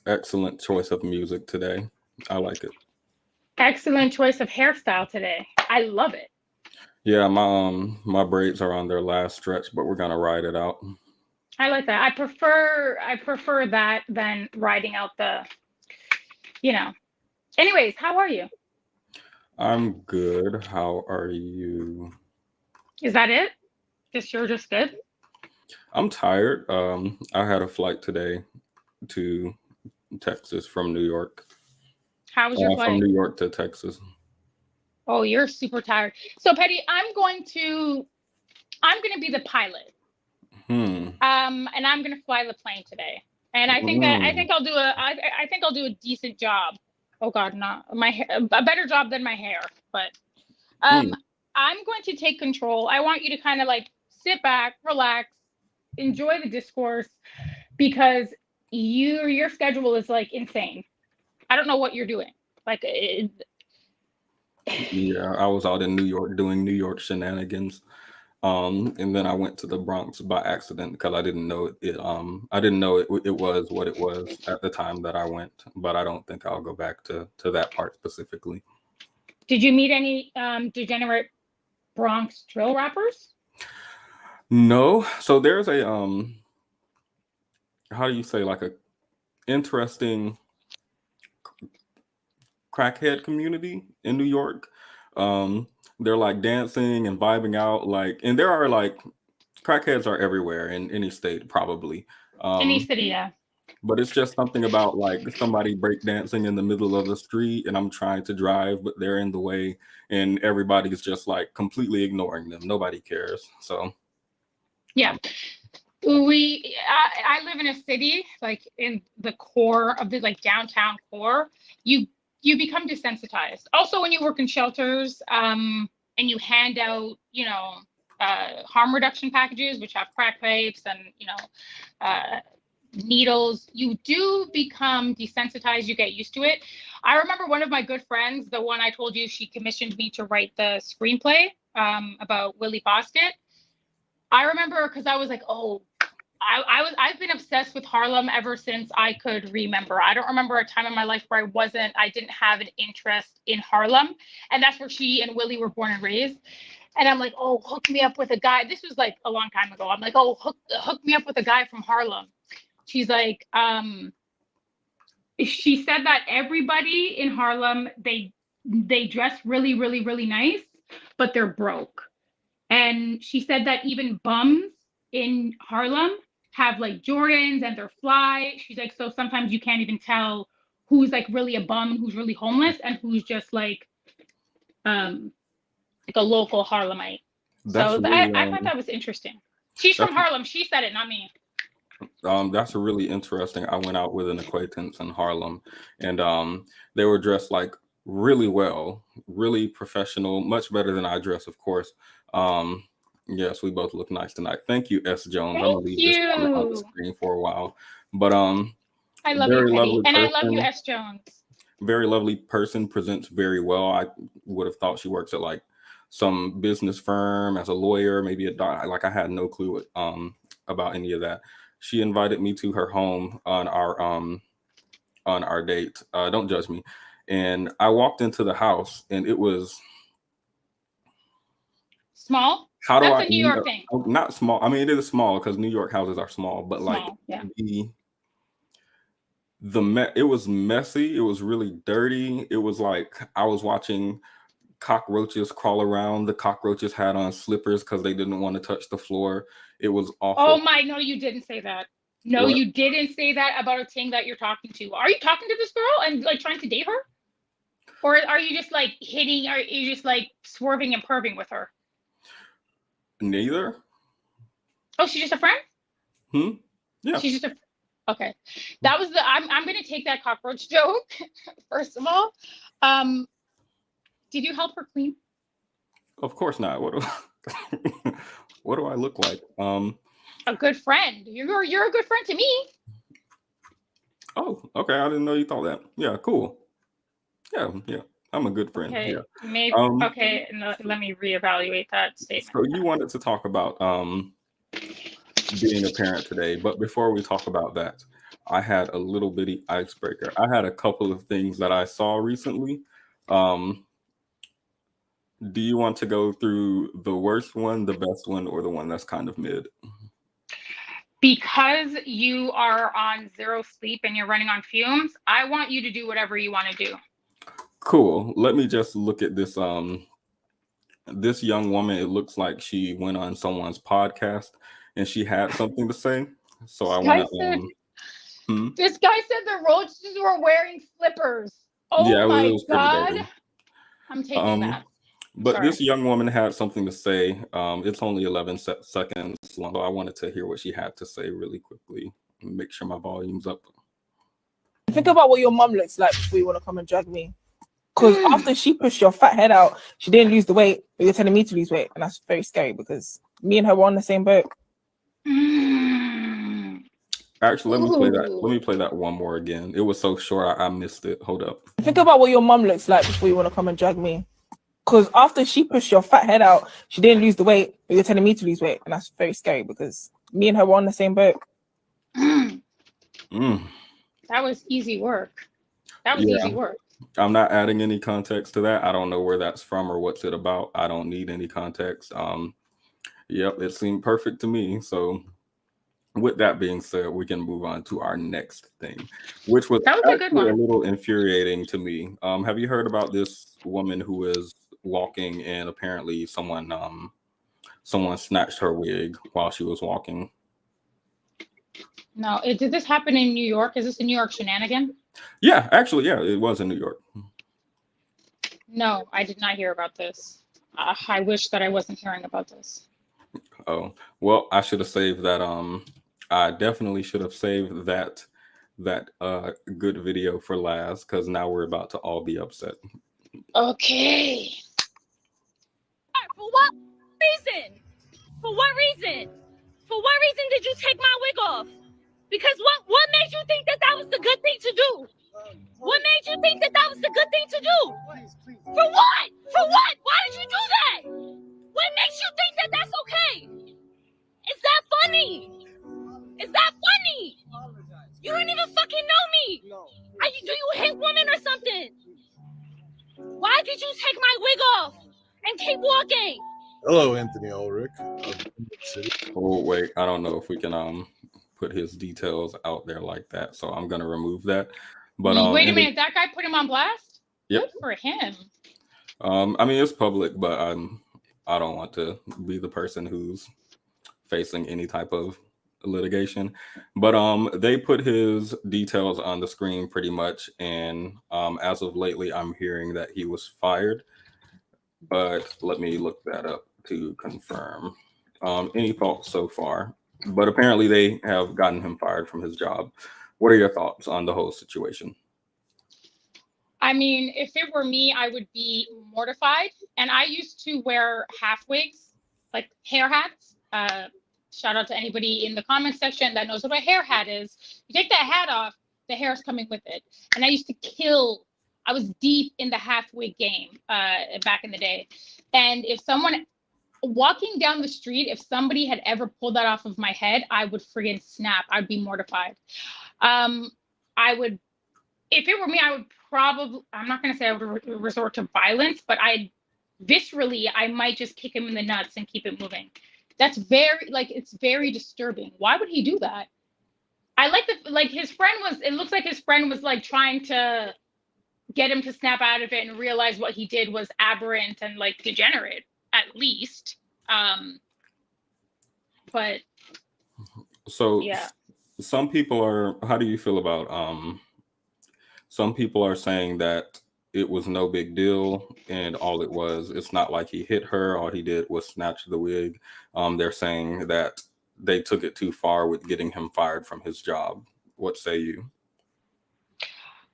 Excellent choice of music today. I like it. Excellent choice of hairstyle today. I love it. Yeah, my braids are on their last stretch, but we're gonna ride it out. I like that. I prefer that than riding out the, you know. Anyways, how are you? I'm good. How are you? Is that it? Just you're just good? I'm tired. I had a flight today to Texas from New York. How was your From flight? New York to Texas. Oh, you're super tired. So, Petty, I'm going to be the pilot. Hmm. And I'm going to fly the plane today. And I Mm. think I think I'll do a decent job. Oh God, not my hair, a better job than my hair, but um Mm. I'm going to take control. I want you to kind of like sit back, relax, enjoy the discourse because your schedule is like insane. I don't know what you're doing. Like Yeah, I was out in New York doing New York shenanigans. And then I went to the Bronx by accident because I didn't know it. I didn't know it was what it was at the time that I went. But I don't think I'll go back to that part specifically. did you meet any degenerate Bronx drill rappers? No. So there's a how do you say, like, a interesting crackhead community in New York. Um, they're like dancing and vibing out, like, and there are like crackheads are everywhere in any state probably. Any Um, city, yeah. but it's just something about like somebody breakdancing in the middle of the street, and I'm trying to drive, but they're in the way, and everybody's just like completely ignoring them. Nobody cares. So, Yeah. um, I live in a city, like in the core of the like downtown core. You you become desensitized. Also, when you work in shelters, and you hand out, harm reduction packages, which have crack pipes and uh, needles, you do become desensitized. You get used to it. I remember one of my good friends, the one I told you, she commissioned me to write the screenplay about Willie Foskett. I remember because I was like, oh, I've been obsessed with Harlem ever since I could remember. I don't remember a time in my life where I didn't have an interest in Harlem. And that's where she and Willie were born and raised. And I'm like, oh, hook me up with a guy. This was like a long time ago. I'm like, oh, hook me up with a guy from Harlem. She's like, she said that everybody in Harlem, they dress really, really, really nice, but they're broke. And she said that even bums in Harlem have like Jordans and they're fly. She's like, so sometimes you can't even tell who's like really a bum and who's really homeless and who's just um like a local Harlemite. that's So really I thought that was interesting. She's from that's Harlem. She said it, not me. that's really interesting. I went out with an acquaintance in Harlem, and they were dressed like really well, really professional, much better than I dress, of course. Um, yes, we both look nice tonight. Thank you, S. Jones. I'm gonna Thank leave this on the you. screen for a while, but I love you, very Petty. lovely And I love you, person. S. Jones. Very lovely person. Presents very well. I would have thought she works at like some business firm as a lawyer, maybe a doc. Like I had no clue about any of that. She invited me to her home on our date. Don't judge me. And I walked into the house, and it was, Small? how do That's I a New York thing. not small. I mean, it is small because New York houses are small, but like Small, yeah. the it was messy. It was really dirty. It was like I was watching cockroaches crawl around. The cockroaches had on slippers because they didn't want to touch the floor. It was Oh awful. my, no, you didn't say that. No, What? you didn't say that about a thing that you're talking to. Are you talking to this girl and like trying to date her? Or are you just like hitting, are you just like swerving and perving with her? Neither. Oh, she's just a friend? Hmm. Yeah. She's just a okay. That was the I'm gonna take that cockroach joke, first of all. Um, did you help her clean? Of course not. What do what do I look like? A good friend. You're a good friend to me. Oh, okay. I didn't know you thought that. Yeah. Cool. Yeah. Yeah. I'm a good friend. Yeah. Okay, maybe Um. okay, no, let me reevaluate that statement. So you wanted to talk about being a parent today, but before we talk about that, I had a little bitty icebreaker. I had a couple of things that I saw recently. Um, do you want to go through the worst one, the best one, or the one that's kind of mid? Because you are on zero sleep and you're running on fumes, I want you to do whatever you want to do. Cool. Let me just look at this. This young woman, it looks like she went on someone's podcast and she had something to say. So I This want guy to. said, Hmm? this guy said the roaches were wearing slippers. Oh Yeah, it my was pretty God. dirty. I'm taking Um, that. but Sorry. this young woman had something to say. It's only 11 seconds long, so I wanted to hear what she had to say really quickly. Make sure my volume's up. Think about what your mum looks like before you want to come and drag me. Because after she pushed your fat head out, she didn't lose the weight, but you're telling me to lose weight, and that's very scary because me and her were on the same boat. Actually, let me play that. Let me play that one more again. It was so short, I missed it. Hold up. Think about what your mum looks like before you want to come and drag me. Because after she pushed your fat head out, she didn't lose the weight, but you're telling me to lose weight, and that's very scary because me and her were on the same boat. That was easy work. That was easy work. I'm not adding any context to that. I don't know where that's from or what's it about. I don't need any context. Yep, it seemed perfect to me. So with that being said, we can move on to our next thing, which was That was a good actually a one. little infuriating to me. Have you heard about this woman who is walking and apparently someone snatched her wig while she was walking? No, did this happen in New York? Is this a New York shenanigan? Yeah, actually, yeah, it was in New York. No, I did not hear about this. I wish that I wasn't hearing about this. Oh, well, I should have saved that. I definitely should have saved that good video for last because now we're about to all be upset. Okay. For what reason? For what reason? For what reason did you take my wig off? Because what made you think that that was the good thing to do? What made you think that that was the good thing to do? For what? For what? Why did you do that? What makes you think that that's okay? Is that funny? Is that funny? You don't even fucking know me. Do you hate women or something? Why did you take my wig off and keep walking? Hello, Anthony Ulrich. Oh wait, I don't know if we can put his details out there like that, so I'm gonna remove that. But wait a minute, that guy put him on blast? Yep. Good for him. I mean it's public, but I don't want to be the person who's facing any type of litigation. But they put his details on the screen pretty much, and as of lately, I'm hearing that he was fired. But let me look that up to confirm. Any thoughts so far? But apparently, they have gotten him fired from his job. What are your thoughts on the whole situation? I mean, if it were me, I would be mortified. And I used to wear half wigs, like hair hats. Shout out to anybody in the comment section that knows what a hair hat is. You take that hat off, the hair's coming with it. And I used to kill. I was deep in the half wig game back in the day. And if someone walking down the street, if somebody had ever pulled that off of my head, I would friggin' snap. I'd be mortified. I would, if it were me, I would probably, I'm not going to say I would resort to violence, but viscerally, I might just kick him in the nuts and keep it moving. That's very, it's very disturbing. Why would he do that? I like his friend was, it looks like his friend was like trying to get him to snap out of it and realize what he did was aberrant and like degenerate at least. But so yeah. Some people are, how do you feel about some people are saying that it was no big deal and all it was, it's not like he hit her, all he did was snatch the wig. They're saying that they took it too far with getting him fired from his job. What say you?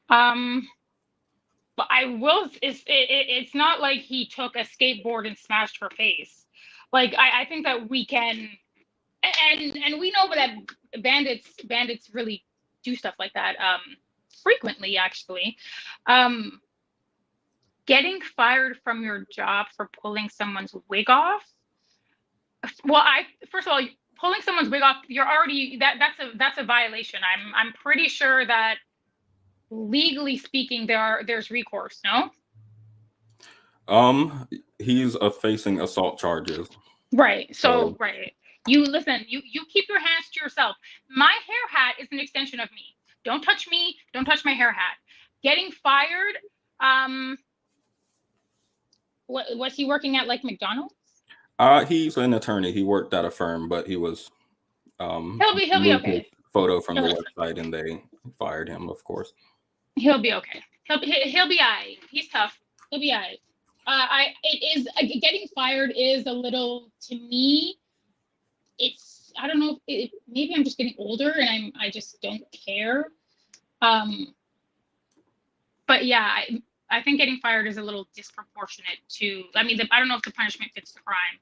But I will, it's not like he took a skateboard and smashed her face. Like I think that we can, and we know that bandits really do stuff like that frequently actually. Getting fired from your job for pulling someone's wig off. Well, first of all, pulling someone's wig off, you're already that's a violation. I'm pretty sure that legally speaking, there's recourse. No. He's facing assault charges. Right. So So right. You listen. You keep your hands to yourself. My hair hat is an extension of me. Don't touch me. Don't touch my hair hat. Getting fired. Was he working at like McDonald's? He's an attorney. He worked at a firm, but he was He'll be moved his okay. photo from the website, and they fired him, of course. He'll be okay. He'll be alright. He's tough. He'll be alright. It is getting fired is a little, to me, it's, I don't know if maybe I'm just getting older and I just don't care. But yeah, I think getting fired is a little disproportionate to, I mean, I don't know if the punishment fits the crime.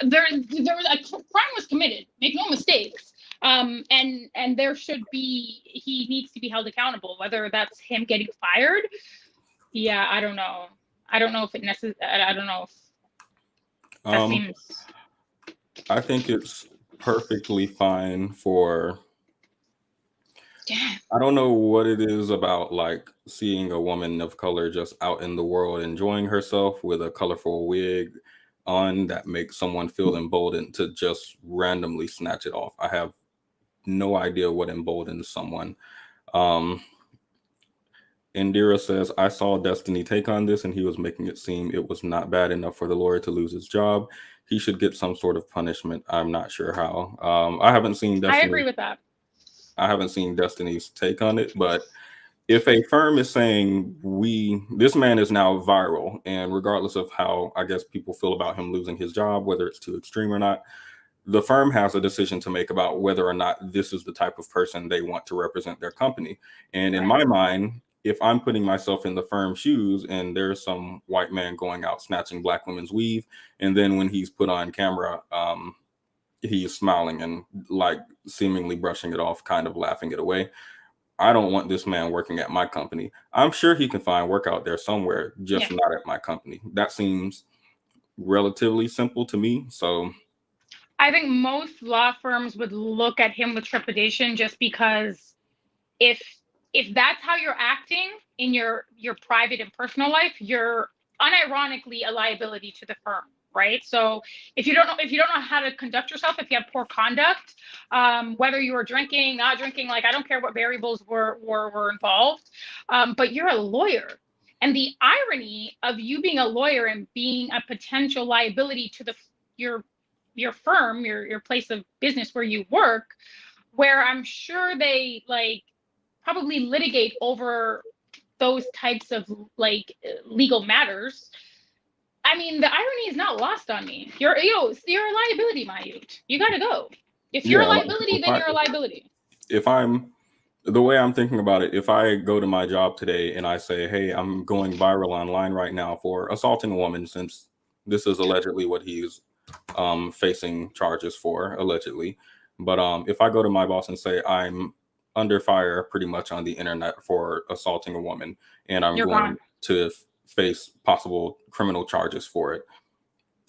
There was a crime was committed, make no mistakes. And there should be, he needs to be held accountable, whether that's him getting fired. Yeah, I don't know. I don't know if it I don't know if that seems. I think it's perfectly fine for. Damn. I don't know what it is about like seeing a woman of color just out in the world enjoying herself with a colorful wig on that makes someone feel emboldened to just randomly snatch it off. I have no idea what emboldens someone. Indira says, I saw Destiny take on this and he was making it seem it was not bad enough for the lawyer to lose his job. He should get some sort of punishment. I'm not sure how. I haven't seen Destiny. I agree with that. I haven't seen Destiny's take on it, but if a firm is saying this man is now viral, and regardless of how I guess people feel about him losing his job, whether it's too extreme or not, the firm has a decision to make about whether or not this is the type of person they want to represent their company. And in my mind, if I'm putting myself in the firm's shoes and there's some white man going out snatching black women's weave, and then when he's put on camera, he's smiling and like seemingly brushing it off, kind of laughing it away. I don't want this man working at my company. I'm sure he can find work out there somewhere, just not at my company. That seems relatively simple to me. So I think most law firms would look at him with trepidation just because if that's how you're acting in your private and personal life, you're unironically a liability to the firm. Right. So if you don't know how to conduct yourself, if you have poor conduct, whether you were drinking, not drinking, like I don't care what variables were involved, but you're a lawyer. And the irony of you being a lawyer and being a potential liability to your firm, your place of business where you work, where I'm sure they like probably litigate over those types of like legal matters. I mean, the irony is not lost on me. You're a liability, my youth. You got to go. If you're a liability, then you're a liability. The way I'm thinking about it, if I go to my job today and I say, hey, I'm going viral online right now for assaulting a woman, since this is allegedly what he's facing charges for, allegedly. But if I go to my boss and say I'm under fire pretty much on the internet for assaulting a woman, and I'm going to face possible criminal charges for it,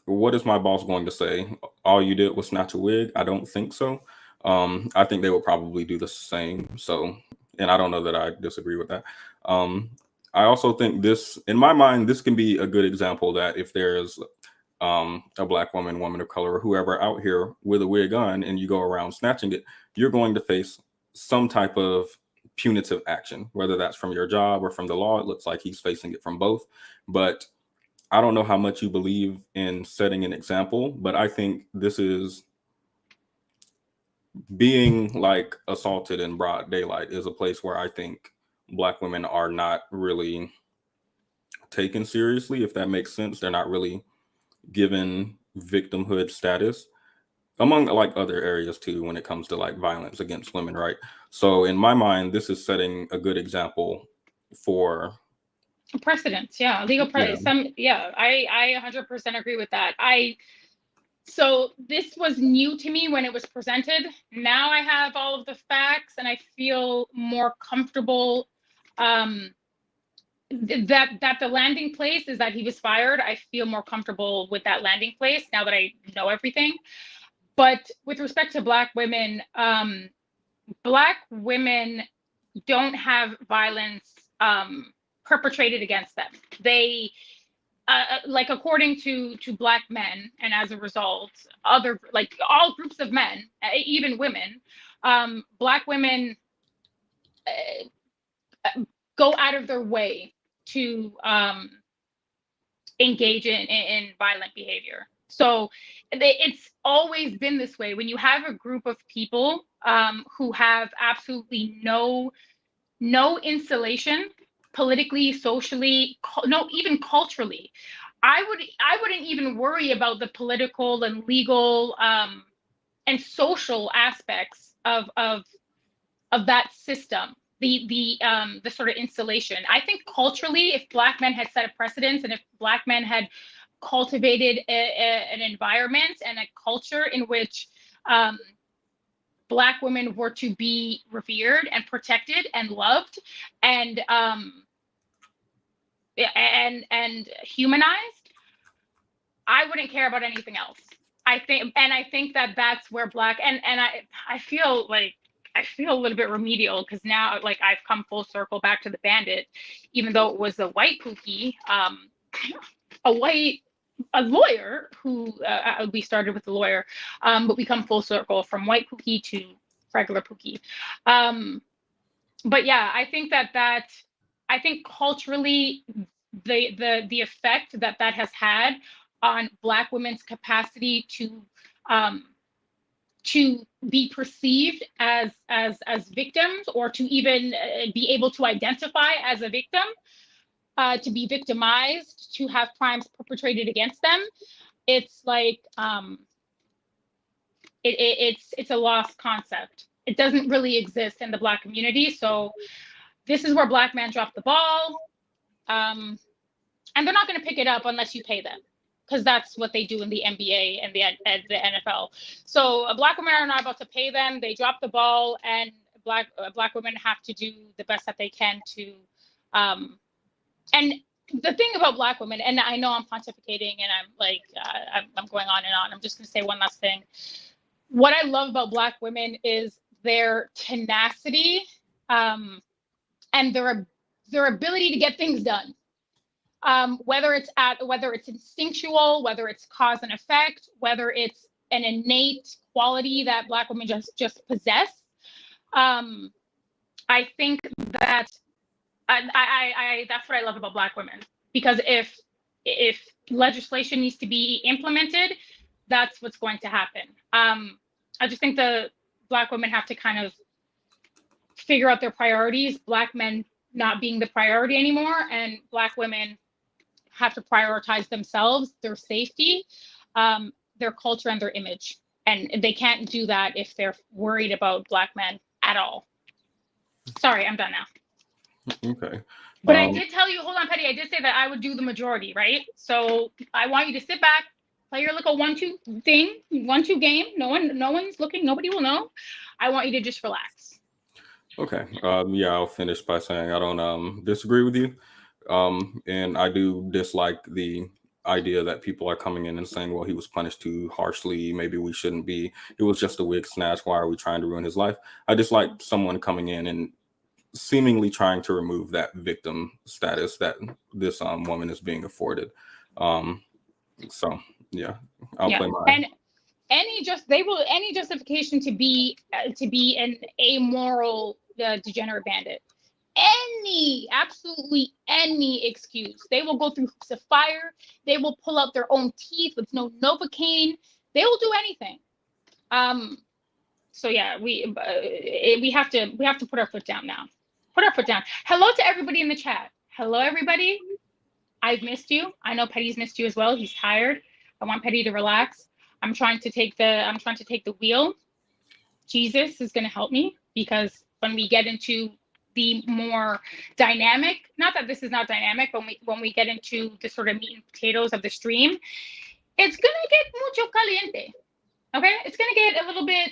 what is my boss going to say? All you did was snatch a wig? I don't think so. I think they will probably do the same. So, and I don't know that I disagree with that. I also think this, in my mind, this can be a good example that if there's a black woman of color, or whoever out here with a wig on, and you go around snatching it, you're going to face some type of punitive action, whether that's from your job or from the law. It looks like he's facing it from both. But I don't know how much you believe in setting an example, but I think this is being like assaulted in broad daylight is a place where I think black women are not really taken seriously, if that makes sense. They're not really given victimhood status, among like other areas too, when it comes to like violence against women, right? So in my mind, this is setting a good example for precedents. Yeah, legal precedents. I 100% agree with that. So this was new to me when it was presented. Now I have all of the facts and I feel more comfortable that the landing place is that he was fired. I feel more comfortable with that landing place now that I know everything. But with respect to Black women don't have violence perpetrated against them. They, like, according to Black men, and as a result, other, like, all groups of men, even women, Black women go out of their way to engage in violent behavior. So it's always been this way. When you have a group of people who have absolutely no insulation, politically, socially, no, even culturally, I wouldn't even worry about the political and legal and social aspects of that system, the sort of installation. I think culturally, if Black men had set a precedence, and if Black men had cultivated an environment and a culture in which Black women were to be revered and protected and loved and humanized, I wouldn't care about anything else. I think that that's where Black, and I feel a little bit remedial, because now, like, I've come full circle back to the bandit, even though it was a white Pookie, a lawyer who we started with a lawyer, but we come full circle from white Pookie to regular Pookie. But yeah, I think I think culturally, the effect that has had on Black women's capacity to be perceived as victims, or to even be able to identify as a victim, to be victimized, to have crimes perpetrated against them, it's like it's a lost concept. It doesn't really exist in the Black community. So this is where Black men drop the ball, and they're not going to pick it up unless you pay them, because that's what they do in the NBA and the NFL. So Black women are not about to pay them. They drop the ball, and Black women have to do the best that they can to. And the thing about Black women, and I know I'm pontificating and I'm like, I'm going on and on. I'm just going to say one last thing. What I love about Black women is their tenacity, and their ability to get things done. Whether it's instinctual, whether it's cause and effect, whether it's an innate quality that Black women just possess. I think that I that's what I love about Black women, because if legislation needs to be implemented, that's what's going to happen. I just think the Black women have to kind of figure out their priorities, Black men not being the priority anymore, and Black women have to prioritize themselves, their safety, their culture, and their image. And they can't do that if they're worried about Black men at all. Sorry, I'm done now. Okay. But I did tell you, hold on, Petty, I did say that I would do the majority, right? So I want you to sit back, play your little 1-2 thing, 1-2 game. No one's looking, nobody will know. I want you to just relax. Okay. Yeah, I'll finish by saying I don't disagree with you. And I do dislike the idea that people are coming in and saying, well, he was punished too harshly, maybe we shouldn't be. It was just a wig snatch. Why are we trying to ruin his life? I dislike someone coming in and seemingly trying to remove that victim status that this woman is being afforded. So yeah, I'll play my. And any justification to be an amoral degenerate bandit, absolutely any excuse, they will go through hoops of fire. They will pull out their own teeth with no Novocaine. They will do anything. So yeah, we have to put our foot down now. Put our foot down. Hello to everybody in the chat. Hello, everybody. I've missed you. I know Petty's missed you as well. He's tired. I want Petty to relax. I'm trying to take the wheel. Jesus is going to help me, because when we get into the more dynamic, not that this is not dynamic, but when we get into the sort of meat and potatoes of the stream, it's going to get mucho caliente. Okay? It's going to get a little bit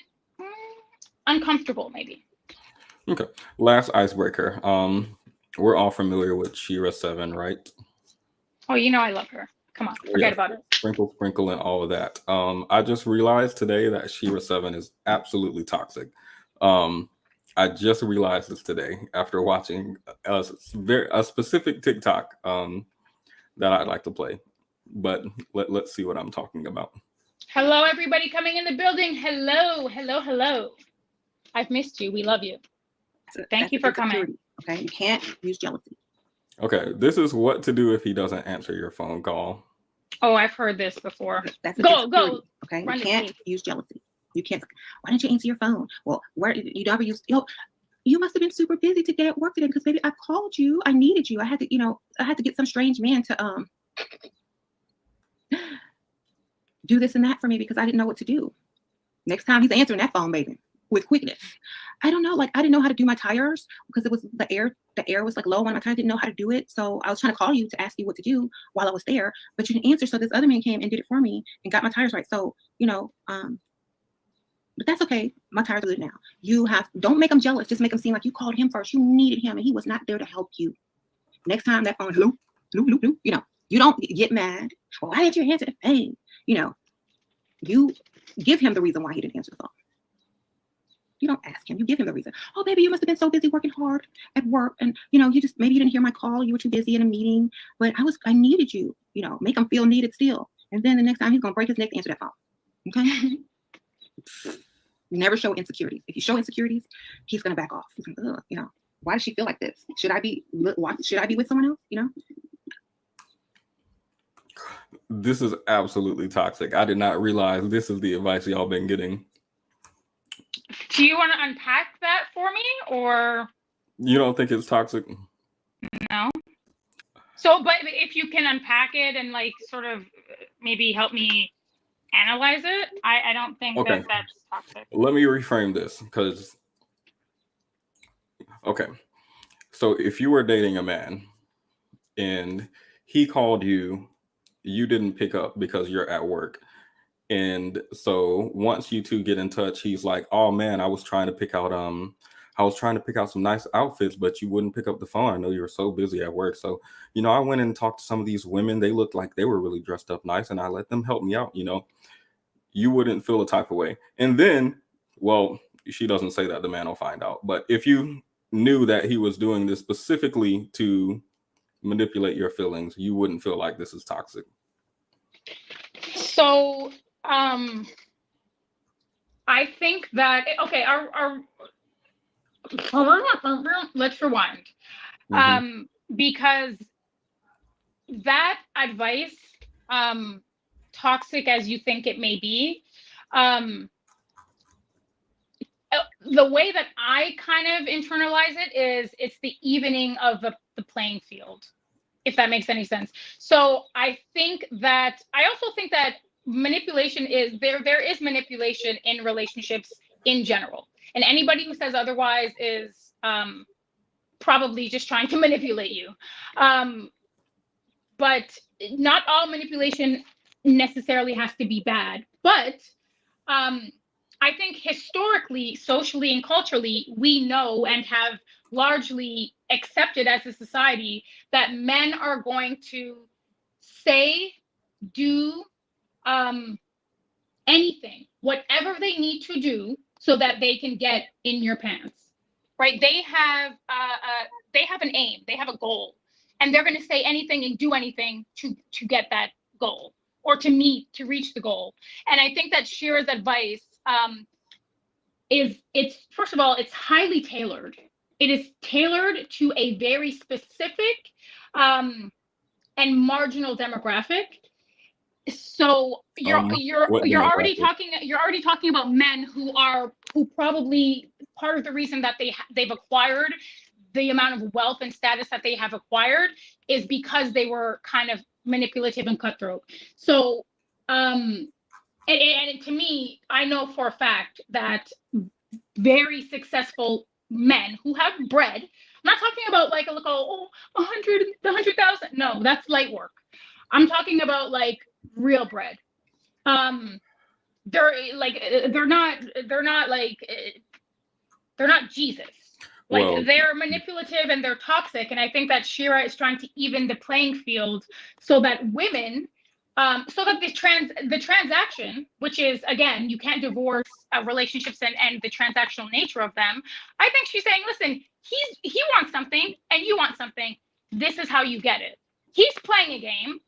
uncomfortable, maybe. Okay. Last icebreaker. We're all familiar with Shira 7, right? Oh, you know I love her. Come on, forget about it. sprinkle, sprinkle, and all of that. I just realized today that Shira 7 is absolutely toxic. I just realized this today after watching a specific TikTok that I'd like to play. But let's see what I'm talking about. Hello, everybody coming in the building. Hello, hello, hello. I've missed you. We love you. Thank you for coming. Okay, you can't use jealousy. Okay, this is what to do if he doesn't answer your phone call. Oh, I've heard this before. That's Go. Okay, Run you the can't tape. use jealousy. You can't. Why didn't you answer your phone? Well, where you never use? You must have been super busy to get at work today because baby, I called you. I needed you. I had to get some strange man to do this and that for me because I didn't know what to do. Next time he's answering that phone, baby, with quickness. I don't know, like I didn't know how to do my tires because it was the air was like low on my tire. I didn't know how to do it. So I was trying to call you to ask you what to do while I was there, but you didn't answer. So this other man came and did it for me and got my tires right. So, but that's okay. My tires are good now. Don't make him jealous. Just make him seem like you called him first. You needed him and he was not there to help you. Next time that phone, hello, you don't get mad. Well, why didn't you answer the phone? You give him the reason why he didn't answer the phone. You don't ask him. You give him the reason. Oh, baby, you must have been so busy working hard at work. And, maybe you didn't hear my call. You were too busy in a meeting. But I needed you. Make him feel needed still. And then the next time he's going to break his neck to answer that phone. Okay? You never show insecurities. If you show insecurities, he's going to back off. He's going to, why does she feel like this? Should I be with someone else? This is absolutely toxic. I did not realize this is the advice y'all been getting. Do you want to unpack that for me, or you don't think it's toxic? No. So, but if you can unpack it and like sort of maybe help me analyze it, I don't think Okay. that's toxic. Let me reframe this because, okay. So if you were dating a man and he called you, you didn't pick up because you're at work. And so once you two get in touch, he's like, oh man, I was trying to pick out some nice outfits, but you wouldn't pick up the phone. I know you were so busy at work. So, I went and talked to some of these women. They looked like they were really dressed up nice and I let them help me out. You wouldn't feel a type of way. And then, well, she doesn't say that, the man will find out. But if you knew that he was doing this specifically to manipulate your feelings, you wouldn't feel like this is toxic. So, I think that let's rewind. Mm-hmm. Because that advice, toxic as you think it may be, the way that I kind of internalize it is it's the evening of the playing field, if that makes any sense. So I also think that manipulation is there is manipulation in relationships in general, and anybody who says otherwise is probably just trying to manipulate you, but not all manipulation necessarily has to be bad. But I think historically, socially, and culturally, we know and have largely accepted as a society that men are going to say, do anything, whatever they need to do so that they can get in your pants, right? They have an aim, they have a goal, and they're going to say anything and do anything to get that goal or to reach the goal. And I think that Shira's advice it's first of all, it's highly tailored. It is tailored to a very specific and marginal demographic. So you're already talking about men who probably, part of the reason that they've acquired the amount of wealth and status that they have acquired is because they were kind of manipulative and cutthroat. So and to me, I know for a fact that very successful men who have bread, I'm not talking about like 100,000. No, that's light work. I'm talking about like real bread. They're not Jesus. Like, they're manipulative and they're toxic. And I think that Shira is trying to even the playing field so that women So that the transaction, which is, again, you can't divorce relationships and the transactional nature of them. I think she's saying, listen, he wants something and you want something. This is how you get it. He's playing a game.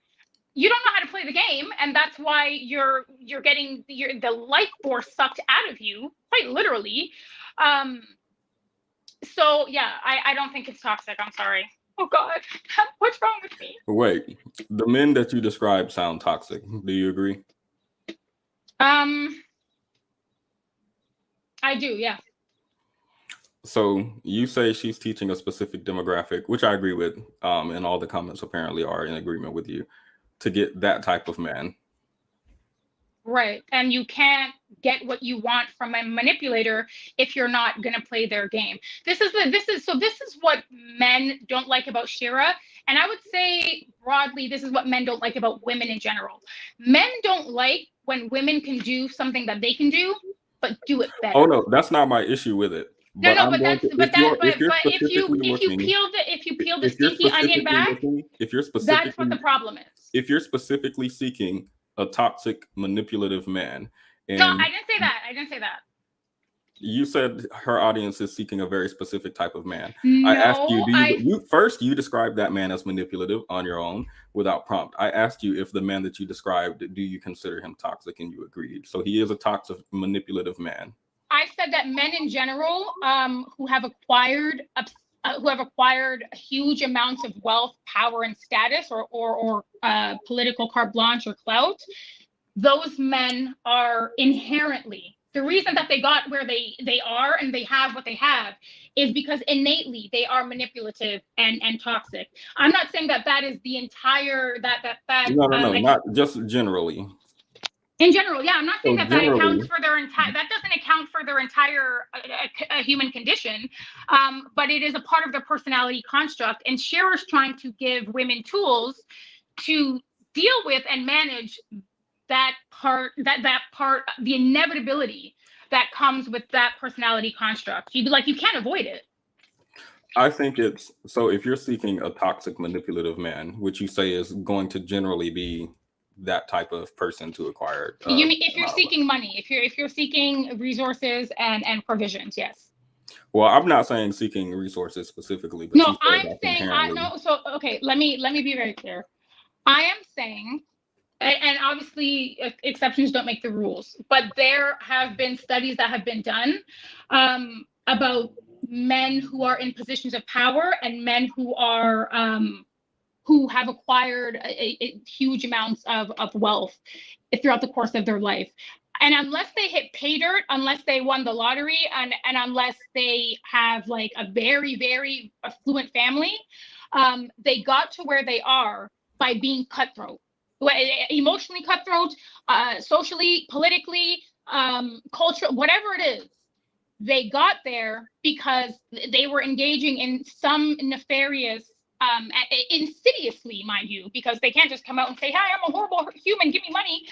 You don't know how to play the game, and that's why you're getting the life force sucked out of you, quite literally. So yeah, I don't think it's toxic. I'm sorry. Oh God, what's wrong with me? Wait, the men that you described sound toxic. Do you agree? I do, yeah. So you say she's teaching a specific demographic, which I agree with, and all the comments apparently are in agreement with you, to get that type of man. Right. And you can't get what you want from a manipulator if you're not going to play their game. This is what men don't like about Shira. And I would say broadly, this is what men don't like about women in general. Men don't like when women can do something that they can do, but do it better. Oh no, that's not my issue with it. But if you peel the stinky onion back, that's what the problem is. If you're specifically seeking a toxic, manipulative man, and no, I didn't say that. You said her audience is seeking a very specific type of man. No, I asked you, first you described that man as manipulative on your own without prompt. I asked you if the man that you described, do you consider him toxic, and you agreed. So he is a toxic, manipulative man. I said that men in general, who have acquired huge amounts of wealth, power, and status, or political carte blanche or clout, those men are inherently, the reason that they got where they are and they have what they have is because innately they are manipulative and toxic. I'm not saying that is the entire No, not just generally. In general, yeah, I'm not saying that accounts for their entire. That doesn't account for their entire human condition, but it is a part of their personality construct. And Shira's trying to give women tools to deal with and manage that part, the inevitability that comes with that personality construct. You can't avoid it. I think it's so. If you're seeking a toxic, manipulative man, which you say is going to generally be that type of person to acquire. You mean if you're seeking money, if you're seeking resources and provisions, yes. Well, I'm not saying seeking resources specifically, but no, I'm saying So okay, let me be very clear. I am saying, and obviously exceptions don't make the rules, but there have been studies that have been done about men who are in positions of power and men who are who have acquired huge amounts of wealth throughout the course of their life. And unless they hit pay dirt, unless they won the lottery, and unless they have like a very, very affluent family, they got to where they are by being cutthroat, emotionally cutthroat, socially, politically, cultural, whatever it is. They got there because they were engaging in some nefarious, insidiously, mind you, because they can't just come out and say, "Hi, I'm a horrible human, give me money."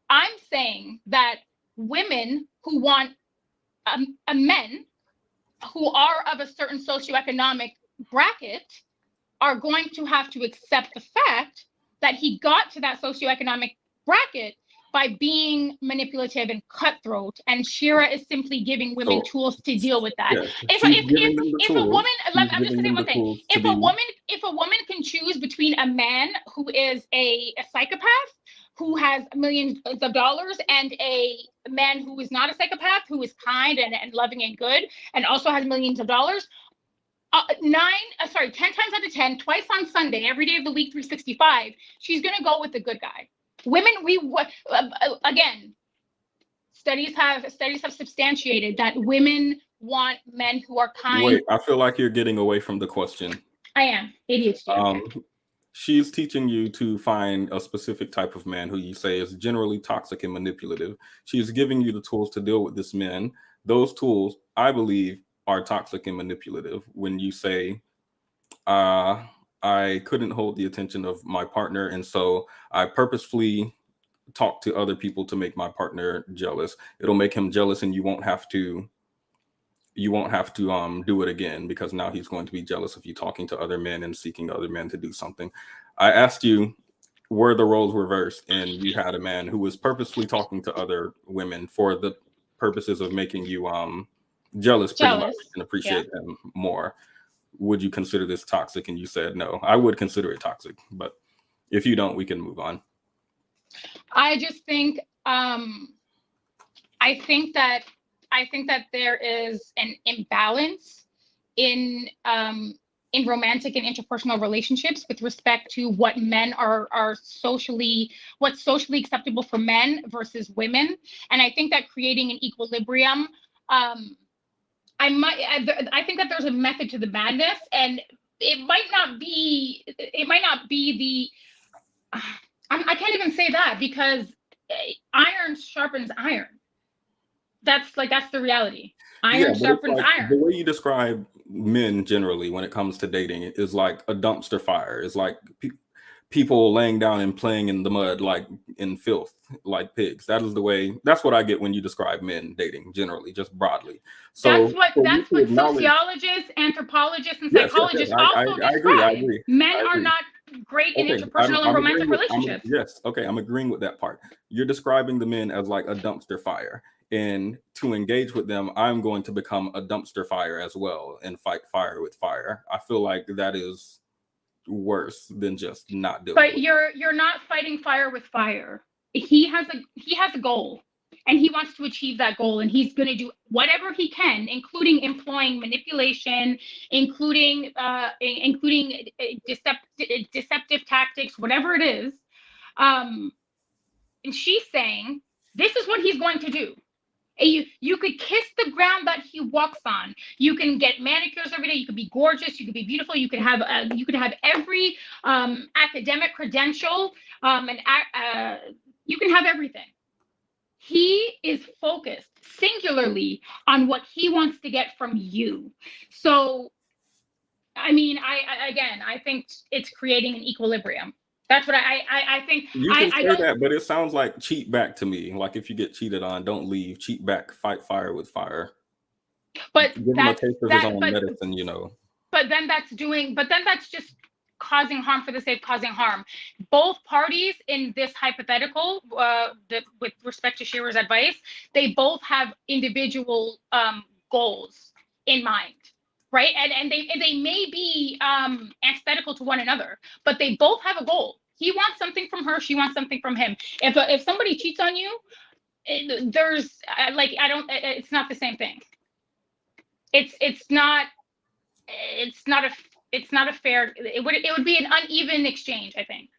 I'm saying that women who want men who are of a certain socioeconomic bracket are going to have to accept the fact that he got to that socioeconomic bracket by being manipulative and cutthroat, and Shira is simply giving women tools to deal with that. Yeah, if a woman, I'm just saying one thing. If a woman can choose between a man who is a psychopath, who has millions of dollars, and a man who is not a psychopath, who is kind and loving and good, and also has millions of dollars, 10 times out of 10, twice on Sunday, every day of the week, 365, she's gonna go with the good guy. Women, again, studies have substantiated that women want men who are kind. Wait, I feel like you're getting away from the question. I am. ADHD. She's teaching you to find a specific type of man who you say is generally toxic and manipulative. She's giving you the tools to deal with this man. Those tools, I believe, are toxic and manipulative. When you say, I couldn't hold the attention of my partner, and so I purposefully talk to other people to make my partner jealous. It'll make him jealous, and you won't have to do it again, because now he's going to be jealous of you talking to other men and seeking other men to do something. I asked you were the roles reversed and you had a man who was purposefully talking to other women for the purposes of making you jealous pretty much Jealous. and appreciate them more, would you consider this toxic? And you said no. I would consider it toxic, but if you don't, we can move on. I just think I think that there is an imbalance in romantic and interpersonal relationships with respect to what men what's socially acceptable for men versus women. And I think that creating an equilibrium, I think that there's a method to the madness, and it might not be the I can't even say that, because iron sharpens iron. That's the reality. Iron sharpens iron. The way you describe men generally when it comes to dating is like a dumpster fire. It's like people laying down and playing in the mud, like in filth, like pigs. That's what I get when you describe men dating generally, just broadly. So that's what sociologists, anthropologists, and psychologists also describe. I agree. Men are not great in interpersonal and romantic relationships. Yes, okay, I'm agreeing with that part. You're describing the men as like a dumpster fire. And to engage with them, I'm going to become a dumpster fire as well and fight fire with fire. I feel like that is worse than just not doing it. But you're not fighting fire with fire. He has a goal, and he wants to achieve that goal, and he's going to do whatever he can, including employing manipulation, including deceptive tactics, whatever it is. And she's saying this is what he's going to do. You could kiss the ground that he walks on. You can get manicures every day. You could be gorgeous. You could be beautiful. You could have every academic credential, and you can have everything. He is focused singularly on what he wants to get from you. So, I mean, I think it's creating an equilibrium. That's what I think. You can say that, but it sounds like cheat back to me. Like if you get cheated on, don't leave. Cheat back, fight fire with fire. But give him a taste of his own medicine, you know. But then that's just causing harm for the sake of causing harm. Both parties in this hypothetical, with respect to Shira's advice, they both have individual goals in mind. Right, and they may be antithetical to one another, but they both have a goal. He wants something from her, she wants something from him. If somebody cheats on you, there's it's not the same thing. It's not a fair. It would be an uneven exchange, I think.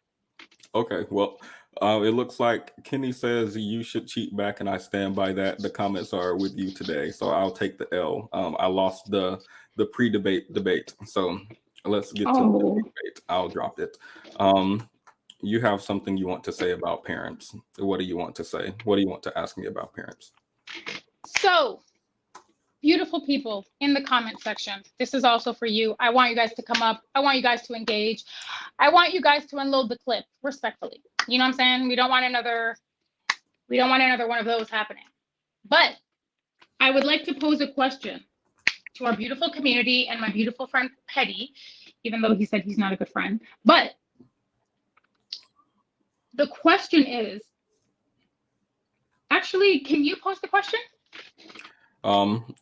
Okay, well, it looks like Kenny says you should cheat back, and I stand by that. The comments are with you today, so I'll take the L. I lost the pre-debate debate, so let's get to the debate. I'll drop it. You have something you want to say about parents. What do you want to say? What do you want to ask me about parents? So, beautiful people in the comment section, this is also for you. I want you guys to come up. I want you guys to engage. I want you guys to unload the clip respectfully. You know what I'm saying? We don't want another one of those happening. But I would like to pose a question to our beautiful community and my beautiful friend Petty, even though he said he's not a good friend. But the question is, actually, can you post the question?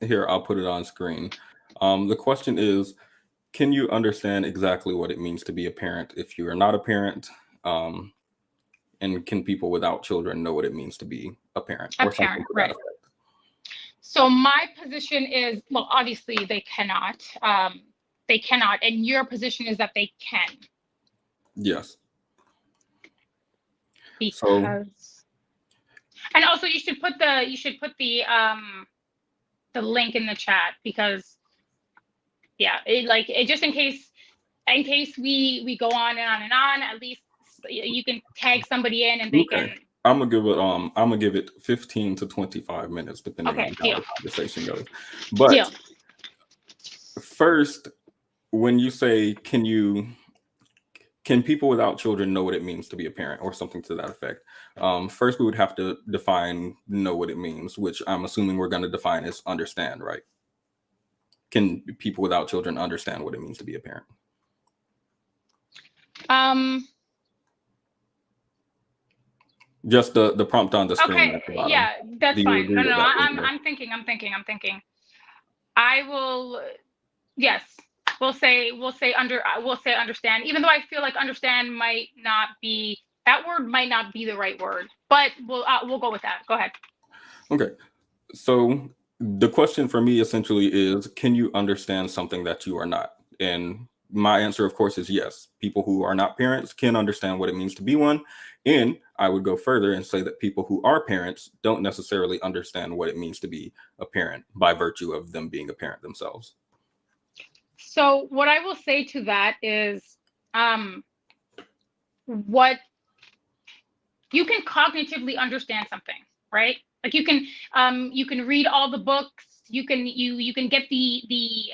Here, I'll put it on screen. The question is, can you understand exactly what it means to be a parent if you are not a parent? And can people without children know what it means to be a parent? A parent, right. So my position is, well, obviously they cannot. They cannot. And your position is that they can. Yes. Because, and also you should put the link in the chat, because just in case we go on and on and on, at least you can tag somebody in and they can. I'm gonna give it 15 to 25 minutes depending on how the conversation goes. But first, when you say can people without children know what it means to be a parent, or something to that effect? First, we would have to know what it means, which I'm assuming we're going to define as understand, right? Can people without children understand what it means to be a parent? Just the prompt on the screen at the Okay, bottom. yeah, that's Do you fine. agree No, with no, that? I'm thinking. I will, yes, we'll say understand, even though I feel like understand might not be, that word might not be the right word, but we'll go with that. Go ahead. Okay. So the question for me essentially is, can you understand something that you are not? And my answer, of course, is yes. People who are not parents can understand what it means to be one. And I would go further and say that people who are parents don't necessarily understand what it means to be a parent by virtue of them being a parent themselves. So what I will say to that is, what you can cognitively understand something, right? Like you can read all the books, you can get the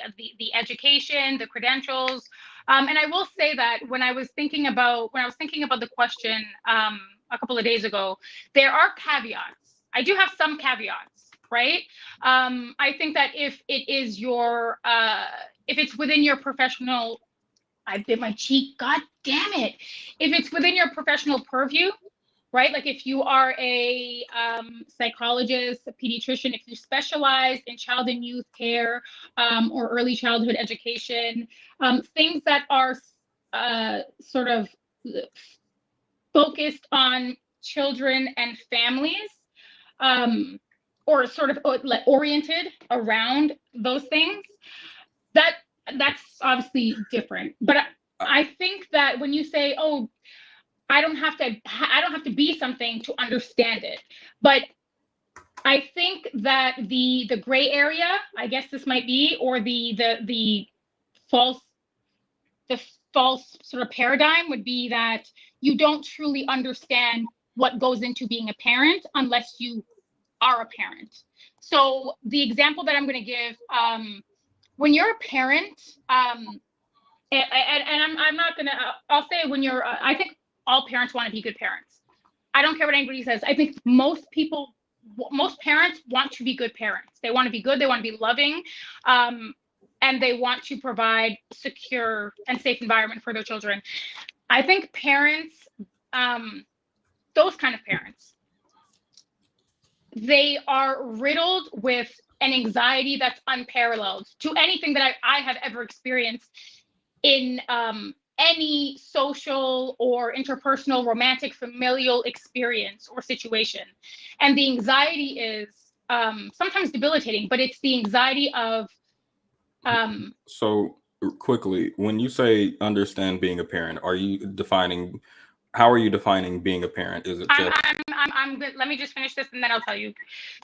education, the credentials. And I will say that when I was thinking about the question a couple of days ago, there are caveats. I do have some caveats, right? I think that if it's within your professional, I bit my cheek, god damn it. If it's within your professional purview, right? Like if you are a psychologist, a pediatrician, if you specialize in child and youth care or early childhood education, things that are sort of focused on children and families, or sort of oriented around those things, that's obviously different. But I think that when you say, oh, I don't have to be something to understand it. But I think that the gray area, I guess this might be, or the false sort of paradigm would be that you don't truly understand what goes into being a parent unless you are a parent. So the example that I'm going to give, when you're a parent, and I'm not gonna, I'll say when you're, I think all parents want to be good parents. I don't care what anybody says. I think most parents want to be good parents. They want to be good, they want to be loving, and they want to provide secure and safe environment for their children. I think parents, those kind of parents, they are riddled with an anxiety that's unparalleled to anything that I have ever experienced in any social or interpersonal, romantic, familial experience or situation. And the anxiety is sometimes debilitating, but it's the anxiety of. So quickly, when you say understand being a parent, how are you defining being a parent? Is it just... I'm good. Let me just finish this and then I'll tell you.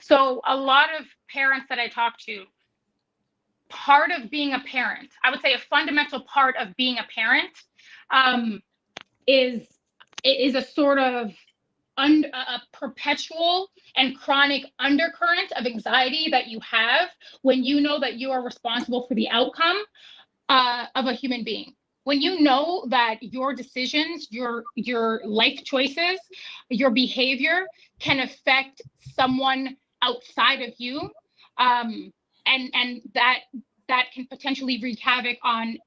So a lot of parents that I talk to, part of being a parent, I would say a fundamental part of being a parent, is a sort of a perpetual and chronic undercurrent of anxiety that you have when you know that you are responsible for the outcome of a human being. When you know that your decisions, your life choices, your behavior can affect someone outside of you, and that can potentially wreak havoc on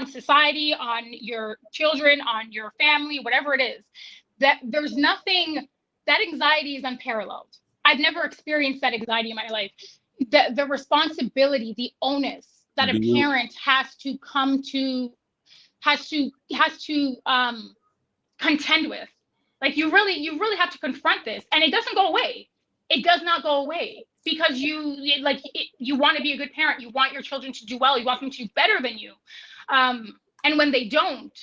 society, on your children, on your family, whatever it is, that there's nothing, that anxiety is unparalleled. I've never experienced that anxiety in my life. The responsibility, the onus that a parent has to contend with. Like you really have to confront this, and it doesn't go away. It does not go away because you want to be a good parent. You want your children to do well. You want them to do better than you. And when they don't,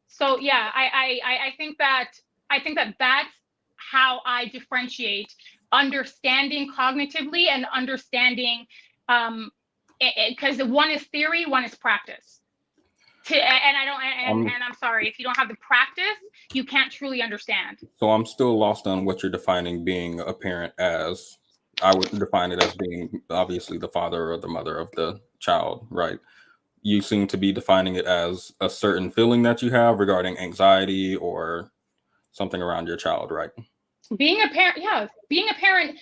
so yeah, I think that that's how I differentiate understanding cognitively and understanding, because one is theory, one is practice. And I'm sorry, if you don't have the practice, you can't truly understand. So I'm still lost on what you're defining being a parent as. I would define it as being obviously the father or the mother of the child, right? You seem to be defining it as a certain feeling that you have regarding anxiety or something around your child, right? Being a parent, yeah. Being a parent,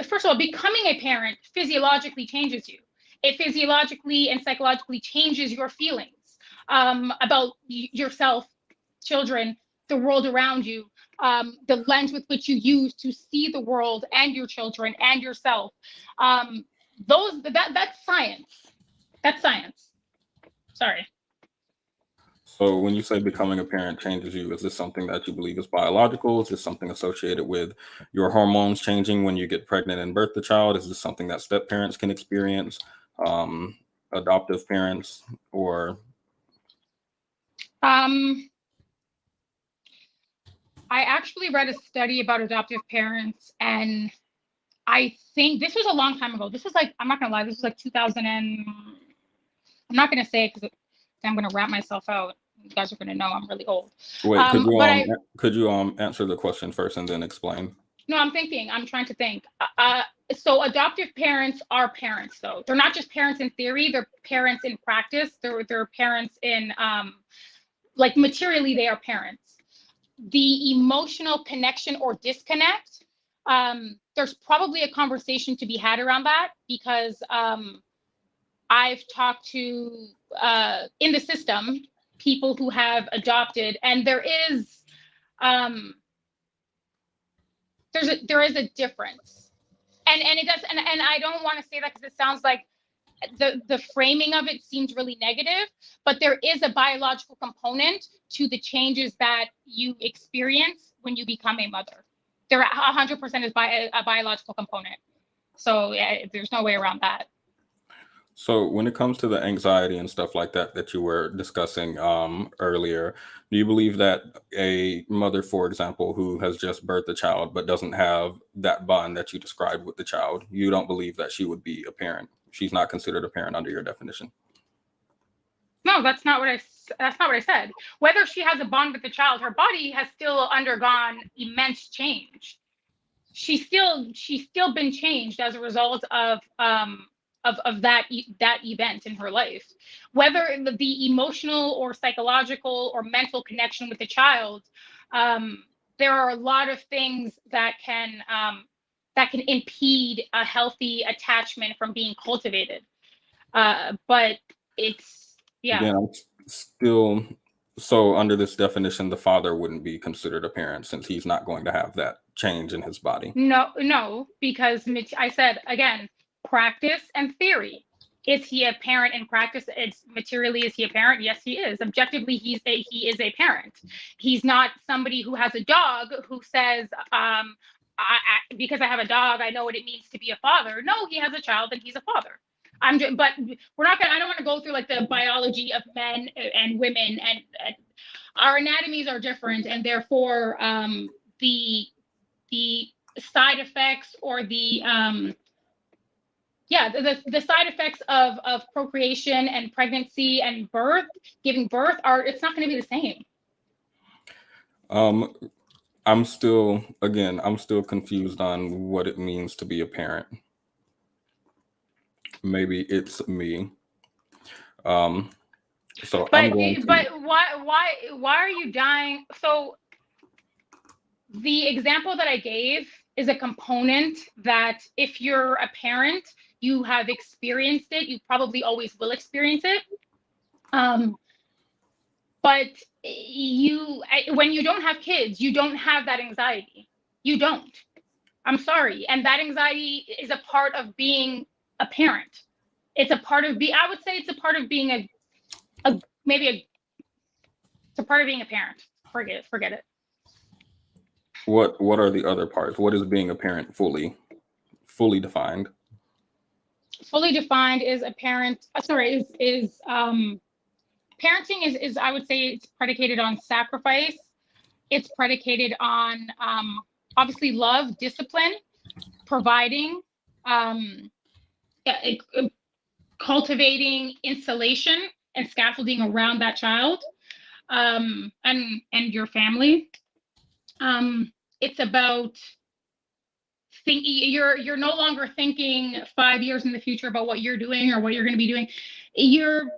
first of all, becoming a parent physiologically changes you. It physiologically and psychologically changes your feelings about yourself, children, the world around you, the lens with which you use to see the world and your children and yourself. That's science. That's science. Sorry. So when you say becoming a parent changes you, is this something that you believe is biological? Is this something associated with your hormones changing when you get pregnant and birth the child? Is this something that step parents can experience, adoptive parents, or? I actually read a study about adoptive parents, and I think this was a long time ago. This was like, I'm not gonna lie, this was like 2000 and, I'm not gonna say it because I'm gonna wrap myself out. You guys are gonna know I'm really old. Wait, could you but answer the question first and then explain? No, I'm trying to think. So adoptive parents are parents, though. They're not just parents in theory, they're parents in practice. They're parents in, like, materially, they are parents. The emotional connection or disconnect, there's probably a conversation to be had around that, because I've talked to, in the system, people who have adopted, and there is a difference, and it does, and I don't want to say that because it sounds like the framing of it seems really negative, but there is a biological component to the changes that you experience when you become a mother. There 100% is a biological component. So yeah, there's no way around that. So when it comes to the anxiety and stuff like that that you were discussing earlier, do you believe that a mother, for example, who has just birthed a child but doesn't have that bond that you described with the child, you don't believe that she would be a parent? She's not considered a parent under your definition? No, that's not what I said. Whether she has a bond with the child, her body has still undergone immense change. She's still been changed as a result of that event in her life. Whether the emotional or psychological or mental connection with the child, there are a lot of things that can impede a healthy attachment from being cultivated. But it's, yeah. Again, I'm still, so under this definition, the father wouldn't be considered a parent since he's not going to have that change in his body. No, because I said, again, practice and theory. Is he a parent in practice? It's materially, is he a parent? Yes, he is. Objectively, he is a parent. He's not somebody who has a dog who says, because I have a dog, I know what it means to be a father. No, he has a child and he's a father. But we're not gonna. I don't want to go through like the biology of men and women, and our anatomies are different, and therefore the side effects or the side effects of procreation and pregnancy and giving birth it's not going to be the same. I'm still confused on what it means to be a parent. Maybe it's me. So but why are you dying? So the example that I gave is a component that if you're a parent, you have experienced it, you probably always will experience it. But when you don't have kids, you don't have that anxiety. You don't. I'm sorry. And that anxiety is a part of being a parent. It's a part of I would say it's a part of being it's a part of being a parent. Forget it. What are the other parts? What is being a parent fully defined? Fully defined is a parent. Parenting is I would say it's predicated on sacrifice. It's predicated on obviously love, discipline, providing, cultivating insulation and scaffolding around that child, and your family. It's about you're no longer thinking 5 years in the future about what you're doing or what you're going to be doing. You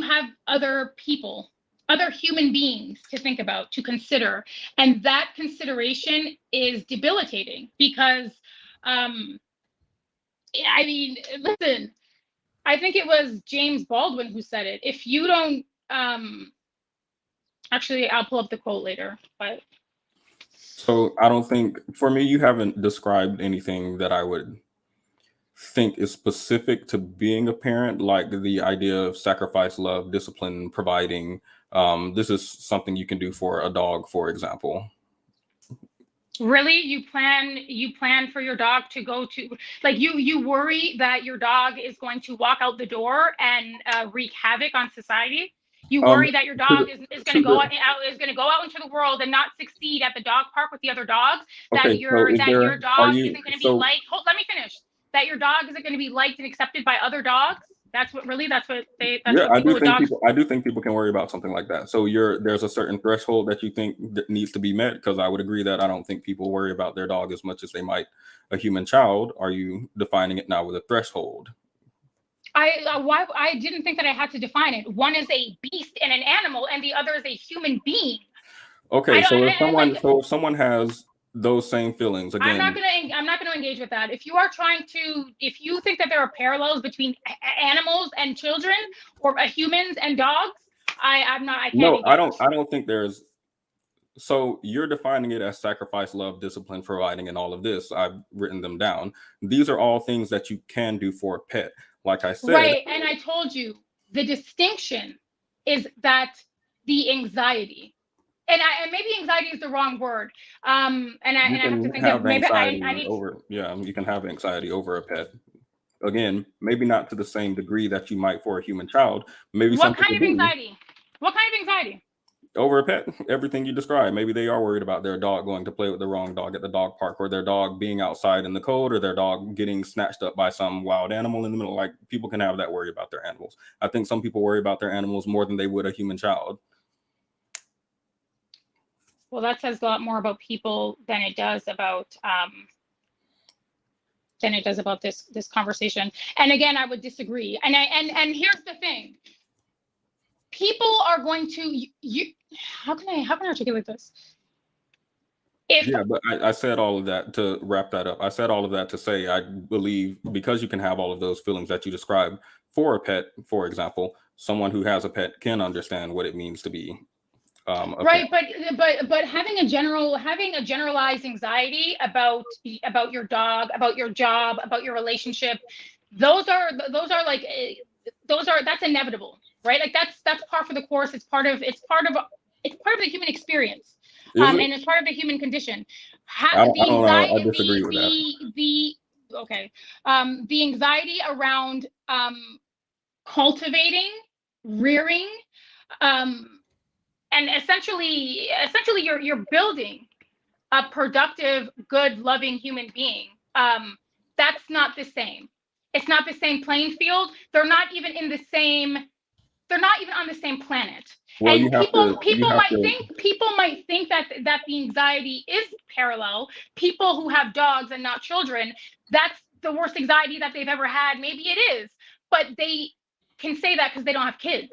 have other people, other human beings to think about, to consider, and that consideration is debilitating because I mean, listen, I think it was James Baldwin who said it. If you don't Actually, I'll pull up the quote later, but. So I don't think, for me, you haven't described anything that I would think is specific to being a parent, like the idea of sacrifice, love, discipline, providing. This is something you can do for a dog, for example. Really, you plan for your dog to go to, like, you worry that your dog is going to walk out the door and wreak havoc on society. You worry that your dog is going to go out into the world and not succeed at the dog park with the other dogs. Okay, That your dog isn't going to be so liked. Let me finish. That your dog isn't going to be liked and accepted by other dogs. That's what I do think people can worry about something like that. So there's a certain threshold that you think that needs to be met, because I would agree that I don't think people worry about their dog as much as they might a human child. Are you defining it now with a threshold? I didn't think that I had to define it. One is a beast and an animal, and the other is a human being. Okay, so if someone has those same feelings, again, I'm not gonna engage with that. If you think that there are parallels between animals and children, or humans and dogs, I can't. No, I don't think there's. So you're defining it as sacrifice, love, discipline, providing, and all of this. I've written them down. These are all things that you can do for a pet. Like I said, right, and I told you the distinction is that the anxiety, and maybe anxiety is the wrong word. And I have to think of maybe you can have anxiety over a pet. Again, maybe not to the same degree that you might for a human child. Maybe what kind of anxiety? Over a pet? Everything you described. Maybe they are worried about their dog going to play with the wrong dog at the dog park, or their dog being outside in the cold, or their dog getting snatched up by some wild animal in the middle. Like, people can have that worry about their animals. I think some people worry about their animals more than they would a human child. Well, that says a lot more about people than it does about this conversation. And again, I would disagree. And here's the thing. People are going to how can I articulate this? But I said all of that to wrap that up. I said all of that to say, I believe because you can have all of those feelings that you describe for a pet, for example, someone who has a pet can understand what it means to be right, but having a generalized anxiety about your dog, about your job, about your relationship, that's inevitable, right? Like that's par for the course. It's part of the human experience, and it's part of the human condition. I don't know. I disagree with that. The anxiety around cultivating, rearing, and essentially you're building a productive, good, loving human being. That's not the same. It's not the same playing field. They're not even on the same planet. Well, and people might think that the anxiety is parallel. People who have dogs and not children, that's the worst anxiety that they've ever had. Maybe it is, but they can say that because they don't have kids.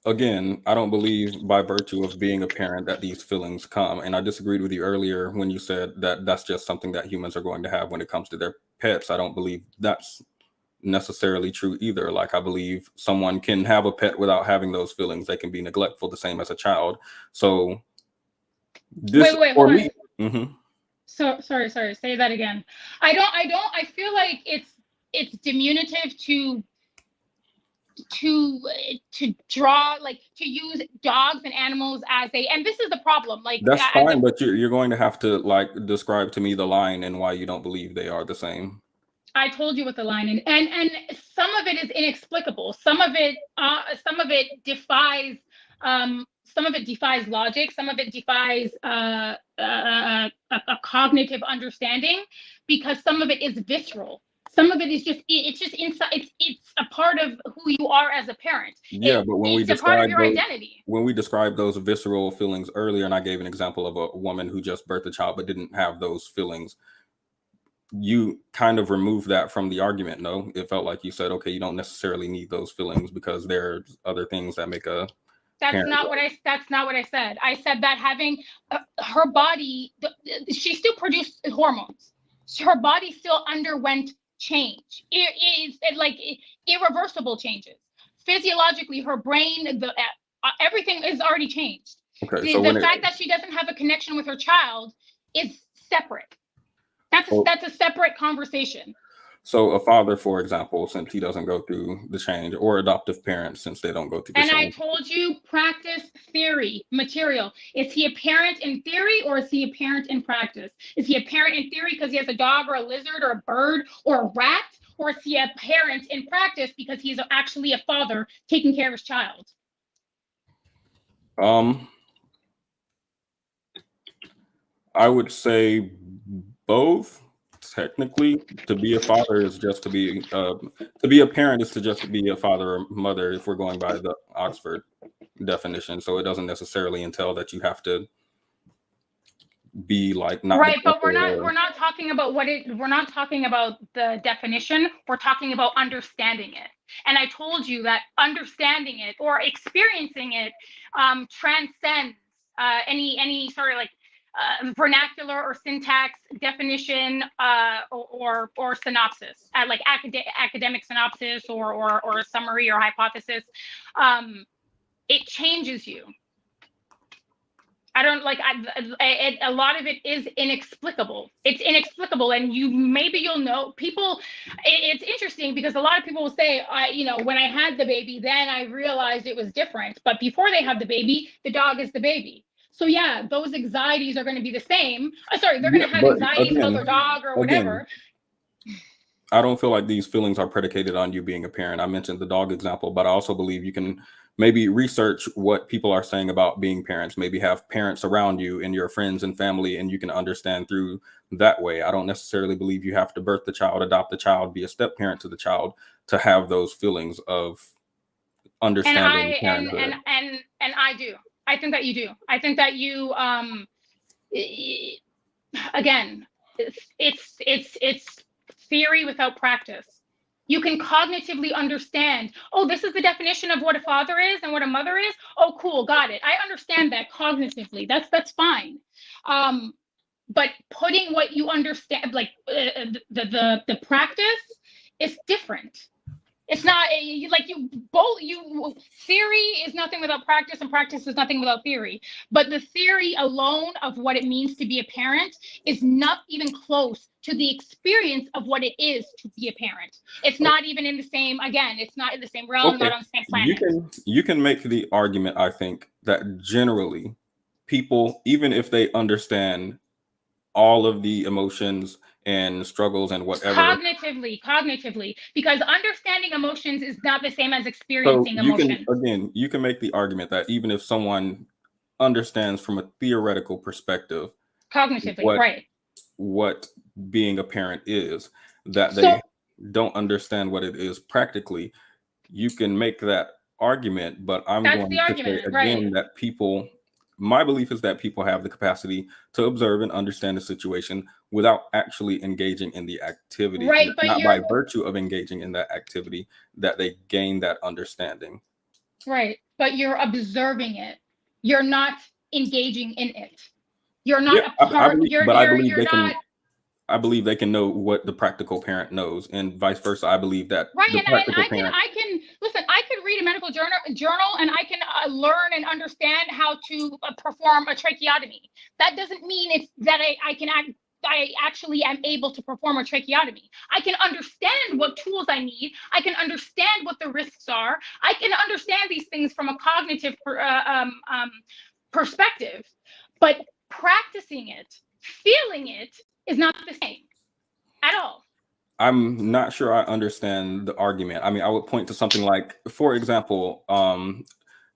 Again, I don't believe by virtue of being a parent that these feelings come. And I disagreed with you earlier when you said that that's just something that humans are going to have when it comes to their pets. I don't believe that's necessarily true either. Like, I believe someone can have a pet without having those feelings. They can be neglectful the same as a child. So this wait, for hold me. on. Mm-hmm. So sorry, say that again. I feel like it's diminutive to draw, like, to use dogs and animals as and this is the problem, like, that's fine, but you're going to have to, like, describe to me the line and why you don't believe they are the same. I told you what the line is, and some of it is inexplicable. Some of it defies logic. Some of it defies a cognitive understanding, because some of it is visceral. Some of it is it's just inside. It's a part of who you are as a parent. Yeah, but when it's a part of your identity. When we described those visceral feelings earlier, and I gave an example of a woman who just birthed a child but didn't have those feelings, you kind of removed that from the argument. No, it felt like you said, okay, you don't necessarily need those feelings because there's other things that make a That's not what I said. I said that having her body, she still produced hormones. Her body still underwent change. It like irreversible changes. Physiologically, her brain, everything is already changed. Okay, The fact that she doesn't have a connection with her child is separate. That's a separate conversation. So a father, for example, since he doesn't go through the change, or adoptive parents, since they don't go through the And change. I told you, practice theory material. Is he a parent in theory, or is he a parent in practice? Is he a parent in theory because he has a dog or a lizard or a bird or a rat? Or is he a parent in practice because he's actually a father taking care of his child? I would say both. Technically, to be a father is just to be a parent is to just be a father or mother, if we're going by the Oxford definition. So it doesn't necessarily entail that you have to be like not right. But we're not talking about we're not talking about the definition. We're talking about understanding it. And I told you that understanding it or experiencing it transcends any sort of like vernacular or syntax definition or synopsis, like academic synopsis or a summary or hypothesis. It changes you. I don't like a lot of it is inexplicable. It's inexplicable, and you'll know people. It's interesting because a lot of people will say, when I had the baby, then I realized it was different. But before they have the baby, the dog is the baby. So yeah, those anxieties are going to be the same. They're going to have anxieties about their dog or whatever. I don't feel like these feelings are predicated on you being a parent. I mentioned the dog example, but I also believe you can maybe research what people are saying about being parents, maybe have parents around you and your friends and family, and you can understand through that way. I don't necessarily believe you have to birth the child, adopt the child, be a step parent to the child to have those feelings of understanding parenthood. And I do. I think that you do. I think that you again, it's theory without practice. You can cognitively understand, oh, this is the definition of what a father is and what a mother is. Oh, cool, got it. I understand that cognitively. That's fine. But putting what you understand, like the practice, is different. It's not theory is nothing without practice, and practice is nothing without theory. But the theory alone of what it means to be a parent is not even close to the experience of what it is to be a parent. It's not even in the same, it's not in the same realm, not on the same planet. You can make the argument, I think, that generally people, even if they understand all of the emotions and struggles and whatever, cognitively, because understanding emotions is not the same as experiencing emotions. You can make the argument that even if someone understands from a theoretical perspective cognitively what being a parent is, that they don't understand what it is practically, you can make that argument. But I'm going to say again that people, my belief is that people have the capacity to observe and understand the situation without actually engaging in the activity. Right, but not by virtue of engaging in that activity that they gain that understanding. Right, but you're observing it. You're not engaging in it. You're not a part. I believe they can know what the practical parent knows, and vice versa. I believe that the practical parent. I can listen. I could read a medical journal, and I can learn and understand how to perform a tracheotomy. That doesn't mean it's that I actually am able to perform a tracheotomy. I can understand what tools I need. I can understand what the risks are. I can understand these things from a cognitive perspective, but practicing it, feeling it, is not the same at all. I'm not sure I understand the argument. I mean, I would point to something like, for example,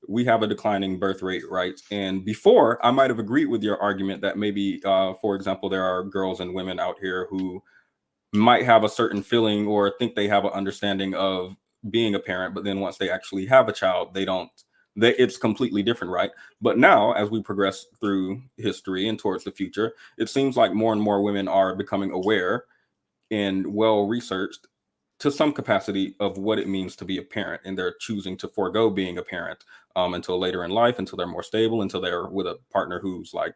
we have a declining birth rate, right? And before, I might have agreed with your argument that maybe, for example, there are girls and women out here who might have a certain feeling or think they have an understanding of being a parent, but then once they actually have a child, it's completely different, right? But now, as we progress through history and towards the future, it seems like more and more women are becoming aware and well-researched to some capacity of what it means to be a parent, and they're choosing to forego being a parent until later in life, until they're more stable, until they're with a partner who's like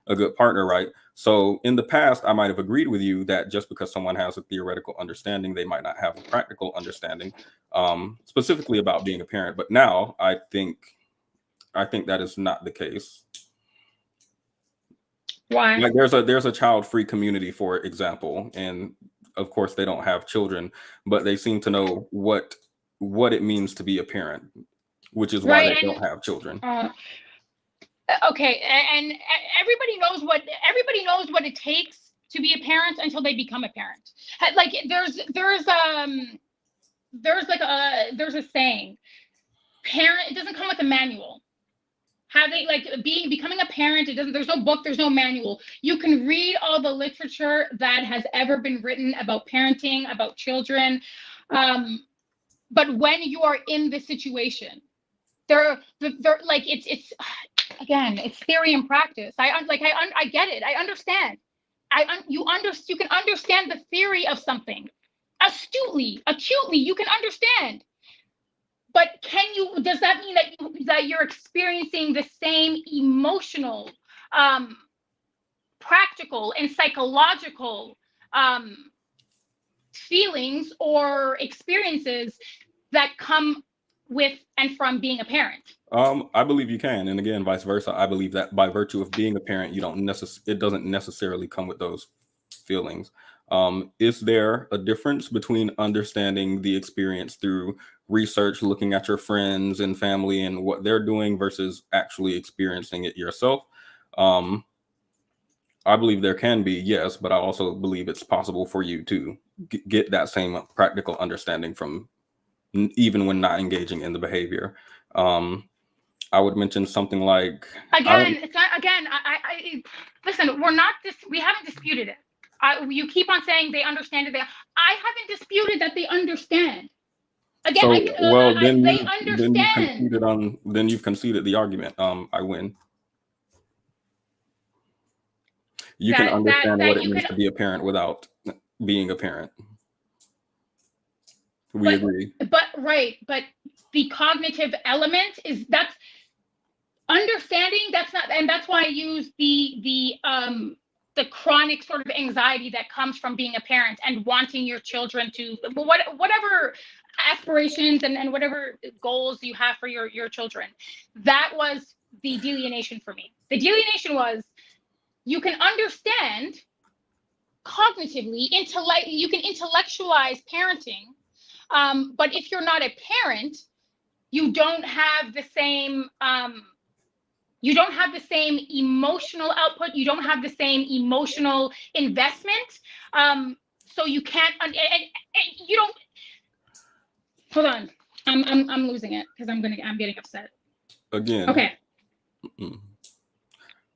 a good partner, right? So in the past, I might have agreed with you that just because someone has a theoretical understanding, they might not have a practical understanding, specifically about being a parent. But now I think I think that is not the case. Why? Like there's a child-free community, for example, and of course they don't have children, but they seem to know what it means to be a parent, which is why Right, they and don't have children. okay, and everybody knows what it takes to be a parent until they become a parent. Like there's a saying, parent, it doesn't come with a manual. Becoming a parent, there's no book, there's no manual. You can read all the literature that has ever been written about parenting, about children, but when you are in this situation, it's again, it's theory and practice. I get it. I understand. You can understand the theory of something acutely. You can understand. But does that mean that you're experiencing the same emotional, practical, and psychological feelings or experiences that come with and from being a parent? I believe you can, and again, vice versa. I believe that by virtue of being a parent, it doesn't necessarily come with those feelings. Is there a difference between understanding the experience through research, looking at your friends and family and what they're doing versus actually experiencing it yourself? I believe there can be, yes, but I also believe it's possible for you to get that same practical understanding from even when not engaging in the behavior. I would mention something like listen, we haven't disputed it. You keep on saying they understand it. I haven't disputed that they understand. Again, they understand. Then you've conceded the argument. I win. You can understand what it means to be a parent without being a parent. We agree. But the cognitive element that's understanding. That's not, and that's why I use the chronic sort of anxiety that comes from being a parent and wanting your children to whatever aspirations and whatever goals you have for your children. That was the delineation for me. The delineation was, you can understand cognitively, you can intellectualize parenting, but if you're not a parent, you don't have the same emotional output. You don't have the same emotional investment. So you can't, and you don't. Hold on, I'm losing it because I'm getting upset. Again. Okay.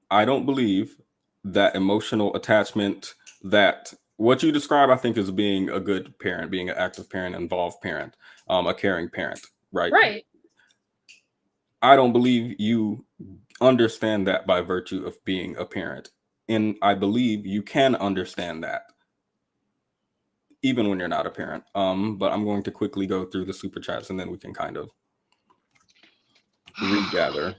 I don't believe that emotional attachment, that what you describe, I think, is being a good parent, being an active parent, involved parent, a caring parent, right? Right. I don't believe you understand that by virtue of being a parent. And I believe you can understand that even when you're not a parent. But I'm going to quickly go through the super chats and then we can kind of regather.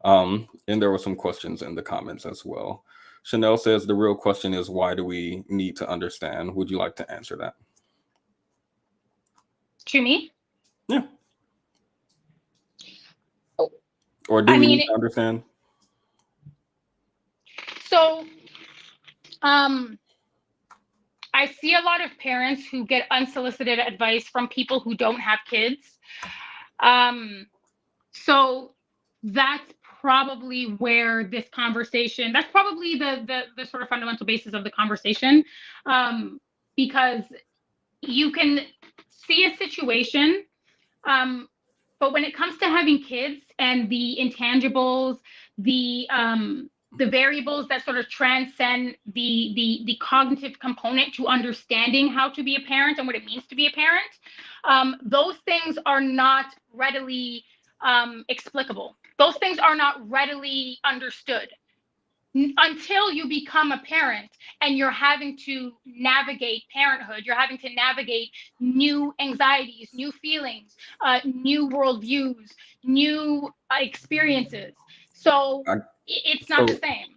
And there were some questions in the comments as well. Chanel says the real question is, why do we need to understand? Would you like to answer that? To me? Yeah. Or do we need to understand? So, I see a lot of parents who get unsolicited advice from people who don't have kids. So that's probably where this conversation, that's probably the sort of fundamental basis of the conversation, because you can see a situation, but when it comes to having kids and the intangibles, the variables that sort of transcend the cognitive component to understanding how to be a parent and what it means to be a parent, those things are not readily explicable. Those things are not readily understood until you become a parent and you're having to navigate parenthood. You're having to navigate new anxieties, new feelings, new worldviews, new experiences. So it's not the same.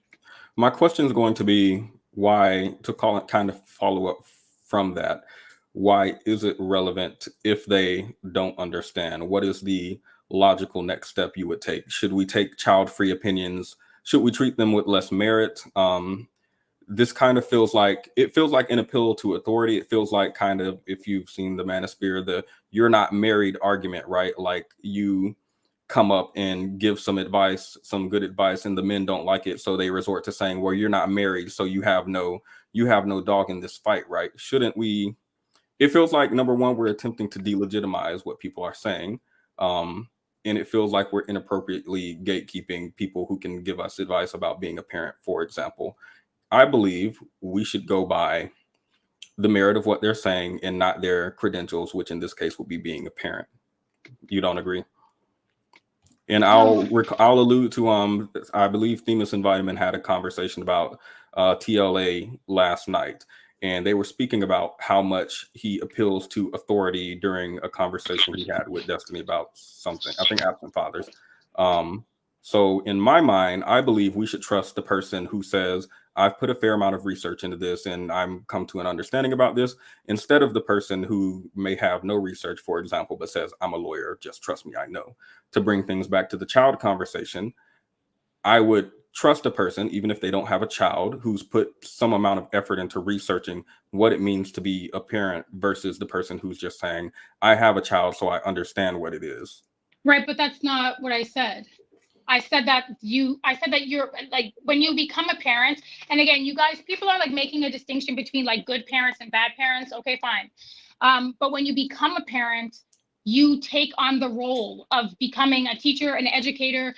My question is going to be, why, to kind of follow up from that, why is it relevant if they don't understand? What is the logical next step you would take? Should we take child-free opinions? Should we treat them with less merit? This kind of feels like an appeal to authority. It feels like, kind of, if you've seen the Manosphere, the "you're not married" argument, right? Like, you come up and give some advice, some good advice, and the men don't like it, so they resort to saying, well, you're not married, so you have no dog in this fight, right? Shouldn't we? It feels like, number one, we're attempting to delegitimize what people are saying, and it feels like we're inappropriately gatekeeping people who can give us advice about being a parent, for example. I believe we should go by the merit of what they're saying and not their credentials, which in this case would be being a parent. You don't agree? And I'll allude to I believe Themis and Vitamin had a conversation about TLA last night, and they were speaking about how much he appeals to authority during a conversation he had with Destiny about something, I think absent fathers. So in my mind, I believe we should trust the person who says, I've put a fair amount of research into this and I'm come to an understanding about this, instead of the person who may have no research, for example, but says, I'm a lawyer, just trust me, I know. To bring things back to the child conversation, I would trust a person, even if they don't have a child, who's put some amount of effort into researching what it means to be a parent versus the person who's just saying, I have a child, so I understand what it is. Right, but that's not what I said. I said that you're like, when you become a parent, and again, you guys, people are like making a distinction between like good parents and bad parents. Okay, fine. But when you become a parent, you take on the role of becoming a teacher, an educator,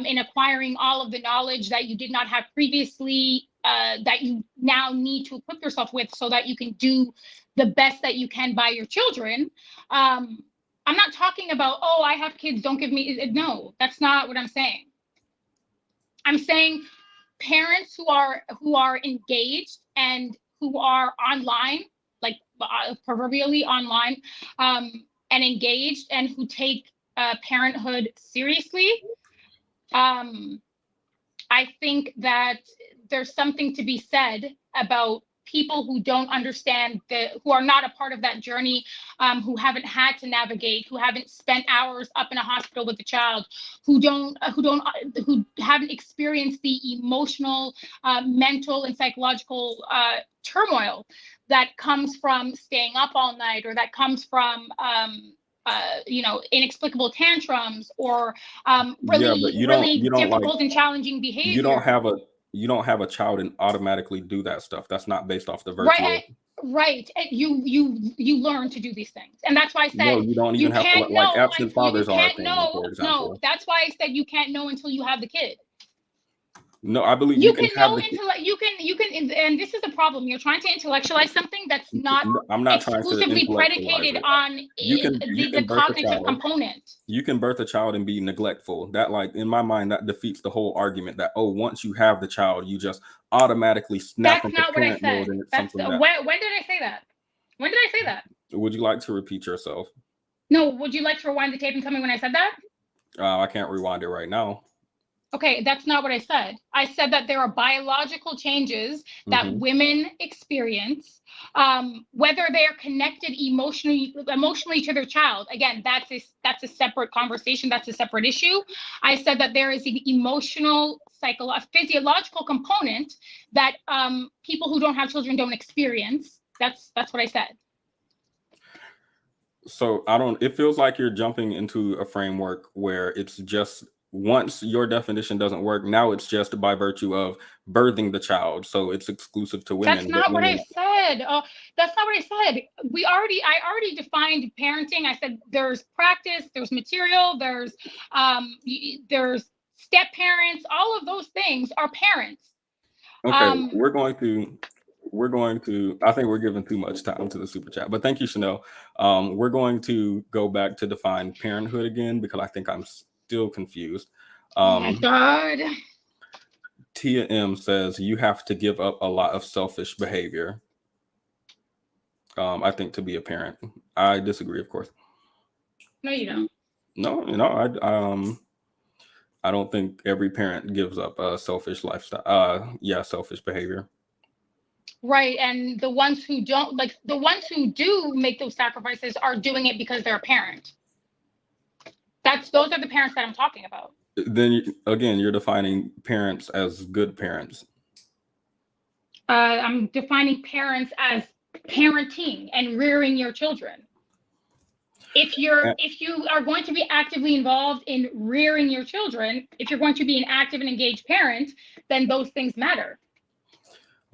in acquiring all of the knowledge that you did not have previously, that you now need to equip yourself with so that you can do the best that you can by your children. I'm not talking about, oh, I have kids, don't give me, no, that's not what I'm saying. I'm saying parents who are engaged and who are online, like proverbially online, and engaged, and who take parenthood seriously. I think that there's something to be said about people who don't understand, who are not a part of that journey, who haven't had to navigate, who haven't spent hours up in a hospital with a child, who haven't experienced the emotional, mental, and psychological turmoil that comes from staying up all night, or that comes from inexplicable tantrums, or really difficult and challenging behavior. You don't have a child and automatically do that stuff. That's not based off the virtue. Right. You learn to do these things, and that's why I said, no, you don't even have to, like absent fathers are a thing, for example. No, that's why I said you can't know until you have the kid. No, I believe you can know you can, and this is the problem. You're trying to intellectualize something that's not. I'm not exclusively predicated on the cognitive component. You can birth a child and be neglectful. That, like, in my mind, that defeats the whole argument that, oh, once you have the child, you just automatically snap. That's not what I said. When did I say that? When did I say that? Would you like to repeat yourself? No. Would you like to rewind the tape and tell me when I said that? I can't rewind it right now. Okay, that's not what I said. I said that there are biological changes that women experience, whether they are connected emotionally to their child. Again, that's a separate conversation. That's a separate issue. I said that there is an emotional, physiological component that people who don't have children don't experience. That's what I said. So it feels like you're jumping into a framework where it's just, once your definition doesn't work, now it's just by virtue of birthing the child. So it's exclusive to women. That's not what I said. That's not what I said. I already defined parenting. I said there's practice, there's material, there's step parents. All of those things are parents. Okay, we're going to, I think we're giving too much time to the super chat, but thank you, Chanel. We're going to go back to define parenthood again, because I think I'm still confused. Oh my God. Tia M says you have to give up a lot of selfish behavior, I think, to be a parent. I disagree, of course. No, you don't. No, I don't think every parent gives up a selfish lifestyle. Selfish behavior. Right, and the ones who don't, like the ones who do make those sacrifices, are doing it because they're a parent. those are the parents that I'm talking about. Then again, you're defining parents as good parents. I'm defining parents as parenting and rearing your children. If you are going to be actively involved in rearing your children, if you're going to be an active and engaged parent, then those things matter.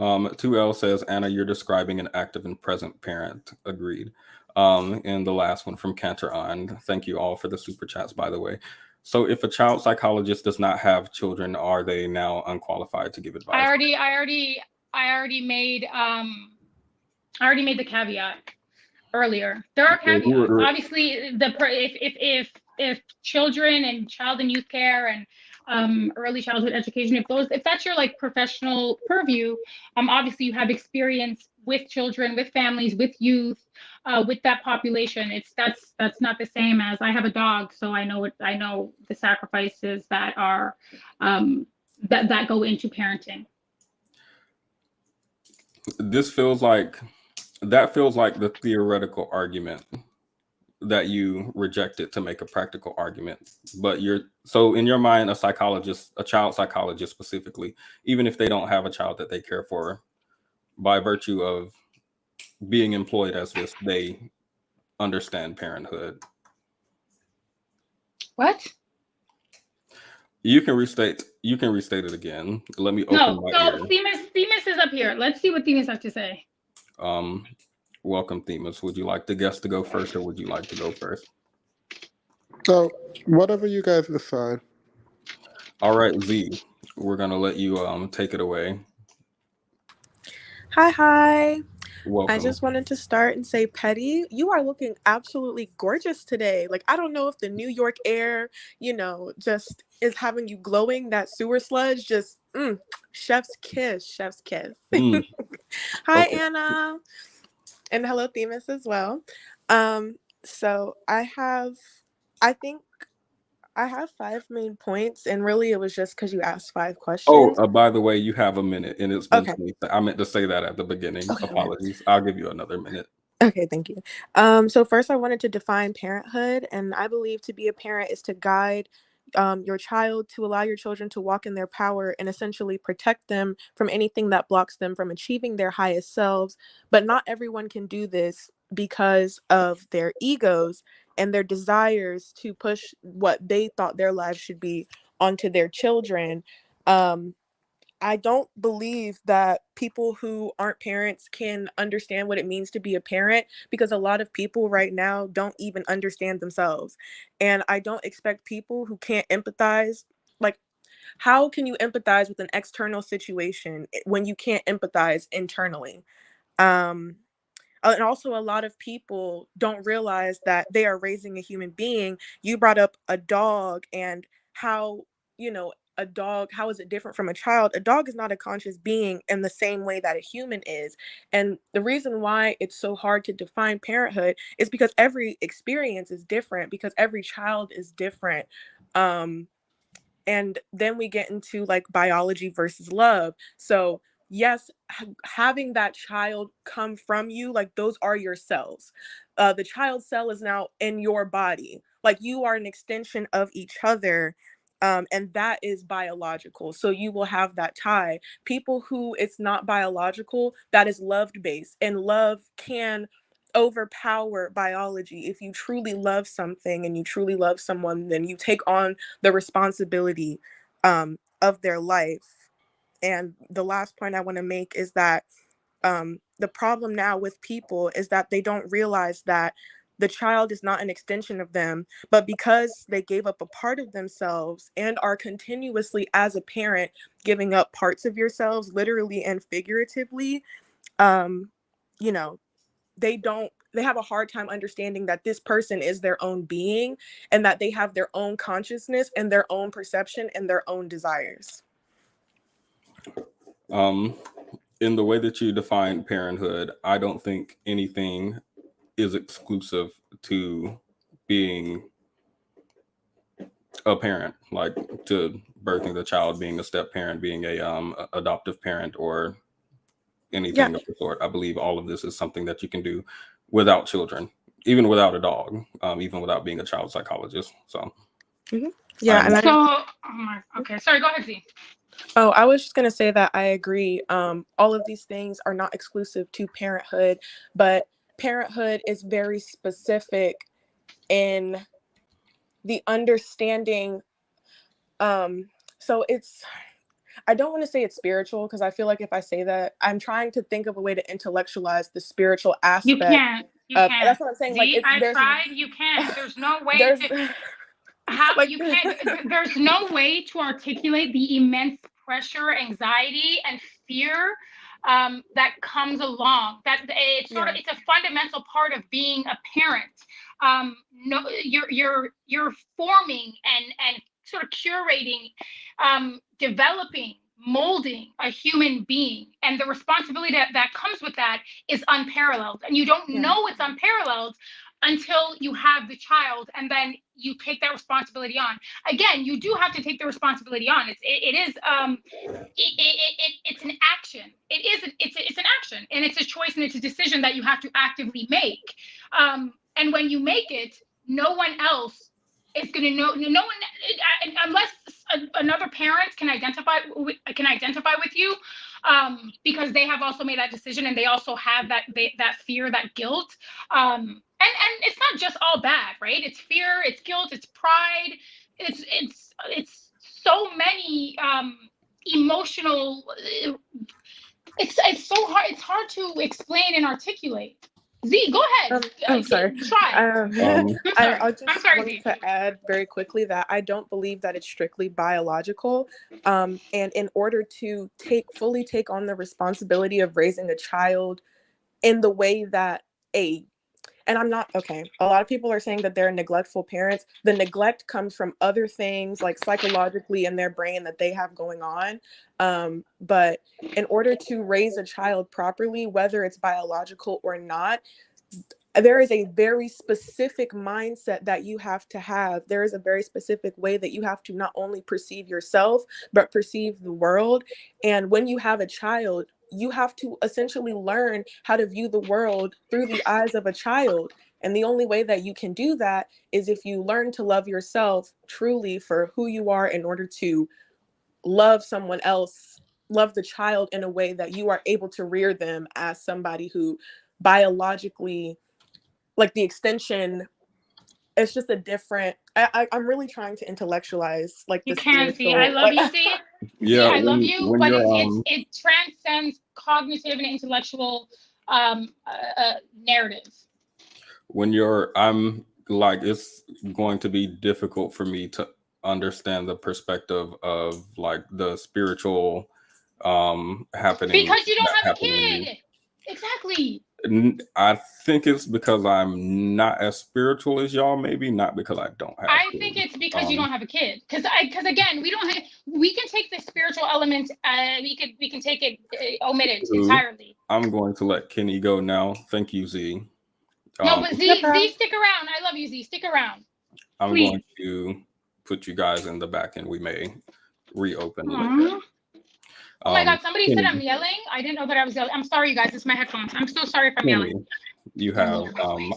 2L says, Anna, you're describing an active and present parent. Agreed. And the last one from Cantor on. Thank you all for the super chats, by the way. So if a child psychologist does not have children, are they now unqualified to give advice? I already made the caveat earlier. There are caveats. Obviously, if children and child and youth care and early childhood education, if that's your like professional purview, obviously you have experience with children, with families, with youth, with that population. That's not the same as I have a dog, so I know the sacrifices that are that go into parenting. That feels like the theoretical argument that you rejected to make a practical argument. But so in your mind, a child psychologist specifically, even if they don't have a child that they care for, by virtue of being employed as this, they understand parenthood. What? You can restate it again. Let me open my ear. Themis is up here. Let's see what Themis has to say. Welcome, Themis. Would you like the guest to go first, or would you like to go first? So, whatever you guys decide. All right, Z, we're gonna let you take it away. Hi. Welcome. I just wanted to start and say, Petty, you are looking absolutely gorgeous today. Like, I don't know if the New York air, just is having you glowing. That sewer sludge, just chef's kiss. Mm. Hi, Okay. Anna. And hello, Themis as well. So I think I have 5 main points, and really it was just because you asked 5 questions. Oh, by the way, you have a minute, and it's been Okay. 20. I meant to say that at the beginning. Okay. Apologies. I'll give you another minute. Okay, thank you. So first I wanted to define parenthood, and I believe to be a parent is to guide your child, to allow your children to walk in their power and essentially protect them from anything that blocks them from achieving their highest selves. But not everyone can do this because of their egos and their desires to push what they thought their lives should be onto their children. I don't believe that people who aren't parents can understand what it means to be a parent, because a lot of people right now don't even understand themselves. And I don't expect people who can't empathize. Like, how can you empathize with an external situation when you can't empathize internally? And also, a lot of people don't realize that they are raising a human being. You brought up a dog and how, a dog, how is it different from a child? A dog is not a conscious being in the same way that a human is. And the reason why it's so hard to define parenthood is because every experience is different, because every child is different. And then we get into like biology versus love. So yes, having that child come from you, like those are your cells. The child cell is now in your body. Like you are an extension of each other. And that is biological. So you will have that tie. People who it's not biological, that is loved based. And love can overpower biology. If you truly love something and you truly love someone, then you take on the responsibility of their life. And the last point I want to make is that the problem now with people is that they don't realize that the child is not an extension of them, but because they gave up a part of themselves and are continuously, as a parent, giving up parts of yourselves, literally and figuratively, they have a hard time understanding that this person is their own being and that they have their own consciousness and their own perception and their own desires. In the way that you define parenthood, I don't think anything is exclusive to being a parent, like to birthing the child, being a step parent, being a adoptive parent, or anything of the sort. I believe all of this is something that you can do without children. even without a dog, even without being a child psychologist. So Yeah, and okay, sorry, go ahead, Z. Oh, I was just going to say that I agree. All of these things are not exclusive to parenthood, but parenthood is very specific in the understanding. So I don't want to say it's spiritual, because I feel like if I say that, I'm trying to think of a way to intellectualize the spiritual You aspect. can't. That's what I'm saying. Z, Like, I tried. You can't. There's no way there's to. How like you can't, there's no way to articulate the immense pressure, anxiety, and fear that comes along. That it's sort of, it's a fundamental part of being a parent. No, you're forming and sort of curating, developing, molding a human being, and the responsibility that comes with that is unparalleled. And you don't know it's unparalleled until you have the child, and then you take that responsibility on. Again, you do have to take the responsibility on. It's an action. It's an action, and it's a choice, and it's a decision that you have to actively make. And when you make it, no one else is going to know. No one, unless another parent can identify with you, because they have also made that decision, and they also have that fear, that guilt. And it's not just all bad, right? It's fear, it's guilt, it's pride, it's so many emotional. It's so hard. It's hard to explain and articulate. Z, go ahead. I'm sorry. Try. Um, I just I'm sorry, wanted Z. to add very quickly that I don't believe that it's strictly biological. And in order to fully take on the responsibility of raising a child in the way that and I'm not, okay, a lot of people are saying that they're neglectful parents. The neglect comes from other things, like psychologically in their brain, that they have going on. But in order to raise a child properly, whether it's biological or not, there is a very specific mindset that you have to have. There is a very specific way that you have to not only perceive yourself, but perceive the world. And when you have a child, you have to essentially learn how to view the world through the eyes of a child. And the only way that you can do that is if you learn to love yourself truly for who you are, in order to love someone else, love the child in a way that you are able to rear them as somebody who biologically, like the extension, it's just a different. I'm really trying to intellectualize like You the can see. spiritual. I love you, see. yeah, I love you, when but you're it transcends cognitive and intellectual narratives. I'm like, it's going to be difficult for me to understand the perspective of like the spiritual happening, Because you don't have a happening. kid. Exactly. I think it's because I'm not as spiritual as y'all, maybe not because I don't have I kids. think it's because you don't have a kid. Because again, we can take the spiritual element, we can take it omitted entirely. I'm going to let Kenny go now. Thank you, Z. No, but Z, stick around. I love you, Z. Stick around. I'm Please. going to put you guys in the back, and we may reopen later. Aww. Oh my God, somebody Kenny, said I'm yelling. I didn't know that I was yelling. I'm sorry, you guys. It's my headphones. I'm so sorry if I'm Kenny, yelling. you have,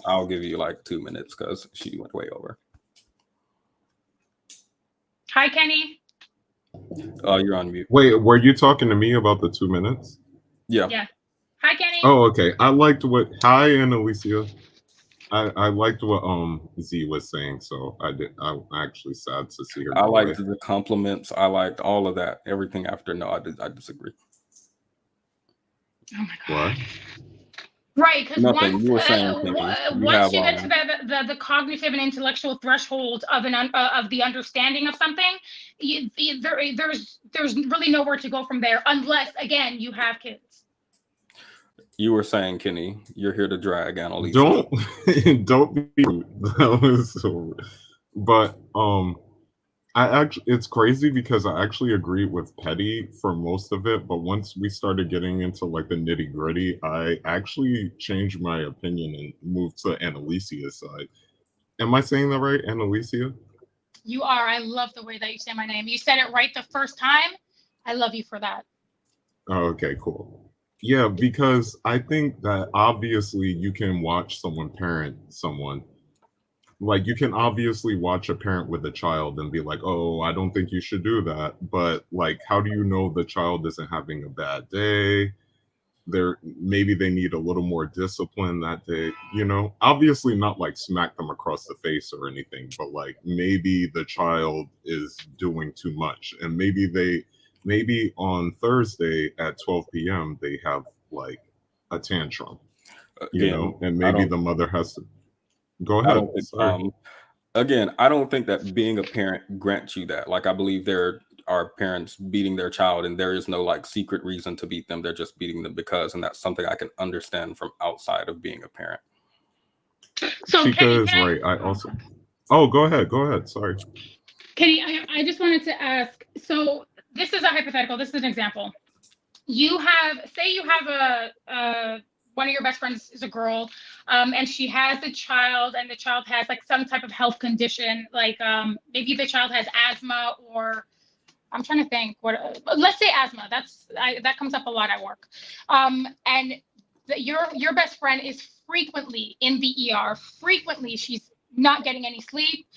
I'll give you like 2 minutes because she went way over. Hi, Kenny. You're on mute. Wait, were you talking to me about the 2 minutes? Yeah. Yeah. Hi, Kenny. Oh, okay. I liked what. Hi, Annalicia. I liked what Z was saying, so I'm actually sad to see her. I liked the compliments. I liked all of that. Everything after no, I disagree. Oh my God. What? Right, because once you were saying, once you get to the cognitive and intellectual threshold of of the understanding of something, there's really nowhere to go from there, unless again you have kids. You were saying, Kenny, you're here to drag Annalisa. Don't be rude. That was so rude. But it's crazy because I actually agree with Petty for most of it, but once we started getting into like the nitty gritty, I actually changed my opinion and moved to Annalicia's side. Am I saying that right, Annalicia? You are. I love the way that you say my name. You said it right the first time. I love you for that. Oh, okay, cool. Yeah, because I think that obviously you can watch someone parent someone. Like you can obviously watch a parent with a child and be like, "Oh, I don't think you should do that." But like, how do you know the child isn't having a bad day? Maybe they need a little more discipline that day, obviously not like smack them across the face or anything, but like maybe the child is doing too much, and maybe on Thursday at 12 p.m. they have like a tantrum, Again, and I maybe don't the mother has to go I ahead. don't think Sorry. again, I don't think that being a parent grants you that. Like I believe there are parents beating their child and there is no like secret reason to beat them. They're just beating them because, and that's something I can understand from outside of being a parent. So Chica is right. I also go ahead. Sorry. Kenny, I just wanted to ask, so this is a hypothetical, this is an example. Say you have a one of your best friends is a girl, and she has a child, and the child has like some type of health condition, like maybe the child has asthma, or I'm trying to think let's say asthma. That comes up a lot at work. And your best friend is frequently in the ER. Frequently, she's not getting any sleep.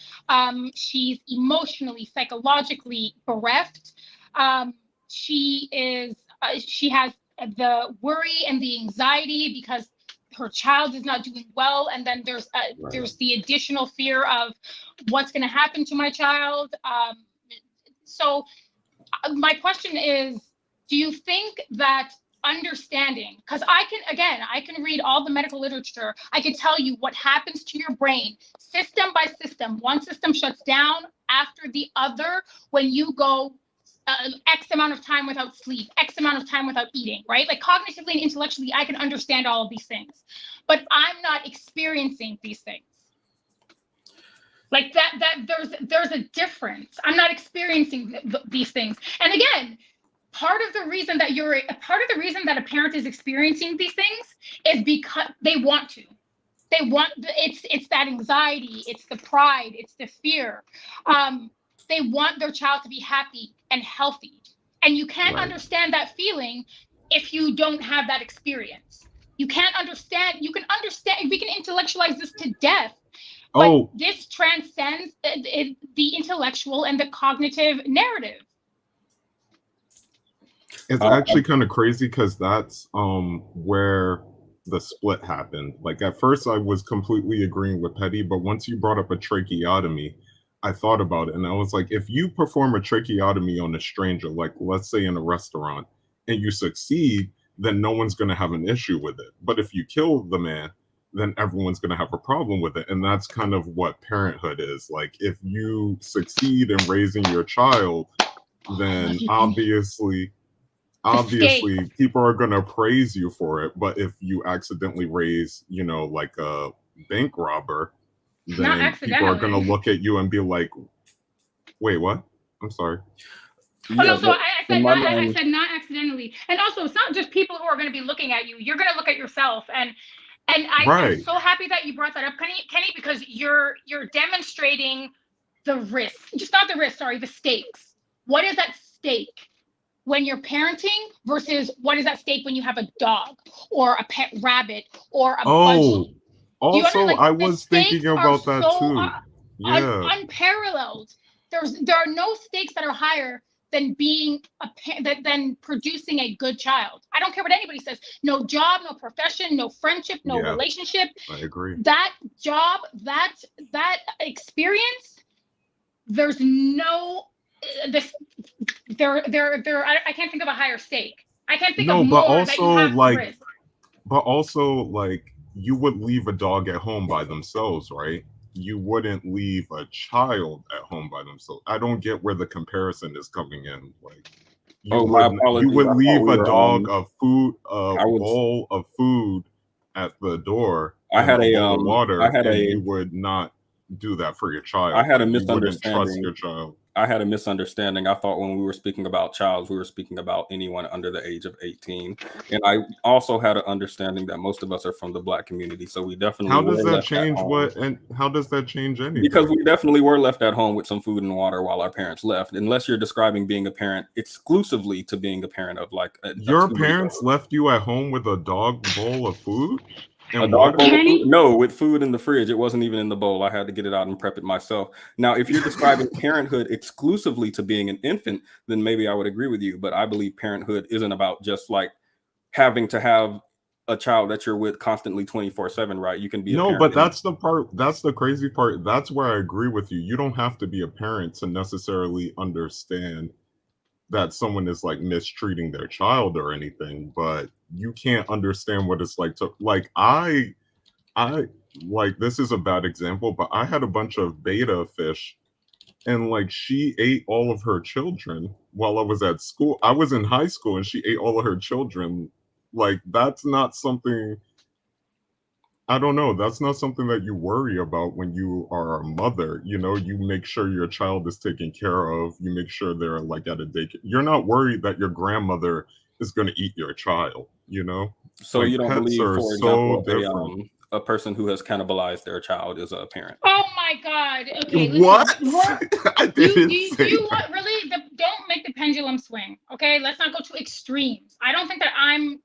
She's emotionally, psychologically bereft. She has the worry and the anxiety because her child is not doing well, and then there's the additional fear of what's going to happen to my child. So my question is, do you think that understanding, because I can read all the medical literature, I can tell you what happens to your brain system by system. One system shuts down after the other when you go X amount of time without sleep, X amount of time without eating, right? Like cognitively and intellectually, I can understand all of these things, but I'm not experiencing these things. Like that there's a difference. I'm not experiencing these things. And again, part of the reason that a parent is experiencing these things is because they want to. It's that anxiety, it's the pride, it's the fear. They want their child to be happy and healthy. And you can't understand that feeling if you don't have that experience. You can't understand, we can intellectualize this to death, but this transcends the intellectual and the cognitive narrative. It's actually kind of crazy because that's where the split happened. Like at first I was completely agreeing with Petty, but once you brought up a tracheotomy, I thought about it and I was like, if you perform a tracheotomy on a stranger, like let's say in a restaurant, and you succeed, then no one's going to have an issue with it. But if you kill the man, then everyone's going to have a problem with it. And that's kind of what parenthood is. Like if you succeed in raising your child, then obviously people are going to praise you for it. But if you accidentally raise, like a bank robber, then people are going to look at you and be like, wait, what? I'm sorry. Yeah, so I said not accidentally. And also, it's not just people who are going to be looking at you. You're going to look at yourself. And I'm so happy that you brought that up, Kenny, because you're demonstrating the risk. Just not the risk, sorry, the stakes. What is at stake when you're parenting versus what is at stake when you have a dog or a pet rabbit or a budgie? Also, I was thinking about that too. Unparalleled. There are no stakes that are higher than being than producing a good child. I don't care what anybody says. No job, no profession, no friendship, no relationship. I agree. That job, that experience, there's no I can't think of a higher stake. I can't think of more that you have to risk. But also, like, you would leave a dog at home by themselves, right? You wouldn't leave a child at home by themselves. I don't get where the comparison is coming in. Like, you would leave a dog a bowl of food at the door. I had a water. You would not do that for your child. I had a misunderstanding. You wouldn't trust your child. I had a misunderstanding. I thought when we were speaking about child, we were speaking about anyone under the age of 18. And I also had an understanding that most of us are from the Black community. So we definitely How does were that left at change home. what, and how does that change anything? Because we definitely were left at home with some food and water while our parents left. Unless you're describing being a parent exclusively to being a parent of like your parents left you at home with a dog bowl of food and a dog water? bowl of Kenny? food? No, with food in the fridge. It wasn't even in the bowl. I had to get it out and prep it myself. Now, if you're describing parenthood exclusively to being an infant, then maybe I would agree with you. But I believe parenthood isn't about just like having to have a child that you're with constantly 24/7, right? You can be a No, parent. but that's the part, that's the crazy part. That's where I agree with you. You don't have to be a parent to necessarily understand that someone is like mistreating their child or anything, but you can't understand what it's like to, like, I like, this is a bad example, but I had a bunch of beta fish, and like she ate all of her children while I was at school. I was in high school and she ate all of her children. Like, that's not something, I don't know, that's not something that you worry about when you are a mother. You know, you make sure your child is taken care of. You make sure they're like at a daycare. You're not worried that your grandmother is going to eat your child, you know? So Like, you don't pets believe, are for so example, different. a person who has cannibalized their child is a parent? Oh my God. Okay, listen. What? What? I didn't say You that. want really don't make the pendulum swing. Okay, let's not go to extremes. I don't think that I'm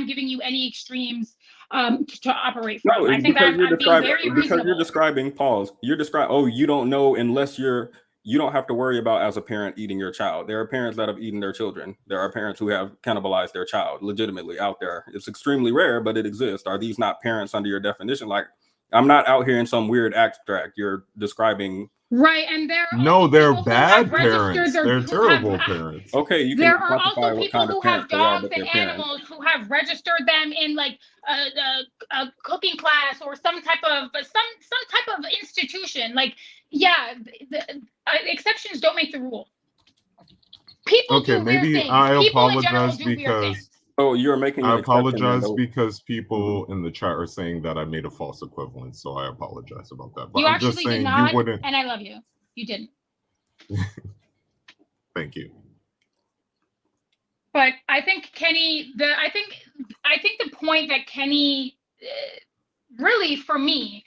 giving you any extremes to operate from. No, I it's think because that you're I'm being very describing, because you're reasonable. describing, pause. You're describing, oh, you don't know unless you don't have to worry about as a parent eating your child. There are parents that have eaten their children. There are parents who have cannibalized their child legitimately out there. It's extremely rare, but it exists. Are these not parents under your definition? Like, I'm not out here in some weird abstract. You're describing. Right, and there are No, also they're people who have bad registered parents. their They're who terrible have parents. Okay, you can there are also quantify what people kind of who have parents they are, dogs but they're and parents. animals who have registered them in like a cooking class or some type of institution. Like, yeah, exceptions don't make the rule. People Okay, do weird maybe things. I People in general apologize do weird because things. Oh, you're making I an exception there, apologize though. because people in the chat are saying that I made a false equivalence, so I apologize about that. But You I'm just actually did saying not, you wouldn't. and I love you. You didn't. Thank you. But I think Kenny, I think the point that Kenny, really for me,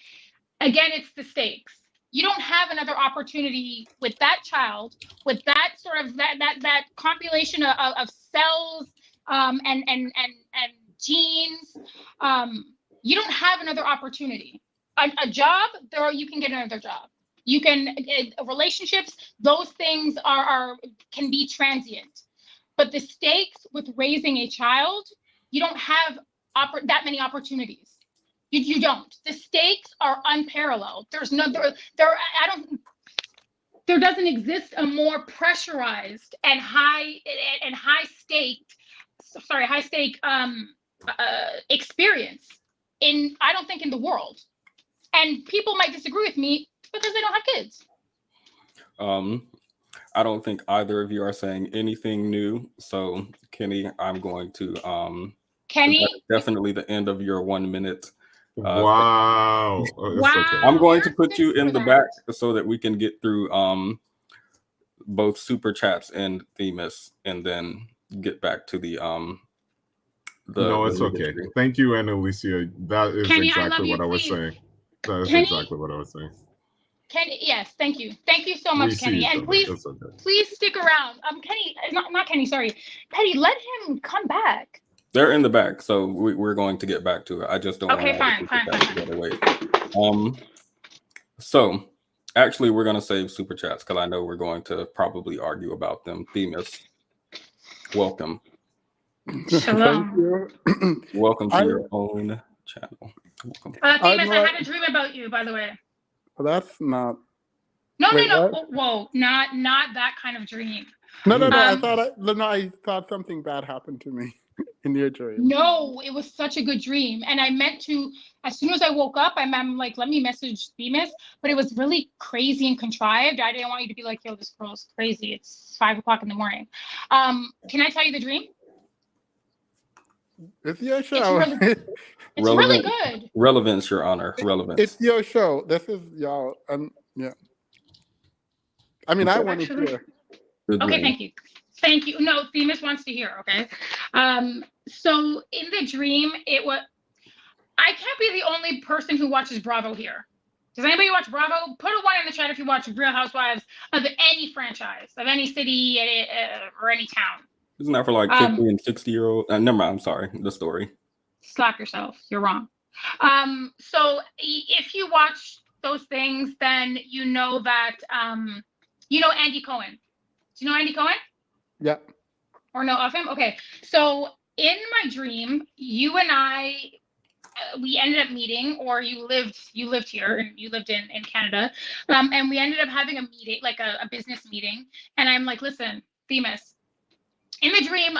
again, it's the stakes. You don't have another opportunity with that child, with that sort of that compilation of cells and genes. You don't have another opportunity. A job, you can get another job. You can relationships. Those things can be transient. But the stakes with raising a child, you don't have that many opportunities. You don't. The stakes are unparalleled. There's no there doesn't exist a more pressurized and high stake experience I don't think in the world. And people might disagree with me because they don't have kids. I don't think either of you are saying anything new. So, Kenny, I'm going to Kenny, definitely the end of your 1 minute. Wow. Wow. Okay. I'm going to put you Thanks in for the that. back so that we can get through both super chats and Themis, and then get back to the No, it's okay. history. Thank you, Annalicia. That is Kenny, I love exactly you, what I was please. saying. That is Kenny? exactly what I was saying. Kenny, yes, thank you so We much, see Kenny, each and other. please It's okay. stick around. Kenny, not Kenny, sorry, Petty, let him come back. They're in the back, so we're going to get back to it. I just don't Okay, want fine. to wait. So actually, we're going to save super chats because I know we're going to probably argue about them. Themis, welcome. Shalom. Thank you. Welcome to your own channel. Welcome. Themis, I had a dream about you, by the way. That's not. No. Wait, Whoa, not that kind of dream. No. I thought something bad happened to me in your dream. No, it was such a good dream. And I meant to, as soon as I woke up, I'm like, let me message Themis, but it was really crazy and contrived. I didn't want you to be like, yo, this girl's crazy. It's 5 o'clock in the morning. Can I tell you the dream? It's your show. It's really good. Relevance, Your Honor. Relevance. It's your show. This is y'all. Yeah. I mean, I Okay. want to Actually, hear. Good okay, dream. thank you. Thank you. No, Themis wants to hear, okay? So in the dream, I can't be the only person who watches Bravo here. Does anybody watch Bravo? Put a one in the chat if you watch Real Housewives of any franchise, of any city or any town. Isn't that for like 50 and 60-year-old? Never mind. I'm sorry. The story. Slap yourself. You're wrong. So if you watch those things, then you know that you know Andy Cohen. Do you know Andy Cohen? Yeah. Or know of him? Okay. So in my dream, you and I we ended up meeting, or you lived here and you lived in Canada, and we ended up having a meeting, like a business meeting, and I'm like, listen, Themis, in the dream,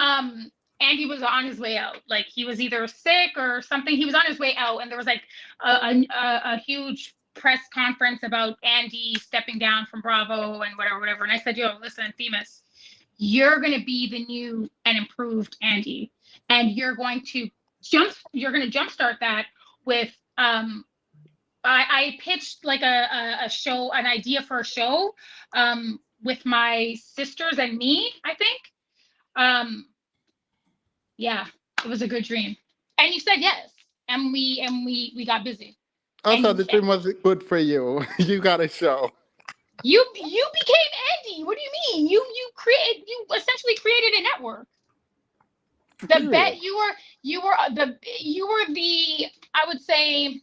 Andy was on his way out, like he was either sick or something. He was on his way out, and there was like a huge press conference about Andy stepping down from Bravo and whatever. And I said, yo, listen, Themis, you're going to be the new and improved Andy, and you're going to jumpstart that with I pitched like a show, an idea for a show with my sisters and me, I think. Yeah, it was a good dream. And you said yes. And we got busy. Also, And the dream was good for you. You got a show. you became Andy. What do you mean? You essentially created a network. The bet you were the I would say,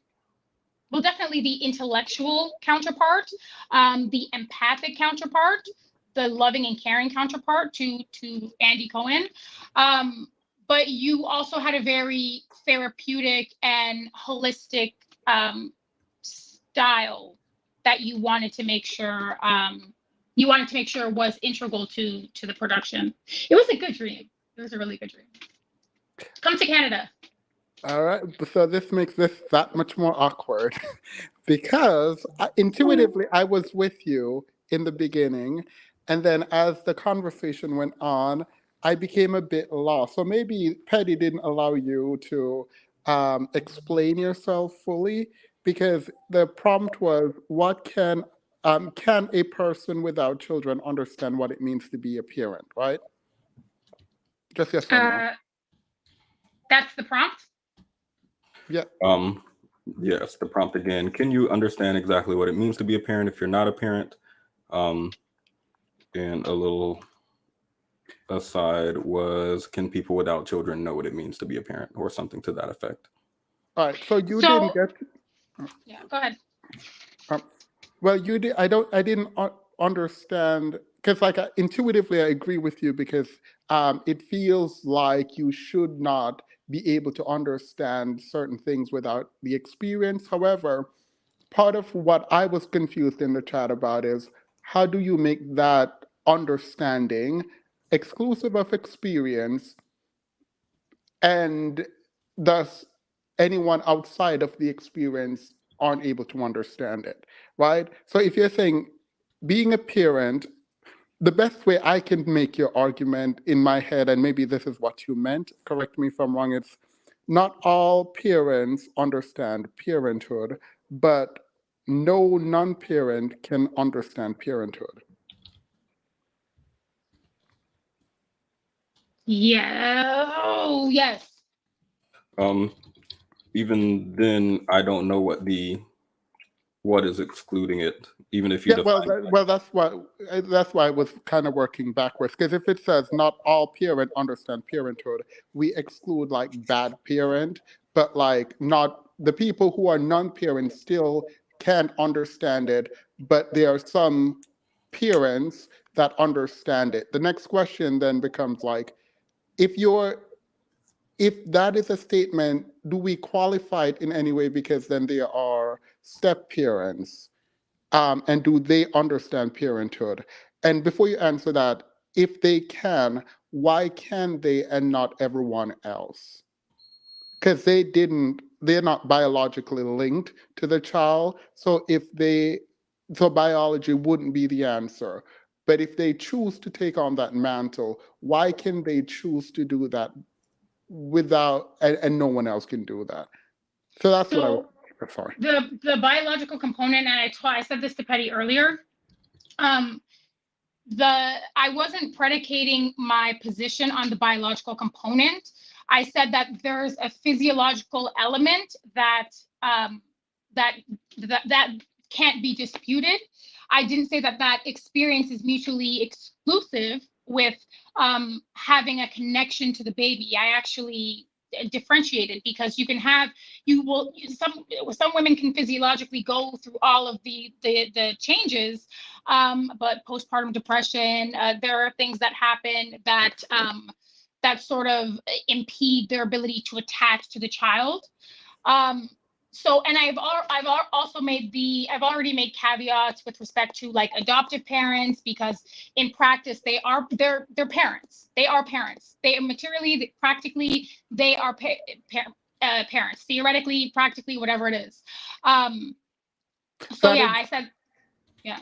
well, definitely the intellectual counterpart, the empathic counterpart, the loving and caring counterpart to Andy Cohen. But you also had a very therapeutic and holistic style that you wanted to make sure was integral to the production. It was a good dream. It was a really good dream. Come to Canada. All right. So this makes this that much more awkward because intuitively I was with you in the beginning. And then as the conversation went on, I became a bit lost. So maybe Petty didn't allow you to explain yourself fully, because the prompt was, what can a person without children understand what it means to be a parent, right? Just yes or no. That's the prompt? Yeah. Yes, the prompt again. Can you understand exactly what it means to be a parent if you're not a parent? And a little aside was, can people without children know what it means to be a parent, or something to that effect? All right. So you didn't get. Yeah, go ahead. Well, you did. I didn't understand, because like intuitively I agree with you, because it feels like you should not be able to understand certain things without the experience. However, part of what I was confused in the chat about is, how do you make that understanding exclusive of experience, and thus anyone outside of the experience aren't able to understand it, right? So if you're saying being a parent, the best way I can make your argument in my head, and maybe this is what you meant, correct me if I'm wrong, it's not all parents understand parenthood, but no non-parent can understand parenthood. Yeah. Oh, yes. Even then, I don't know what is excluding it, even if you define that's why I was kind of working backwards, because if it says not all parents understand parenthood, we exclude like bad parent, but like not the people who are non-parents still can't understand it, but there are some parents that understand it. The next question then becomes like, if that is a statement, do we qualify it in any way? Because then there are step parents, and do they understand parenthood? And before you answer that, if they can, why can they and not everyone else? Because they're not biologically linked to the child. So so biology wouldn't be the answer. But if they choose to take on that mantle, why can they choose to do that without, and no one else can do that? So that's what I was, sorry. The biological component, and I said this to Petty earlier, I wasn't predicating my position on the biological component. I said that there's a physiological element that that can't be disputed. I didn't say that that experience is mutually exclusive with having a connection to the baby. I actually differentiated, because some women can physiologically go through all of the changes, but postpartum depression, there are things that happen that sort of impede their ability to attach to the child. So, and I've already made caveats with respect to like adoptive parents, because in practice they're parents. They are parents. They are materially, practically, they are parents. Theoretically, practically, whatever it is. So yeah, I said, yeah.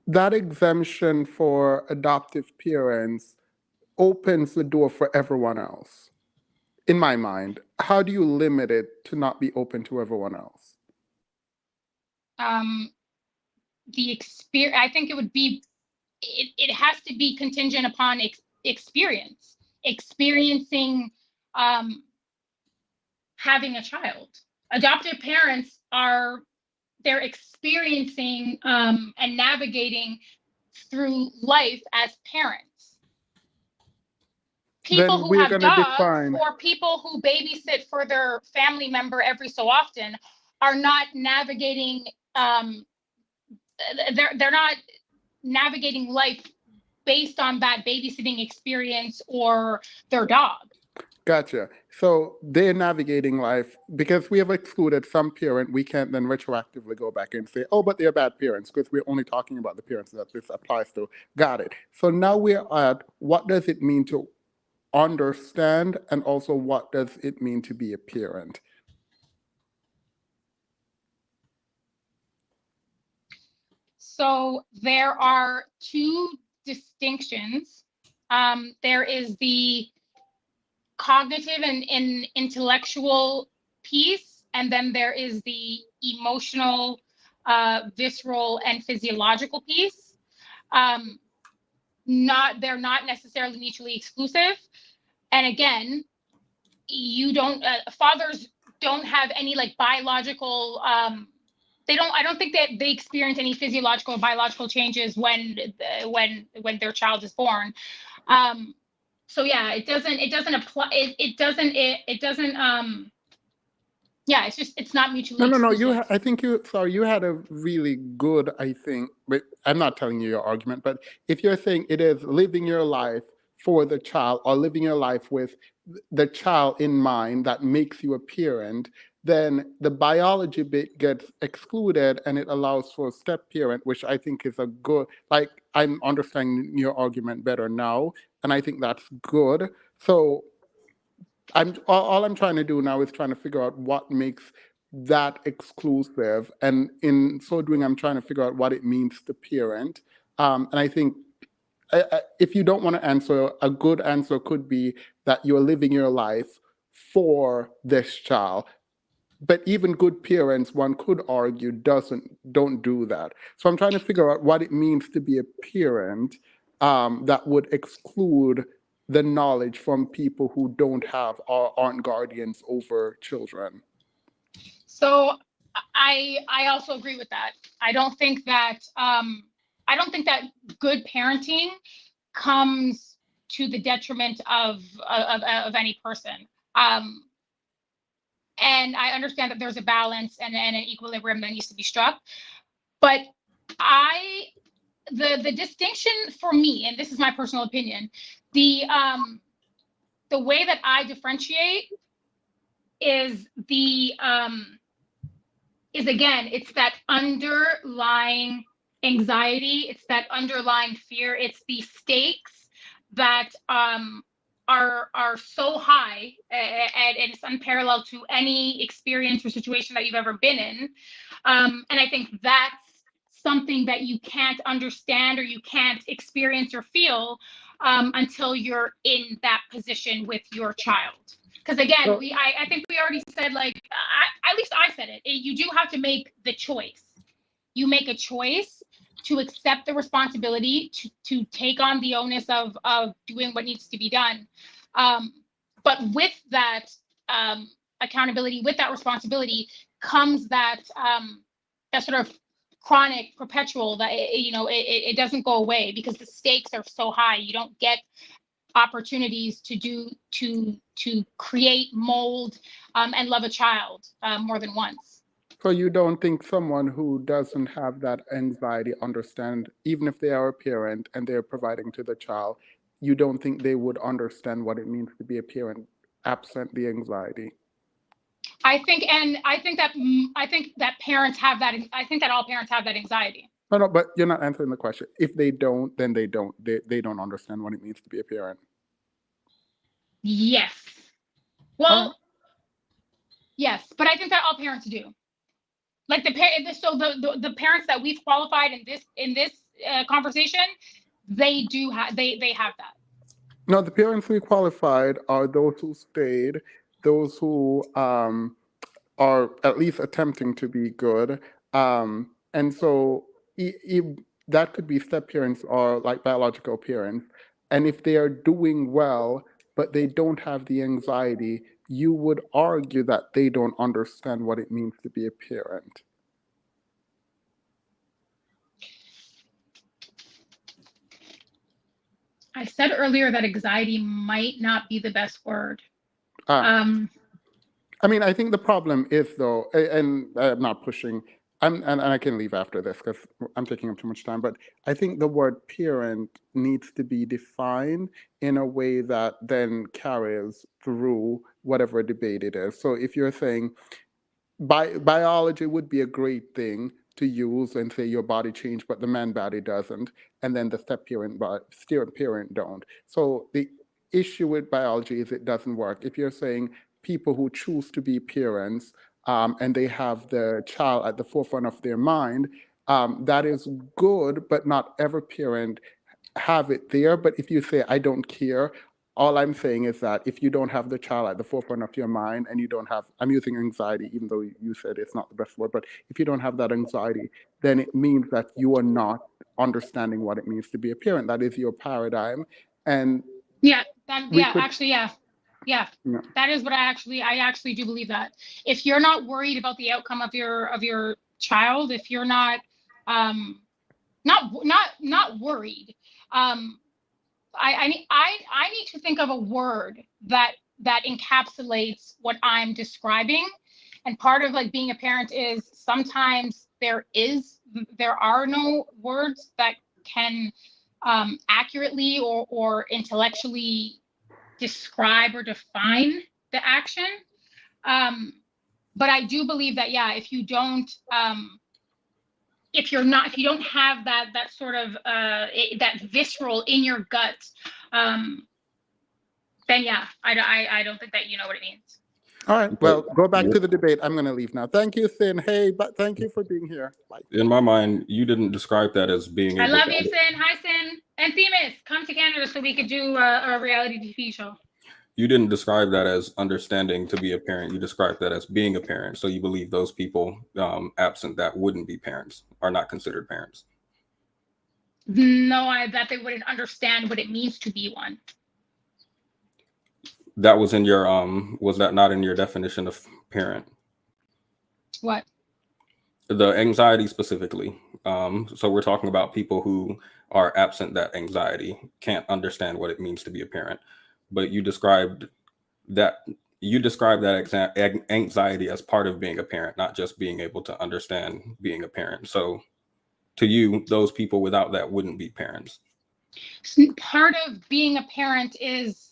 That exemption for adoptive parents opens the door for everyone else. In my mind, how do you limit it to not be open to everyone else? The experience, I think it would be, it has to be contingent upon experiencing having a child. Adoptive parents they're experiencing and navigating through life as parents. People Then who we're have going to dogs define. or people who babysit for their family member every so often are not navigating, they're not navigating life based on that babysitting experience or their dog. Gotcha. So they're navigating life because we have excluded some parent. We can't then retroactively go back and say, oh, but they're bad parents, because we're only talking about the parents that this applies to. Got it. So now we're at, what does it mean to understand, and also what does it mean to be a parent? So there are two distinctions. There is the cognitive and intellectual piece, and then there is the emotional, visceral, and physiological piece. They're not necessarily mutually exclusive. And again, fathers don't have any like biological, I don't think that they experience any physiological or biological changes when their child is born. So yeah, it doesn't apply. Yeah, it's not mutually No. exclusive. I think you had a really good, I think, but I'm not telling you your argument, but if you're saying it is living your life for the child or living your life with the child in mind that makes you a parent, then the biology bit gets excluded and it allows for a step parent, which I think is a good, like, I'm understanding your argument better now, and I think that's good. So all I'm trying to do now is trying to figure out what makes that exclusive, and in so doing, I'm trying to figure out what it means to parent. And I think if you don't want to answer, a good answer could be that you're living your life for this child. But even good parents, one could argue, don't do that. So I'm trying to figure out what it means to be a parent that would exclude the knowledge from people who don't have or aren't guardians over children. So I also agree with that. I don't think that good parenting comes to the detriment of any person. And I understand that there's a balance and an equilibrium that needs to be struck. But the distinction for me, and this is my personal opinion, the way that I differentiate is again, it's that underlying anxiety, it's that underlying fear, it's the stakes that are so high, and it's unparalleled to any experience or situation that you've ever been in. And I think that's something that you can't understand or you can't experience or feel until you're in that position with your child. Because again, I think we already said, like, at least I said it. You do have to make the choice. You make a choice to accept the responsibility, to take on the onus of doing what needs to be done. But with that accountability, with that responsibility, comes that that sort of chronic, perpetual, that it doesn't go away because the stakes are so high. You don't get opportunities to create, mold, and love a child more than once. So you don't think someone who doesn't have that anxiety understand, even if they are a parent and they're providing to the child, you don't think they would understand what it means to be a parent absent the anxiety? I think that parents have that. I think that all parents have that anxiety. No, but you're not answering the question. If they don't, then they don't. They don't understand what it means to be a parent. Yes. Well, yes, but I think that all parents do. Like the parents that we've qualified in this conversation, they do have they have that. No, the parents we qualified are those who stayed, those who are at least attempting to be good. And so that could be step parents or like biological parents. And if they are doing well, but they don't have the anxiety, you would argue that they don't understand what it means to be a parent. I said earlier that anxiety might not be the best word. I mean, I think the problem is though, and I'm not pushing, and I can leave after this because I'm taking up too much time, but I think the word parent needs to be defined in a way that then carries through whatever debate it is. So if you're saying biology would be a great thing to use and say your body changed, but the man body doesn't, and then the step parent don't. So the issue with biology is it doesn't work. If you're saying people who choose to be parents and they have the child at the forefront of their mind, that is good, but not every parent have it there. But if you say, I don't care, all I'm saying is that if you don't have the child at the forefront of your mind and you don't have, I'm using anxiety, even though you said it's not the best word, but if you don't have that anxiety, then it means that you are not understanding what it means to be a parent. That is your paradigm. And yeah, that is what I actually do believe that. If you're not worried about the outcome of your child, if you're not not worried, I need to think of a word that encapsulates what I'm describing. And part of like being a parent is sometimes there are no words that can accurately or intellectually describe or define the action. But I do believe that, yeah, if you don't if you don't have that sort of that visceral in your gut, then yeah, I don't think that you know what it means. all right, well, go back to the debate. I'm going to leave now. Thank you, Sin. Hey, but thank you for being here. Bye. In my mind, you didn't describe that as being I able love to you, Sin. Hi, Sin. And Themis, come to Canada so we could do a reality TV show. You didn't describe that as understanding to be a parent. You described that as being a parent. So you believe those people absent that wouldn't be parents are not considered parents. No, that they wouldn't understand what it means to be one. That was in your was that not in your definition of parent? What? The anxiety specifically. So we're talking about people who are absent that anxiety, can't understand what it means to be a parent. But you described that anxiety as part of being a parent, not just being able to understand being a parent. So to you, those people without that wouldn't be parents. Part of being a parent is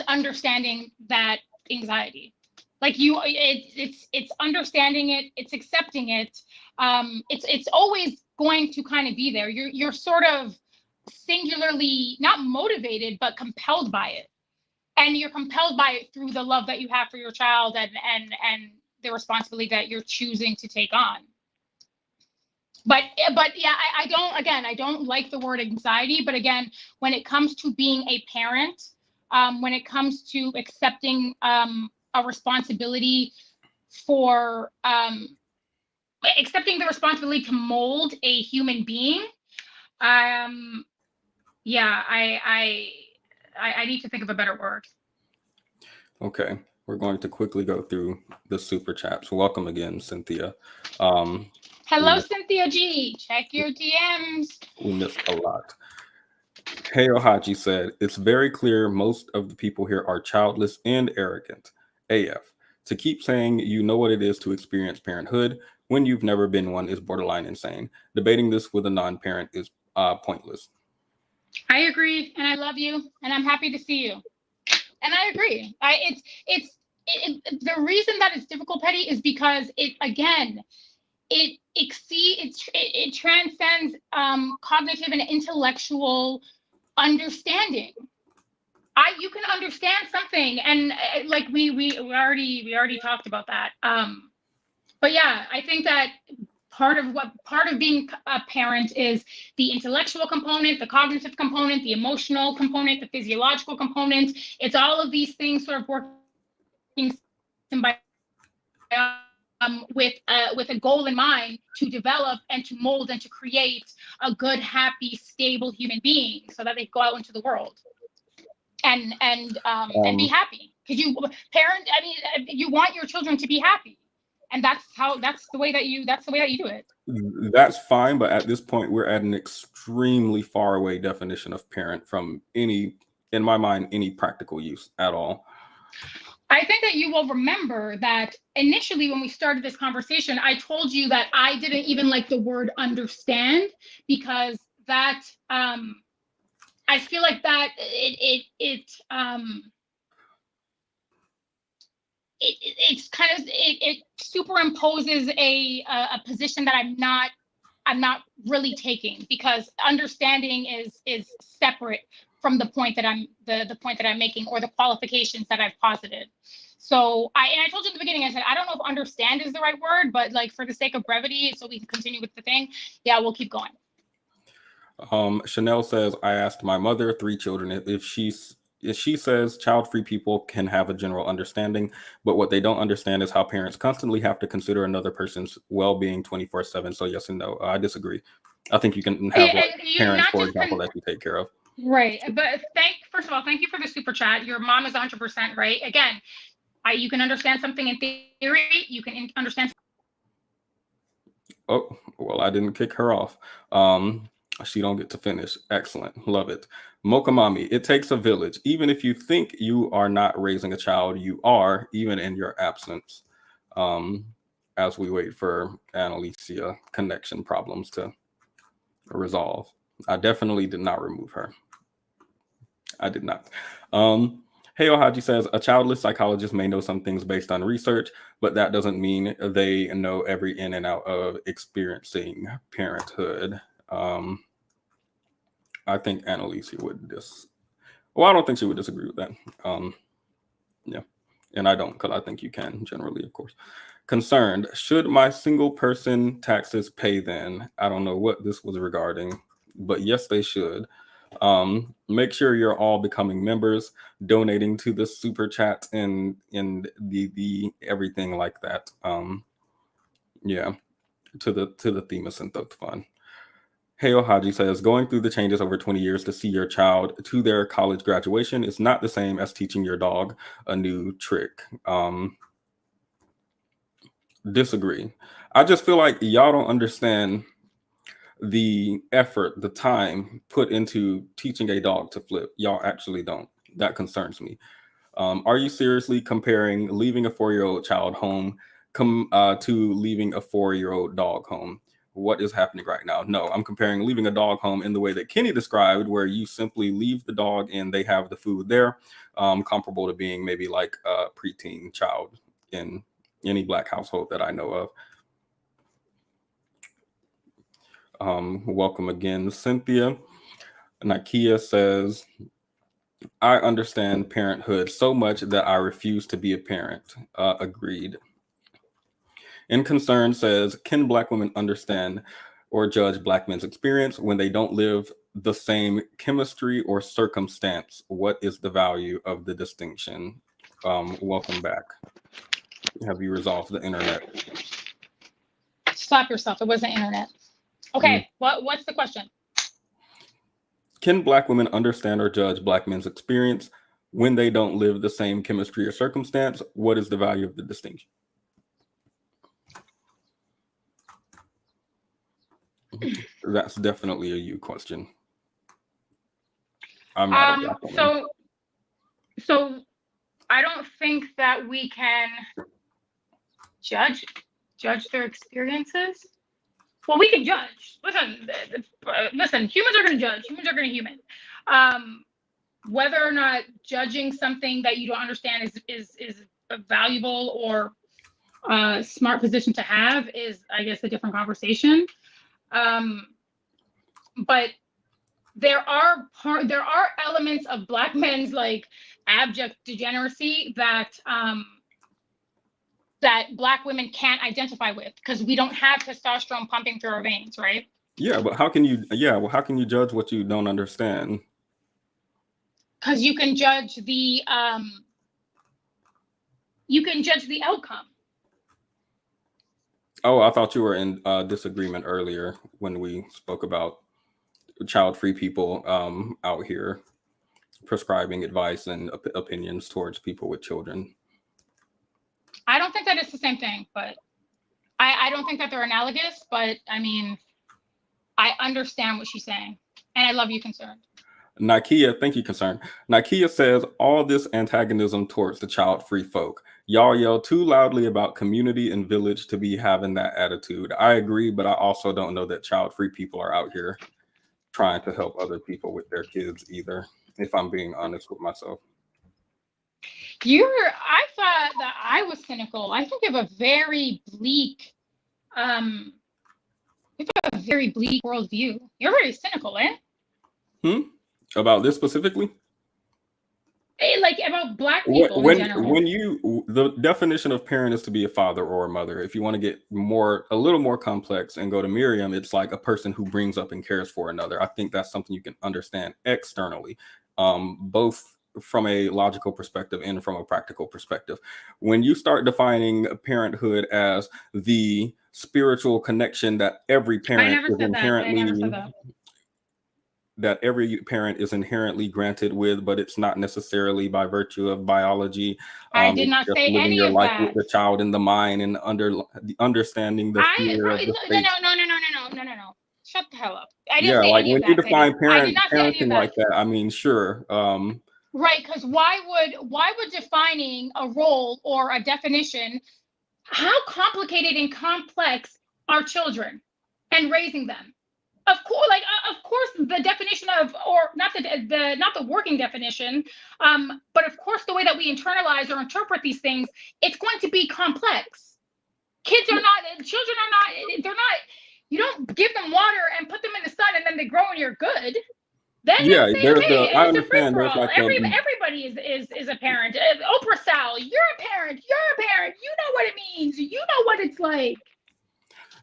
understanding that anxiety. Like it's understanding it, it's accepting it. It's always going to kind of be there. You're sort of singularly not motivated, but compelled by it. And you're compelled by it through the love that you have for your child and the responsibility that you're choosing to take on. But yeah, I don't like the word anxiety. But again, when it comes to being a parent, when it comes to accepting a responsibility for a accepting the responsibility to mold a human being. Yeah, I need to think of a better word. Okay, we're going to quickly go through the super chats. Welcome again, Cynthia. Hello, Cynthia G. Check your DMs. We missed a lot. Hey Ohaji said, it's very clear most of the people here are childless and arrogant. AF. To keep saying you know what it is to experience parenthood when you've never been one is borderline insane. Debating this with a non-parent is pointless. I agree, and I love you, and I'm happy to see you. And I agree. The reason that it's difficult, Petty, is because it transcends cognitive and intellectual understanding. You can understand something, and like we already talked about that. But yeah, I think that part of being a parent is the intellectual component, the cognitive component, the emotional component, the physiological component. It's all of these things sort of working with a goal in mind to develop and to mold and to create a good, happy, stable human being, so that they go out into the world and be happy. Because you want your children to be happy. And that's the way that you do it. That's fine, but at this point, we're at an extremely far away definition of parent from in my mind, any practical use at all. I think that you will remember that initially when we started this conversation, I told you that I didn't even like the word understand, because that I feel like that it superimposes a position that I'm not really taking, because understanding is separate from the point that I'm making, or the qualifications that I've posited. So I told you at the beginning, I said I don't know if understand is the right word, but like for the sake of brevity, so we can continue with the thing, yeah, we'll keep going. Chanel says, I asked my mother, 3 children, if she says child-free people can have a general understanding, but what they don't understand is how parents constantly have to consider another person's well-being 24/7. So yes and no. I disagree. I think you can have parents, for example, that you take care of. Right. But first of all, thank you for the super chat. Your mom is 100% right. Again, you can understand something in theory. You can understand. Oh, well, I didn't kick her off. She don't get to finish. Excellent. Love it. Mocha Mommy, it takes a village. Even if you think you are not raising a child, you are, even in your absence. As we wait for Annalicia connection problems to resolve. I definitely did not remove her. I did not. Hey Ohaji says, a childless psychologist may know some things based on research, but that doesn't mean they know every in and out of experiencing parenthood. I think Annalicia would I don't think she would disagree with that. Yeah, and I don't, because I think you can generally, of course. Concerned, should my single person taxes pay then? I don't know what this was regarding, but yes, they should. Make sure you're all becoming members, donating to the super chat and the everything like that. Yeah, to the theme of Synth Fun. Hey Ohaji says, going through the changes over 20 years to see your child to their college graduation is not the same as teaching your dog a new trick. Disagree. I just feel like y'all don't understand the effort, the time put into teaching a dog to flip. Y'all actually don't. That concerns me. Are you seriously comparing leaving a 4-year-old child home to leaving a 4-year-old dog home? What is happening right now? No, I'm comparing leaving a dog home in the way that Kenny described, where you simply leave the dog and they have the food there, comparable to being maybe like a preteen child in any Black household that I know of. Welcome again, Cynthia. Nakia says, I understand parenthood so much that I refuse to be a parent. Agreed. In Concern says, can Black women understand or judge Black men's experience when they don't live the same chemistry or circumstance? What is the value of the distinction? Welcome back. Have you resolved the internet? Slap yourself. It wasn't internet. Okay, what's the question? Can Black women understand or judge Black men's experience when they don't live the same chemistry or circumstance? What is the value of the distinction? That's definitely a you question. I'm not a Black woman. So I don't think that we can judge their experiences. Well, we can judge. Listen, humans are going to judge. Humans are going to human. Whether or not judging something that you don't understand is a valuable or smart position to have is, I guess, a different conversation. But there are elements of Black men's like abject degeneracy that that Black women can't identify with because we don't have testosterone pumping through our veins, right? Yeah, but how can you judge what you don't understand? Because you can judge the outcome. Oh, I thought you were in disagreement earlier when we spoke about child-free people out here prescribing advice and opinions towards people with children. I don't think that it's the same thing, but I don't think that they're analogous, but I mean, I understand what she's saying. And I love you, Concerned. Nakia, thank you, Concerned. Nakia says, all this antagonism towards the child-free folk. Y'all yell too loudly about community and village to be having that attitude. I agree, but I also don't know that child-free people are out here trying to help other people with their kids either, if I'm being honest with myself. I thought that I was cynical. I think you have a very bleak, worldview. You're very cynical, eh? About this specifically? Like about Black people in general. When the definition of parent is to be a father or a mother. If you want to get a little more complex and go to Miriam, it's like a person who brings up and cares for another. I think that's something you can understand externally, both from a logical perspective and from a practical perspective. When you start defining parenthood as the spiritual connection that every parent is inherently granted with, but it's not necessarily by virtue of biology. I did not say any of that. With the child in the mind and understanding the fear of the state. No. Shut the hell up. I didn't say any of that. When you define parenting like that, I mean, sure. Right, because why would defining a role or a definition, how complicated and complex are children and raising them? Of course, the definition of, or not the working definition, but of course the way that we internalize or interpret these things, it's going to be complex. Children are not. You don't give them water and put them in the sun and then they grow and you're good. Then I understand. Everybody is a parent. Oprah Sal, you're a parent. You know what it means. You know what it's like.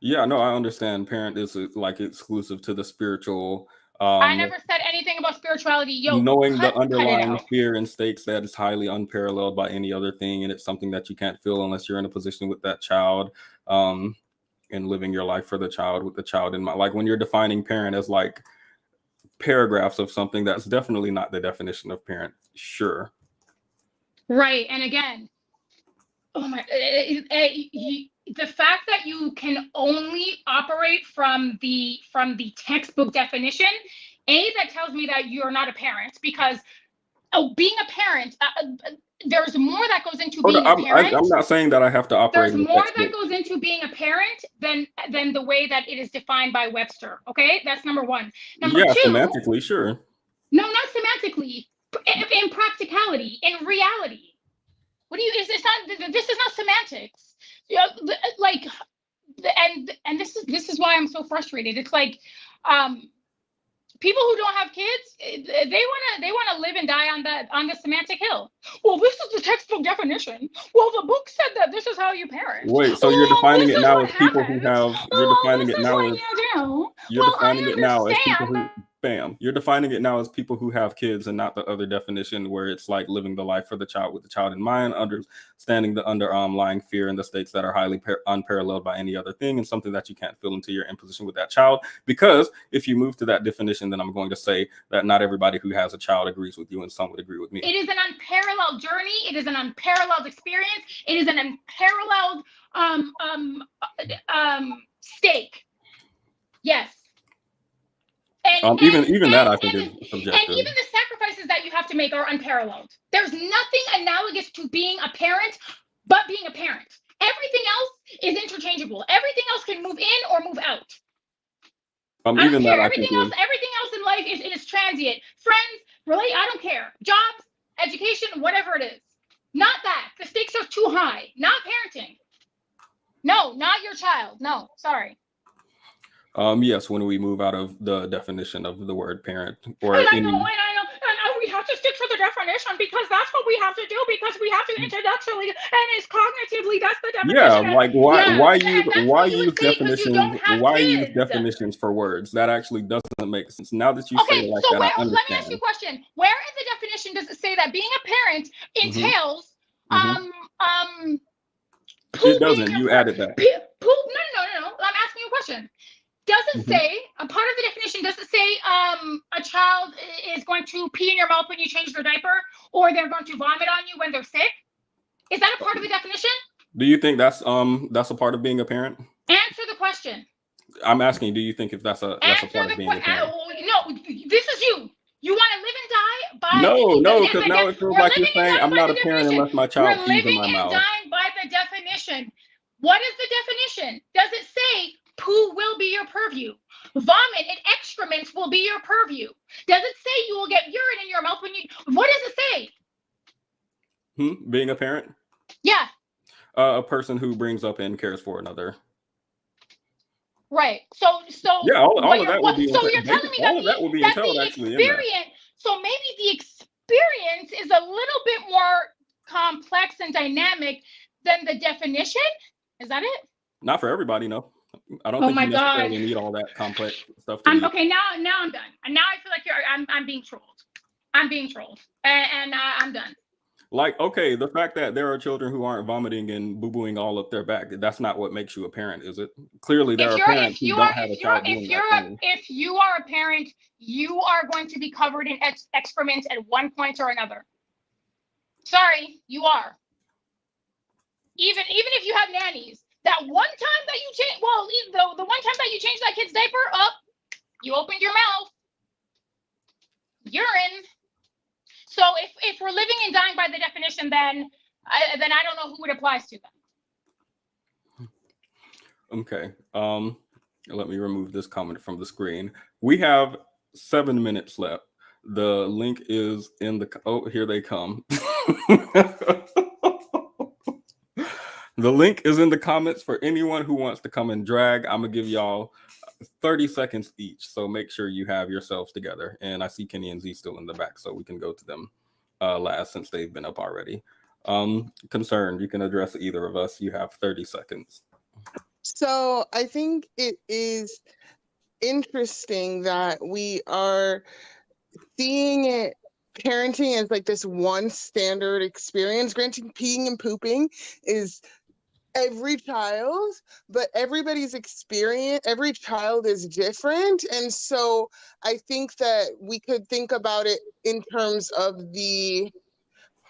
Yeah, no, I understand. Parent is like exclusive to the spiritual. I never said anything about spirituality. Knowing the underlying fear and stakes that is highly unparalleled by any other thing, and it's something that you can't feel unless you're in a position with that child, and living your life for the child with the child in mind. Like when you're defining parent as like paragraphs of something, that's definitely not the definition of parent. Sure. Right, and again, oh my, the fact that you can only operate from the textbook definition, that tells me that you're not a parent, because being a parent, there's more that goes into being a parent. I'm not saying that I have to operate. There's more that goes into being a parent than the way that it is defined by Webster. Okay, that's number one. Number two, semantically, sure. No, not semantically. In practicality, in reality. What do you? It's not. This is not semantics. And this is why I'm so frustrated. It's like, people who don't have kids, they wanna live and die on the semantic hill. Well, this is the textbook definition. Well, the book said that this is how you parent. Wait, so you're defining it now as people who have. You're defining it now as. You're defining it now as people who. Bam. You're defining it now as people who have kids and not the other definition where it's like living the life for the child with the child in mind, understanding the underlying fear in the states that are highly unparalleled by any other thing and something that you can't feel until you're in position with that child. Because if you move to that definition, then I'm going to say that not everybody who has a child agrees with you and some would agree with me. It is an unparalleled journey. It is an unparalleled experience. It is an unparalleled stake. Yes. Even that I think is subjective. And even the sacrifices that you have to make are unparalleled. There's nothing analogous to being a parent but being a parent. Everything else is interchangeable. Everything else can move in or move out. I don't care. Everything else in life is transient. Friends, I don't care. Jobs, education, whatever it is. Not that. The stakes are too high. Not parenting. No, not your child. No, sorry. Yes, when we move out of the definition of the word parent, or I know, we have to stick to the definition because that's what we have to do because we have to intellectually and it's cognitively that's the definition. Yeah, like why use definitions? Why use definitions for words? That actually doesn't make sense. Now that you say it like that, I understand. Let me ask you a question. Where in the definition does it say that being a parent entails it doesn't. You added that. No. I'm asking you a question. Does it say, a part of the definition, does it say a child is going to pee in your mouth when you change their diaper or they're going to vomit on you when they're sick? Is that a part of the definition? Do you think that's a part of being a parent? Answer the question. I'm asking, do you think if that's a part of being a parent? No, this is you. You want to live and die by... No, because now it feels like you're saying I'm not a parent unless my child pees in my mouth. We're living and dying by the definition. What is the definition? Does it say poo will be your purview? Vomit and excrements will be your purview. Does it say you will get urine in your mouth when you... What does it say? Being a parent? Yeah. A person who brings up and cares for another. Right. So yeah, all of that would be. So you're telling me that the experience. So maybe the experience is a little bit more complex and dynamic than the definition. Is that it? Not for everybody, no. I don't think you necessarily need all that complex stuff. Okay, now I'm done. And now I feel like I'm being trolled. I'm being trolled, and I'm done. Like, okay, the fact that there are children who aren't vomiting and boo-booing all up their back, that's not what makes you a parent, is it? Clearly, there are parents who don't have a child doing that thing. If you are a parent, you are going to be covered in excrement at one point or another. Sorry, you are. Even if you have nannies, that one time that you change, the one time that you change that kid's diaper, you opened your mouth, urine. So if we're living and dying by the definition, then I don't know who it applies to then. Okay. Let me remove this comment from the screen. We have 7 minutes left. The link is in the... Oh, here they come. The link is in the comments for anyone who wants to come and drag. I'm going to give y'all 30 seconds each. So make sure you have yourselves together. And I see Kenny and Z still in the back, so we can go to them last since they've been up already. Concerned, you can address either of us. You have 30 seconds. So I think it is interesting that we are seeing it parenting as like this one standard experience. Granted, peeing and pooping is every child, but everybody's experience, every child is different. And so I think that we could think about it in terms of the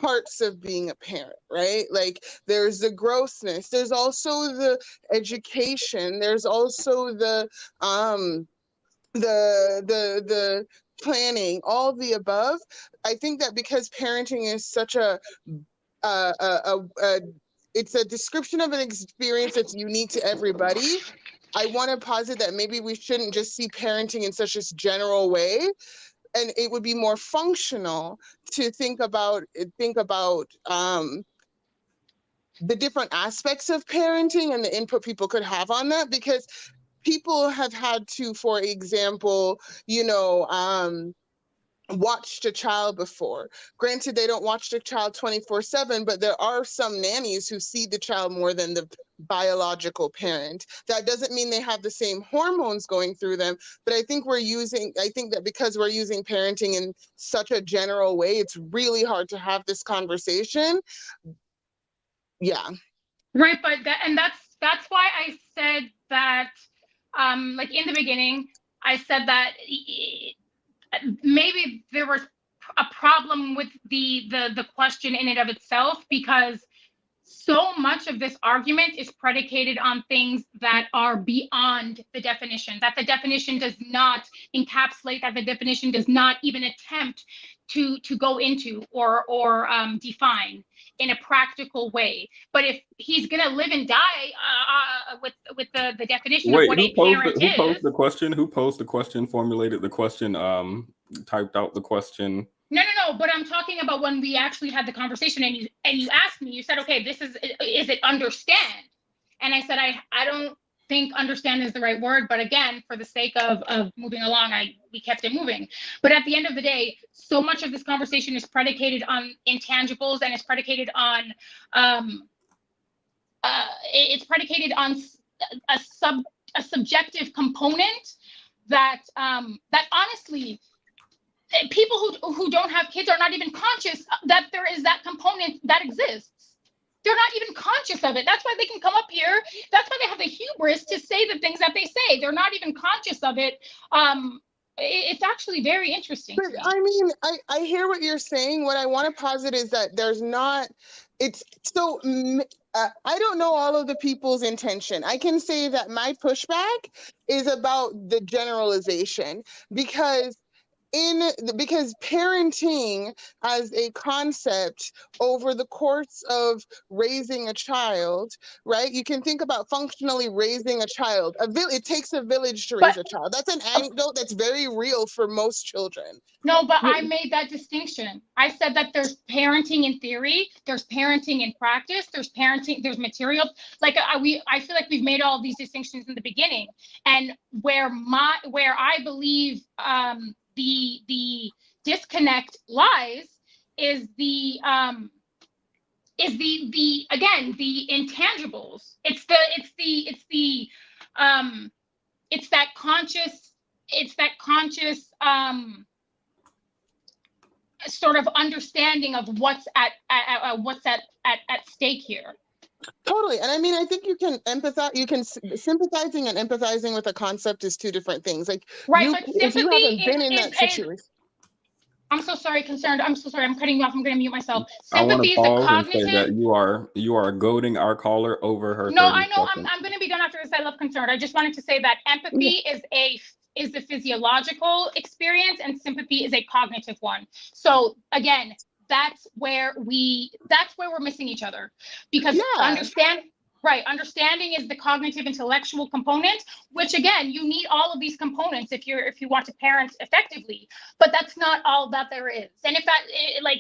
parts of being a parent, right? Like there's the grossness, there's also the education, there's also the planning, all of the above. I think that because parenting is such it's a description of an experience that's unique to everybody. I want to posit that maybe we shouldn't just see parenting in such a general way, and it would be more functional to think about the different aspects of parenting and the input people could have on that, because people have had to, for example, watched a child before. Granted, they don't watch the child 24/7, but there are some nannies who see the child more than the biological parent. That doesn't mean they have the same hormones going through them, but I think that because we're using parenting in such a general way, it's really hard to have this conversation. Yeah. Right, but that's why I said that, like in the beginning, I said that maybe there was a problem with the question in and of itself, because so much of this argument is predicated on things that are beyond the definition, that the definition does not encapsulate, that the definition does not even attempt to go into or define in a practical way. But if he's going to live and die with the definition of Wait, what a parent who posed is. the question? Who posed the question, formulated the question, typed out the question? No, but I'm talking about when we actually had the conversation and you asked me, you said, okay, is it understand? And I said, I don't think understand is the right word, but again, for the sake of moving along, we kept it moving. But at the end of the day, so much of this conversation is predicated on intangibles, and it's predicated on a subjective component that honestly, people who don't have kids are not even conscious that there is that component that exists. They're not even conscious of it. That's why they can come up here. That's why they have the hubris to say the things that they say. They're not even conscious of it. It's actually very interesting. But I mean, I hear what you're saying. What I want to posit is that there's not, it's so, I don't know all of the people's intention. I can say that my pushback is about the generalization, because parenting as a concept over the course of raising a child, right? You can think about functionally raising a child. It takes a village to raise a child. That's an anecdote that's very real for most children. No, but I made that distinction. I said that there's parenting in theory, there's parenting in practice, there's material. Like I feel like we've made all of these distinctions in the beginning, and where I believe the disconnect lies is the intangibles. It's that conscious sort of understanding of what's at stake here. Totally. And I mean, I think you can sympathizing and empathizing with a concept is two different things. Like, right, but if you haven't been in that situation. I'm so sorry, concerned. I'm so sorry. I'm cutting you off. I'm going to mute myself. Sympathy is a cognitive. I want to pause and say that you are goading our caller over her. No, I know. I'm going to be done after this. I love concerned. I just wanted to say that empathy is the physiological experience, and sympathy is a cognitive one. So again, that's where we're missing each other, because understanding is the cognitive intellectual component, which again, you need all of these components if you want to parent effectively, but that's not all that there is. And if that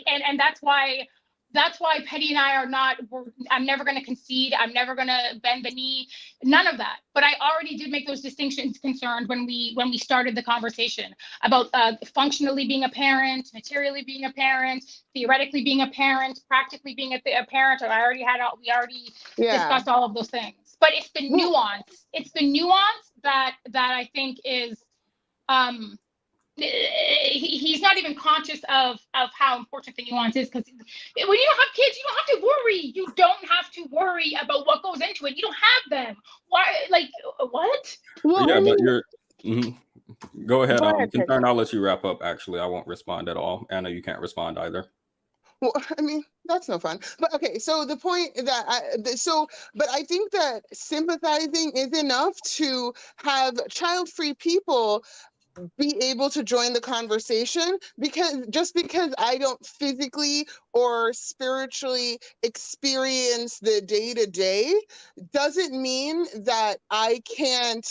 and that's why Petty and I I'm never going to concede. I'm never going to bend the knee, none of that. But I already did make those distinctions concerned when we started the conversation about functionally being a parent, materially being a parent, theoretically being a parent, practically being a parent. We already discussed all of those things. But it's the nuance. It's the nuance that I think is, he's not even conscious of how important the nuance is, because when you don't have kids, you don't have to worry. You don't have to worry about what goes into it. You don't have them. Why? Like, what? Well, yeah, but you're. Go ahead. Concern, I'll let you wrap up. Actually, I won't respond at all. Anna, you can't respond either. Well, I mean, that's no fun. But okay, so the point that but I think that sympathizing is enough to have child-free people be able to join the conversation, because I don't physically or spiritually experience the day-to-day doesn't mean that I can't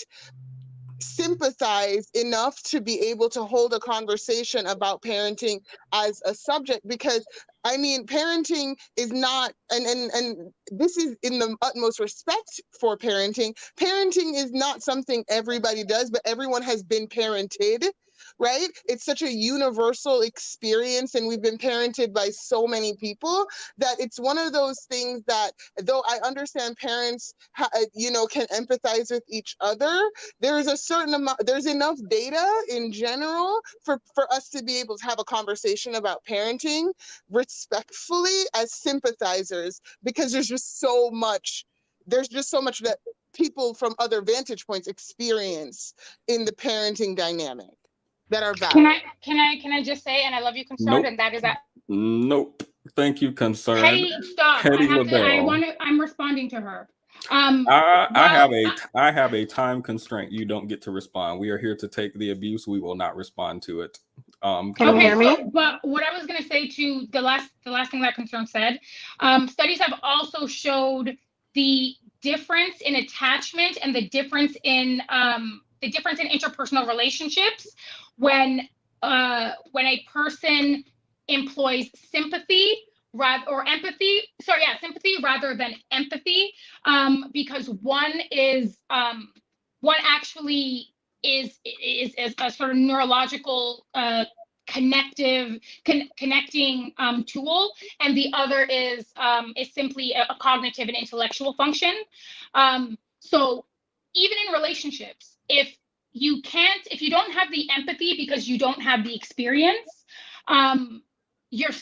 sympathize enough to be able to hold a conversation about parenting as a subject, because I mean, parenting is not, and this is in the utmost respect for parenting. Parenting is not something everybody does, but everyone has been parented. right? It's such a universal experience, and we've been parented by so many people that it's one of those things that, though I understand parents, can empathize with each other, there's a certain amount, there's enough data in general for us to be able to have a conversation about parenting respectfully as sympathizers, because there's just so much that people from other vantage points experience in the parenting dynamic that are valid. Can I just say, and I love you, Concerned, Nope. and that is that. Nope. Thank you, Concerned. Petty, stop. Petty LaBelle. I'm responding to her. I have a time constraint. You don't get to respond. We are here to take the abuse. We will not respond to it. Can you hear me? But what I was going to say to the last thing that Concern said, studies have also showed the difference in attachment and the difference in interpersonal relationships when a person employs sympathy rather than empathy, because one actually is a sort of neurological connecting tool, and the other is simply a cognitive and intellectual function. So even in relationships, if you don't have the empathy because you don't have the experience,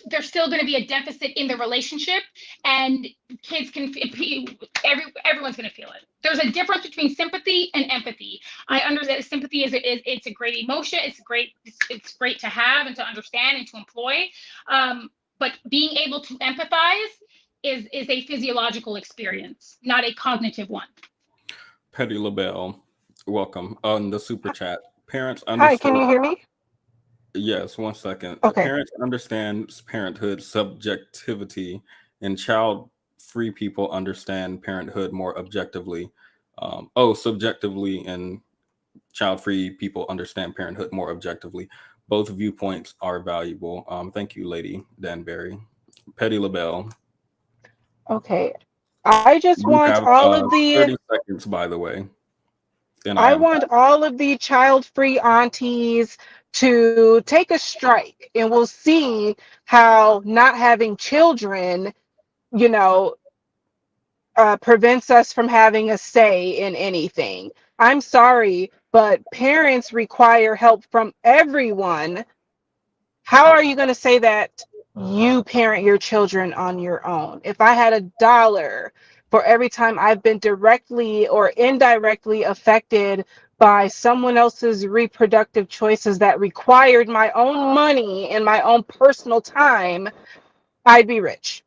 there's still going to be a deficit in the relationship, and kids everyone's going to feel it. There's a difference between sympathy and empathy. I understand sympathy it's a great emotion. It's great to have and to understand and to employ. But being able to empathize is a physiological experience, not a cognitive one. Petty LaBelle, welcome on the super chat. Parents understand. Hi, can you hear me? Yes, 1 second. Okay. Parents understand parenthood subjectivity, and child-free people understand parenthood more objectively. Subjectively, and child-free people understand parenthood more objectively. Both viewpoints are valuable. Thank you, Lady Danbury. Petty LaBelle. Okay. I just want all of the 30 seconds, by the way. I want all of the child-free aunties to take a strike, and we'll see how not having children, prevents us from having a say in anything. I'm sorry, but parents require help from everyone. How are you going to say that you parent your children on your own? If I had $1 for every time I've been directly or indirectly affected by someone else's reproductive choices that required my own money and my own personal time, I'd be rich.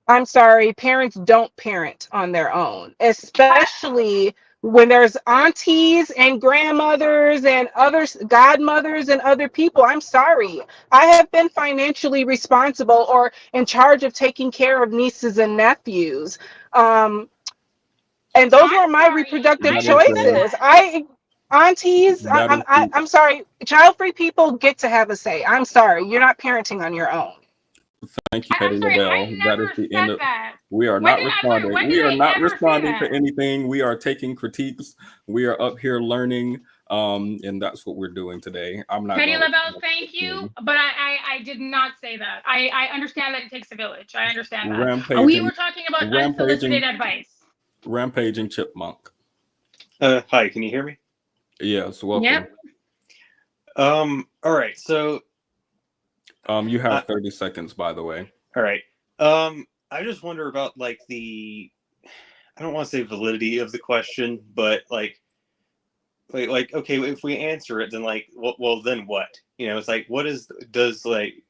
I'm sorry, parents don't parent on their own, especially when there's aunties and grandmothers and others, godmothers and other people. I'm sorry. I have been financially responsible or in charge of taking care of nieces and nephews. And those were my reproductive choices. I'm sorry. Child-free people get to have a say. I'm sorry. You're not parenting on your own. Thank you, Petty LaBelle. That is the end of. We are not responding. We are not responding to anything. We are taking critiques. We are up here learning, and that's what we're doing today. I'm not. Petty LaBelle, thank you, but I did not say that. I understand that it takes a village. I understand that. We were talking about unsolicited advice. Rampaging chipmunk. Hi, can you hear me? Yes, welcome. Yep. All right, so. You have 30 seconds, by the way. All right. I just wonder about I don't want to say validity of the question, but like, okay, if we answer it, then well, then what? It's like,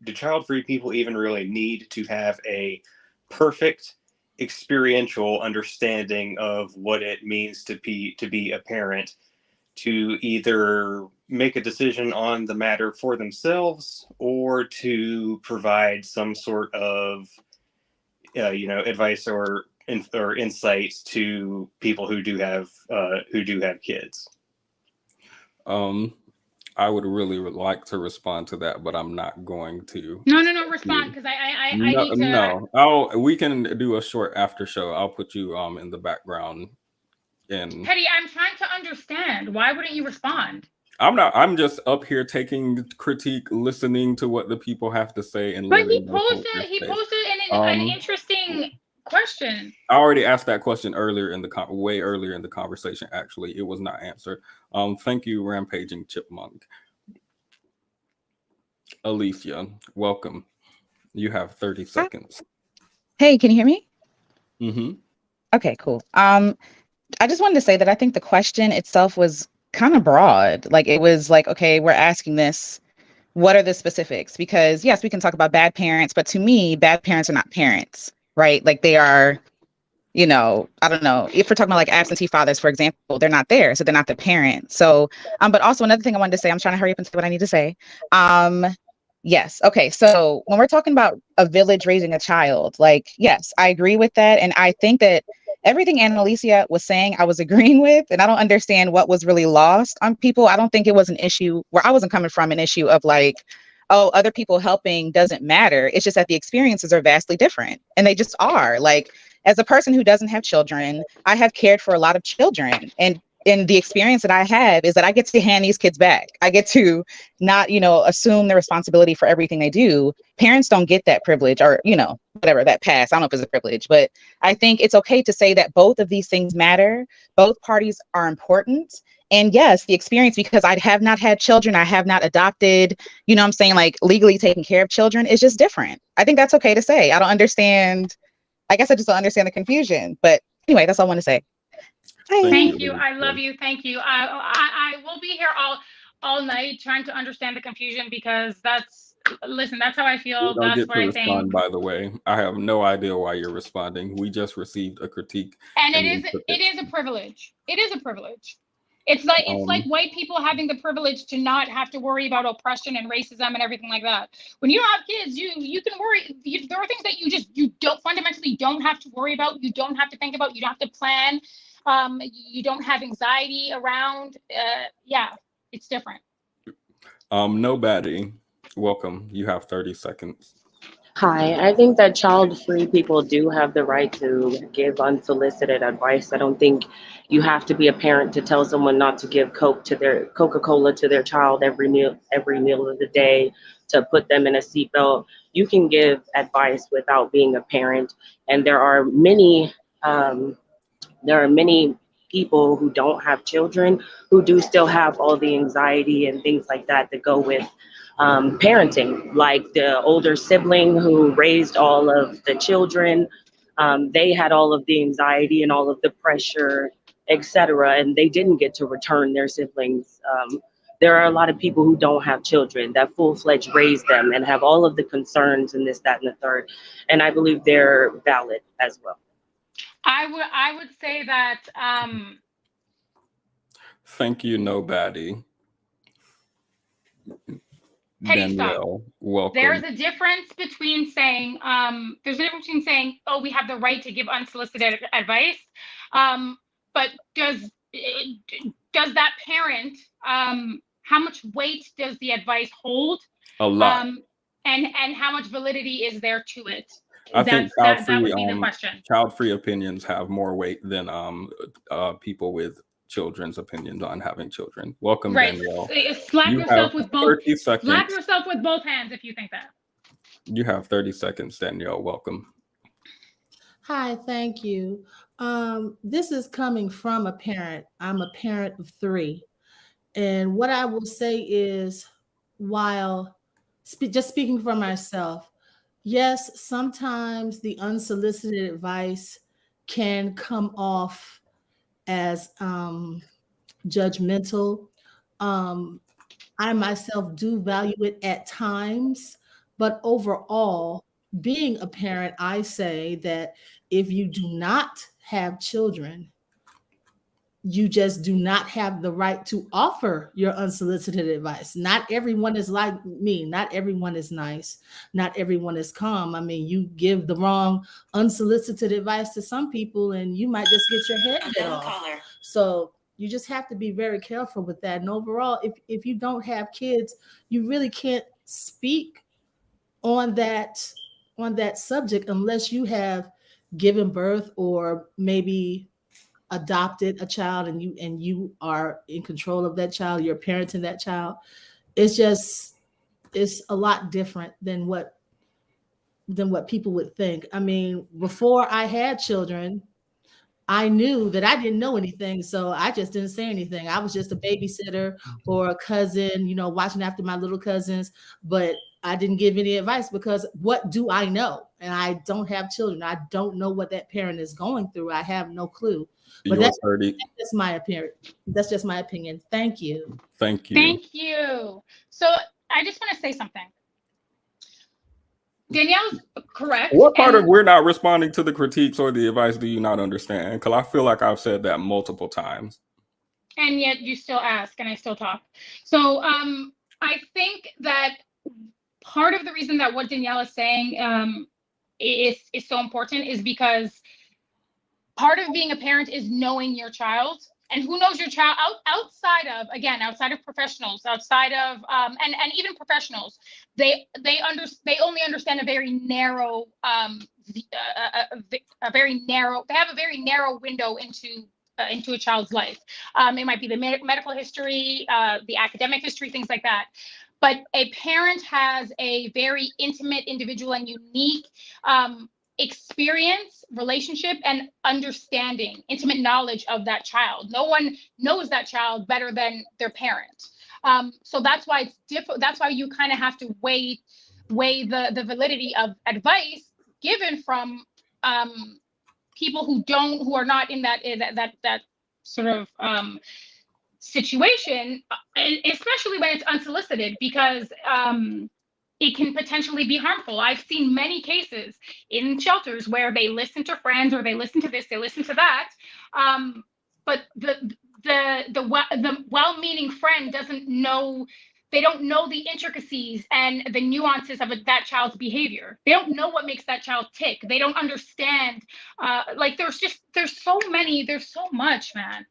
do child-free people even really need to have a perfect experiential understanding of what it means to be a parent, to either make a decision on the matter for themselves or to provide some sort of advice or insights to people who do have kids? I would really like to respond to that, but I'm not going to. No, respond, because I need to. No, we can do a short after show. I'll put you in the background. Petty, I'm trying to understand. Why wouldn't you respond? I'm just up here taking critique, listening to what the people have to say, and But letting them hold their he space. posted an Um, interesting question. I already asked that question earlier in the way earlier in the conversation. Actually, it was not answered. Thank you, Rampaging Chipmunk. Alicia, welcome. You have 30 seconds. Hey, can you hear me? Mm-hmm. Okay, cool. I just wanted to say that I think the question itself was kind of broad. Like it was like, okay, we're asking this. What are the specifics? Because yes, we can talk about bad parents, but to me, bad parents are not parents, right? Like they are, you know, I don't know. If we're talking about like absentee fathers, for example, they're not there, so they're not the parent. So, but also another thing I wanted to say, I'm trying to hurry up and say what I need to say. Yes. Okay. So when we're talking about a village raising a child, like, yes, I agree with that. And I think that everything Annalicia was saying, I was agreeing with, and I don't understand what was really lost on people. I don't think it was an issue where I wasn't coming from an issue of like, oh, other people helping doesn't matter. It's just that the experiences are vastly different and they just are. Like, as a person who doesn't have children, I have cared for a lot of children. And the experience that I have is that I get to hand these kids back. I get to not, you know, assume the responsibility for everything they do. Parents don't get that privilege or, you know, whatever, that pass. I don't know if it's a privilege, but I think it's okay to say that both of these things matter. Both parties are important. And yes, the experience, because I have not had children, I have not adopted, you know what I'm saying, like legally taking care of children is just different. I think that's okay to say. I don't understand. I guess I just don't understand the confusion. But anyway, that's all I want to say. Thank you. I love you. Thank you. I will be here all night trying to understand the confusion because listen, that's how I You feel. don't That's get what to I think. respond, by the way. I have no idea why you're responding. We just received a critique. And we it took it. is a privilege. It is a privilege. It's like white people having the privilege to not have to worry about oppression and racism and everything like that. When you don't have kids, you can worry. There are things that you don't fundamentally don't have to worry about. You don't have to think about. You don't have to plan. You don't have anxiety around. Yeah, it's different. Nobody, welcome. You have 30 seconds. Hi, I think that child-free people do have the right to give unsolicited advice. I don't think you have to be a parent to tell someone not to give Coca-Cola to their child every meal of the day, to put them in a seatbelt. You can give advice without being a parent, and there are many people who don't have children who do still have all the anxiety and things like that that go with parenting, like the older sibling who raised all of the children. They had all of the anxiety and all of the pressure, etc., and they didn't get to return their siblings. There are a lot of people who don't have children that full-fledged raise them and have all of the concerns and this, that, and the third. And I believe they're valid as well. I would say that Thank you, nobody. Petty stop. Danielle, welcome. There's a difference between saying oh, we have the right to give unsolicited advice, but does that parent, how much weight does the advice hold? A lot. And how much validity is there to it? I think that would be the question. Child-free opinions have more weight than people with children's opinions on having children. Welcome, right. Danielle. Slap yourself with both. 30 seconds. Slap yourself with both hands if you think that. You have 30 seconds, Danielle. Welcome. Hi, thank you. This is coming from a parent. I'm a parent of 3. And what I will say is, while just speaking for myself, yes, sometimes the unsolicited advice can come off as judgmental. I myself do value it at times, but overall, being a parent, I say that if you do not have children, you just do not have the right to offer your unsolicited advice. Not everyone is like me. Not everyone is nice. Not everyone is calm. I mean, you give the wrong unsolicited advice to some people and you might just get your head bit off. So you just have to be very careful with that. And overall, if you don't have kids, you really can't speak on that subject unless you have given birth or maybe adopted a child and you are in control of that child, you're parenting that child. It's a lot different than what people would think. I mean, before I had children, I knew that I didn't know anything, so I just didn't say anything. I was just a babysitter or a cousin, watching after my little cousins, but I didn't give any advice because what do I know? And I don't have children. I don't know what that parent is going through. I have no clue. But that's my opinion. That's just my opinion. Thank you. Thank you. Thank you. So I just want to say something. Danielle's correct. What part of we're not responding to the critiques or the advice do you not understand? Because I feel like I've said that multiple times. And yet you still ask and I still talk. So I think that part of the reason that what Danielle is saying is so important is because part of being a parent is knowing your child. And who knows your child outside of professionals, outside of and even professionals, they only understand a very narrow they have a very narrow window into a child's life. It might be the medical history, the academic history, things like that. But a parent has a very intimate, individual, and unique experience, relationship, and understanding, intimate knowledge of that child. No one knows that child better than their parent. So that's why it's difficult. That's why you kind of have to weigh the validity of advice given from people who are not in that sort of situation, especially when it's unsolicited, because it can potentially be harmful. I've seen many cases in shelters where they listen to friends or they listen to this, they listen to that, but the well-meaning friend doesn't know. They don't know the intricacies and the nuances of that child's behavior. They don't know what makes that child tick. They don't understand. Like there's so much, man.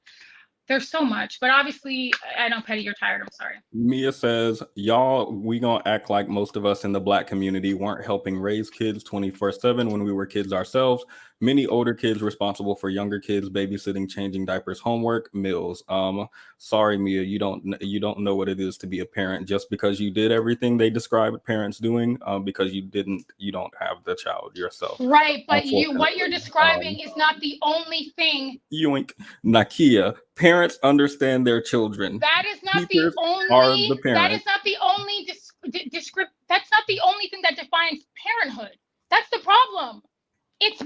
There's so much, but obviously, I know, Petty, you're tired. I'm sorry. Mia says, y'all, we gonna act like most of us in the Black community weren't helping raise kids 24/7 when we were kids ourselves. Many older kids responsible for younger kids, babysitting, changing diapers, homework, meals. Sorry, Mia, you don't know what it is to be a parent just because you did everything they described parents doing, because you don't have the child yourself. Right, but what you're describing is not the only thing. Yoink. Nakia, parents understand their children. That is not Teachers the only. are the parents. That is not the only That's not the only thing that defines parenthood. That's the problem. It's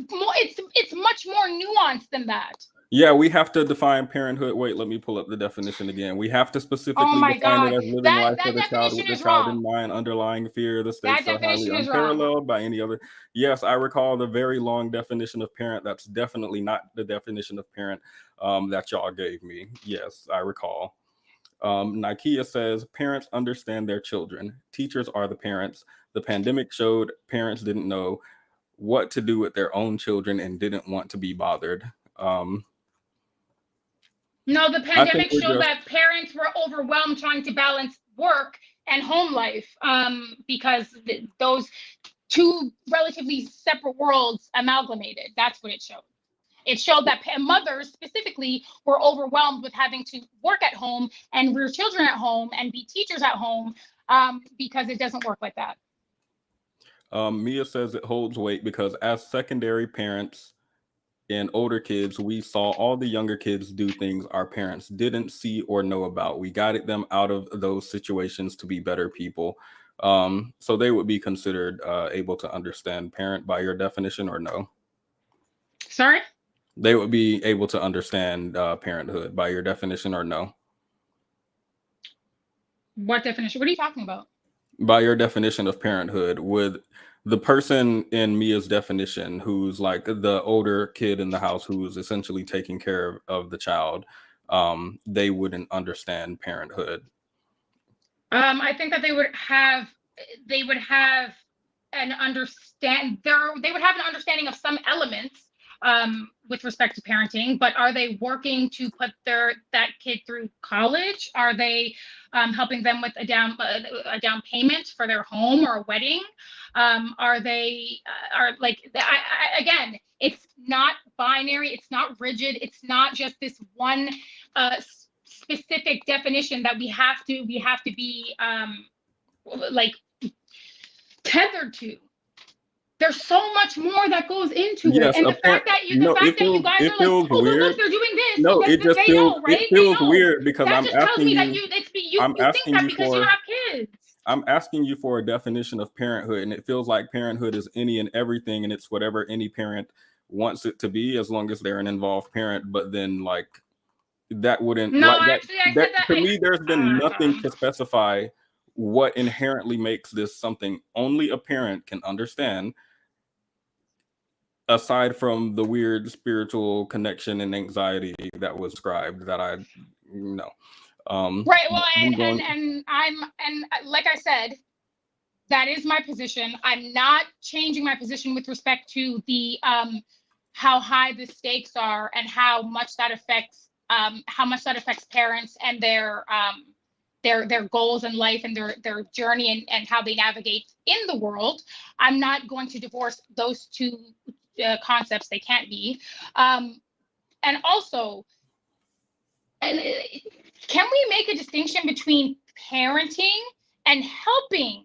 much more nuanced than that. Yeah, we have to define parenthood. Wait, let me pull up the definition again. We have to specifically define it as living life for the child with the child in mind, underlying fear, the state so highly unparalleled by any other. Yes, I recall the very long definition of parent. That's definitely not the definition of parent that y'all gave me. Yes, I recall. Nikia says, parents understand their children. Teachers are the parents. The pandemic showed parents didn't know what to do with their own children and didn't want to be bothered. No, the pandemic showed that parents were overwhelmed trying to balance work and home life, because those two relatively separate worlds amalgamated. That's what it showed. It showed that mothers specifically were overwhelmed with having to work at home and rear children at home and be teachers at home, because it doesn't work like that. Mia says it holds weight because as secondary parents and older kids, we saw all the younger kids do things our parents didn't see or know about. We guided them out of those situations to be better people. So they would be considered able to understand parent by your definition, or no? Sorry? They would be able to understand parenthood by your definition, or no? What definition? What are you talking about? By your definition of parenthood, would the person in Mia's definition, who's like the older kid in the house, who's essentially taking care of the child, they wouldn't understand parenthood? I think that they would have an understanding of some elements, with respect to parenting, but are they working to put that kid through college? Are they helping them with a down payment for their home or a wedding? Are they again, it's not binary, it's not rigid, it's not just this one specific definition that we have to be like tethered to. There's so much more that goes into it, and the fact that you guys are like, oh, look, they're doing this. No, well, it just they feels know, right? it feels They know. weird because that I'm just tells asking me you. that you I'm think asking that you because for. you have kids. I'm asking you for a definition of parenthood, and it feels like parenthood is any and everything, and it's whatever any parent wants it to be, as long as they're an involved parent. But then, like, that wouldn't No, like that. actually, I said that To me, there's been nothing to specify what inherently makes this something only a parent can understand, aside from the weird spiritual connection and anxiety that was described. That I know. Right. Well, and like I said, that is my position. I'm not changing my position with respect to the how high the stakes are and how much that affects parents and their goals in life and their journey and how they navigate in the world. I'm not going to divorce those two concepts. They can't be. And also, can we make a distinction between parenting and helping?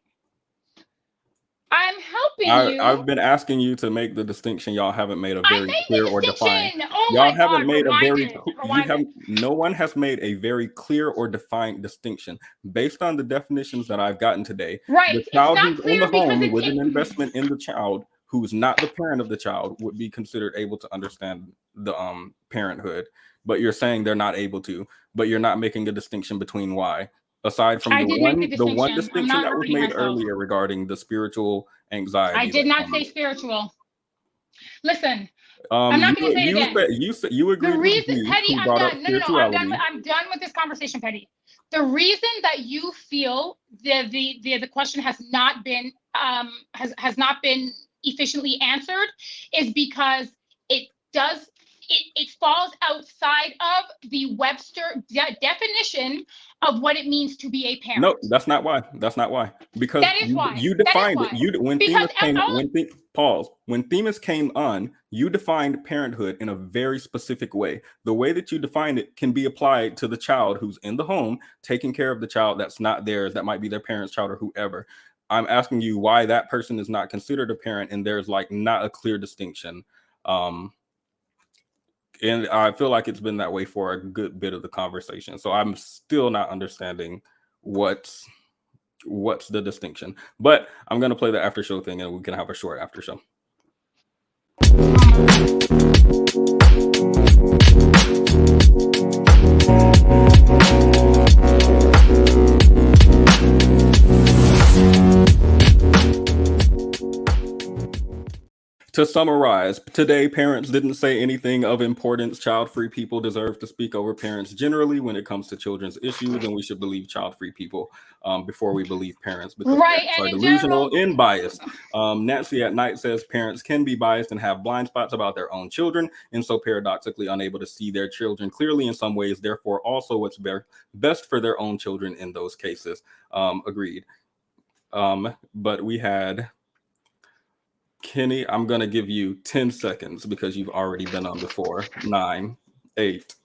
I'm helping you. I've been asking you to make the distinction. Y'all haven't made a very clear or defined. Oh Y'all my haven't God, made a very. rewind it. No one has made a very clear or defined distinction based on the definitions that I've gotten today. Right. The child It's not who's in clear the because home with an investment in the child, who's not the parent of the child, would be considered able to understand the parenthood. But you're saying they're not able to. But you're not making a distinction between why. Aside from the one distinction that was made earlier regarding the spiritual anxiety. I did not say spiritual. Listen, I'm not going to say it again. You agreed with me. Petty, I'm done. No, I'm done with this conversation, Petty. The reason that you feel the question has not been efficiently answered is because it falls outside of the Webster definition of what it means to be a parent. No, that's not why. That's not why. Because that is why. You defined it. When Themis came on, you defined parenthood in a very specific way. The way that you defined it can be applied to the child who's in the home, taking care of the child that's not theirs, that might be their parent's child or whoever. I'm asking you why that person is not considered a parent, and there's like not a clear distinction. And I feel like it's been that way for a good bit of the conversation. So I'm still not understanding what's the distinction. But I'm going to play the after show thing, and we can have a short after show. To summarize, today parents didn't say anything of importance. Child-free people deserve to speak over parents generally when it comes to children's issues, and we should believe child-free people before we believe parents, because parents are delusional and biased. Nancy at Night says parents can be biased and have blind spots about their own children, and so paradoxically unable to see their children clearly in some ways, therefore also what's best for their own children in those cases. Agreed. But we had Kenny, I'm going to give you 10 seconds because you've already been on before. 9, 8,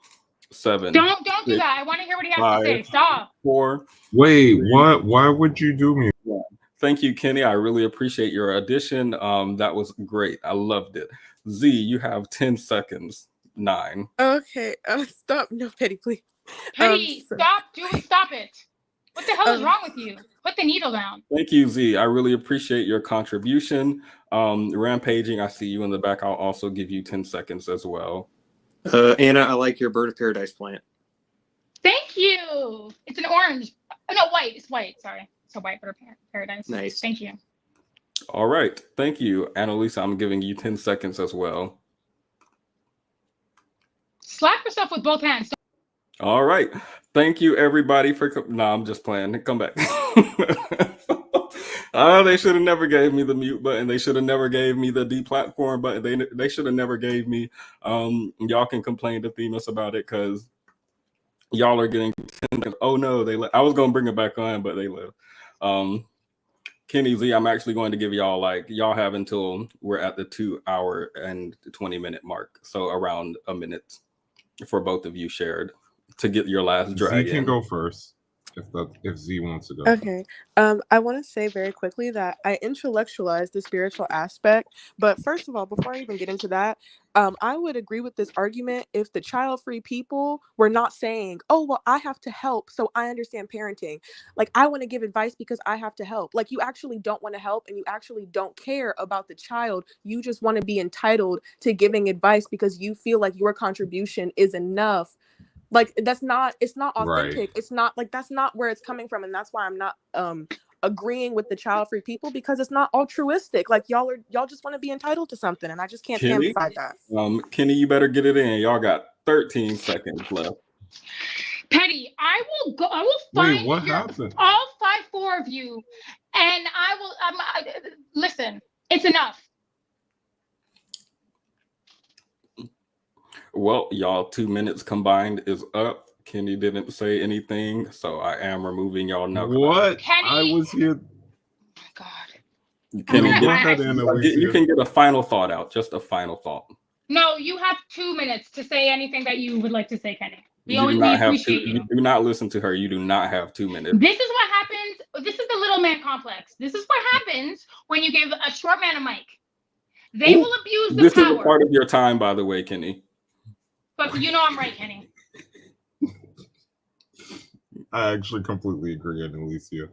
7. Don't do that. I want to hear what he has to say. Stop. 4. Wait, what? Why would you do me? Thank you, Kenny. I really appreciate your addition. That was great. I loved it. Z, you have 10 seconds. 9. Okay. Stop. No, Petty, please. Petty, stop it. What the hell is wrong with you? Put the needle down. Thank you, Z. I really appreciate your contribution. Rampaging, I see you in the back. I'll also give you 10 seconds as well. Anna, I like your bird of paradise plant. Thank you. It's an orange. Oh, no, white. It's white. Sorry. It's a white bird of paradise. Nice. Thank you. All right. Thank you. Annalisa, I'm giving you 10 seconds as well. Slap yourself with both hands. All right. Thank you, everybody, for... No, I'm just playing. Come back. They should have never gave me the mute button. They should have never gave me the deplatform button. They should have never gave me. Y'all can complain to Themis about it because y'all are getting. Oh no, I was gonna bring it back on, but they left. Kenny Z, I'm actually going to give y'all y'all have until we're at the 2 hour and 20-minute mark, so around a minute for both of you shared to get your last drag. Z can go first if Z wants to go. Okay. I want to say very quickly that I intellectualize the spiritual aspect, but first of all, before I even get into that, I would agree with this argument if the child-free people were not saying, "Oh, well, I have to help, so I understand parenting." Like, I want to give advice because I have to help. Like, you actually don't want to help, and you actually don't care about the child. You just want to be entitled to giving advice because you feel like your contribution is enough. Like, it's not authentic. Right. It's not like, that's not where it's coming from, and that's why I'm not agreeing with the child-free people, because it's not altruistic. Like, y'all just want to be entitled to something, and I just can't stand Kenny, beside that. Kenny, you better get it in. Y'all got 13 seconds left. Petty, I will find what happened? all 4 of you, and I will listen. It's enough. Well, y'all 2 minutes combined is up. Kenny didn't say anything, so I am removing y'all now. What? Kenny, I was here. Oh God. Kenny, you can get a final thought out. Just a final thought. No, you have 2 minutes to say anything that you would like to say, Kenny. We You do not have to. appreciate you. You do not listen to her. You do not have 2 minutes. This is what happens. This is the little man complex. This is what happens when you give a short man a mic. They will abuse the This power. is a part of your time, by the way, Kenny. But you know I'm right, Kenny. I actually completely agree, Alicia.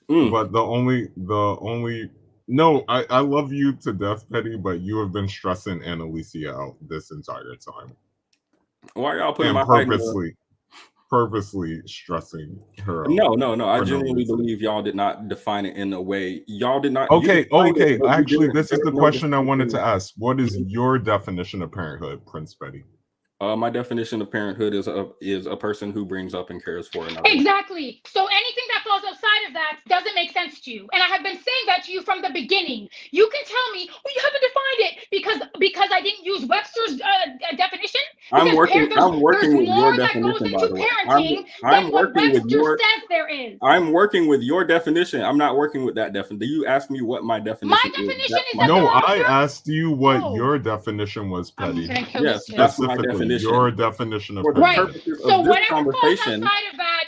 But the only no, I love you to death, Petty, but you have been stressing Annalicia out this entire time. Why are y'all putting and my purposely stressing her out? No. I genuinely believe y'all did not define it in a way. Y'all did not. Okay. Actually, this is the question I wanted to ask. What is your definition of parenthood, Prince Petty? My definition of parenthood is a person who brings up and cares for another. Exactly. So anything that falls outside of that doesn't make sense to you. And I have been saying that to you from the beginning. You can tell me, well, you haven't defined it because I didn't use Webster's definition. I'm working with your definition, by the way. I'm working with your. Says there is. I'm working with your definition. I'm not working with that definition. You asked me what my definition My definition is that no. I asked you what your definition was, Petty. Yes, that's my definition. Your definition of parenthood. Right. So whatever falls outside of that.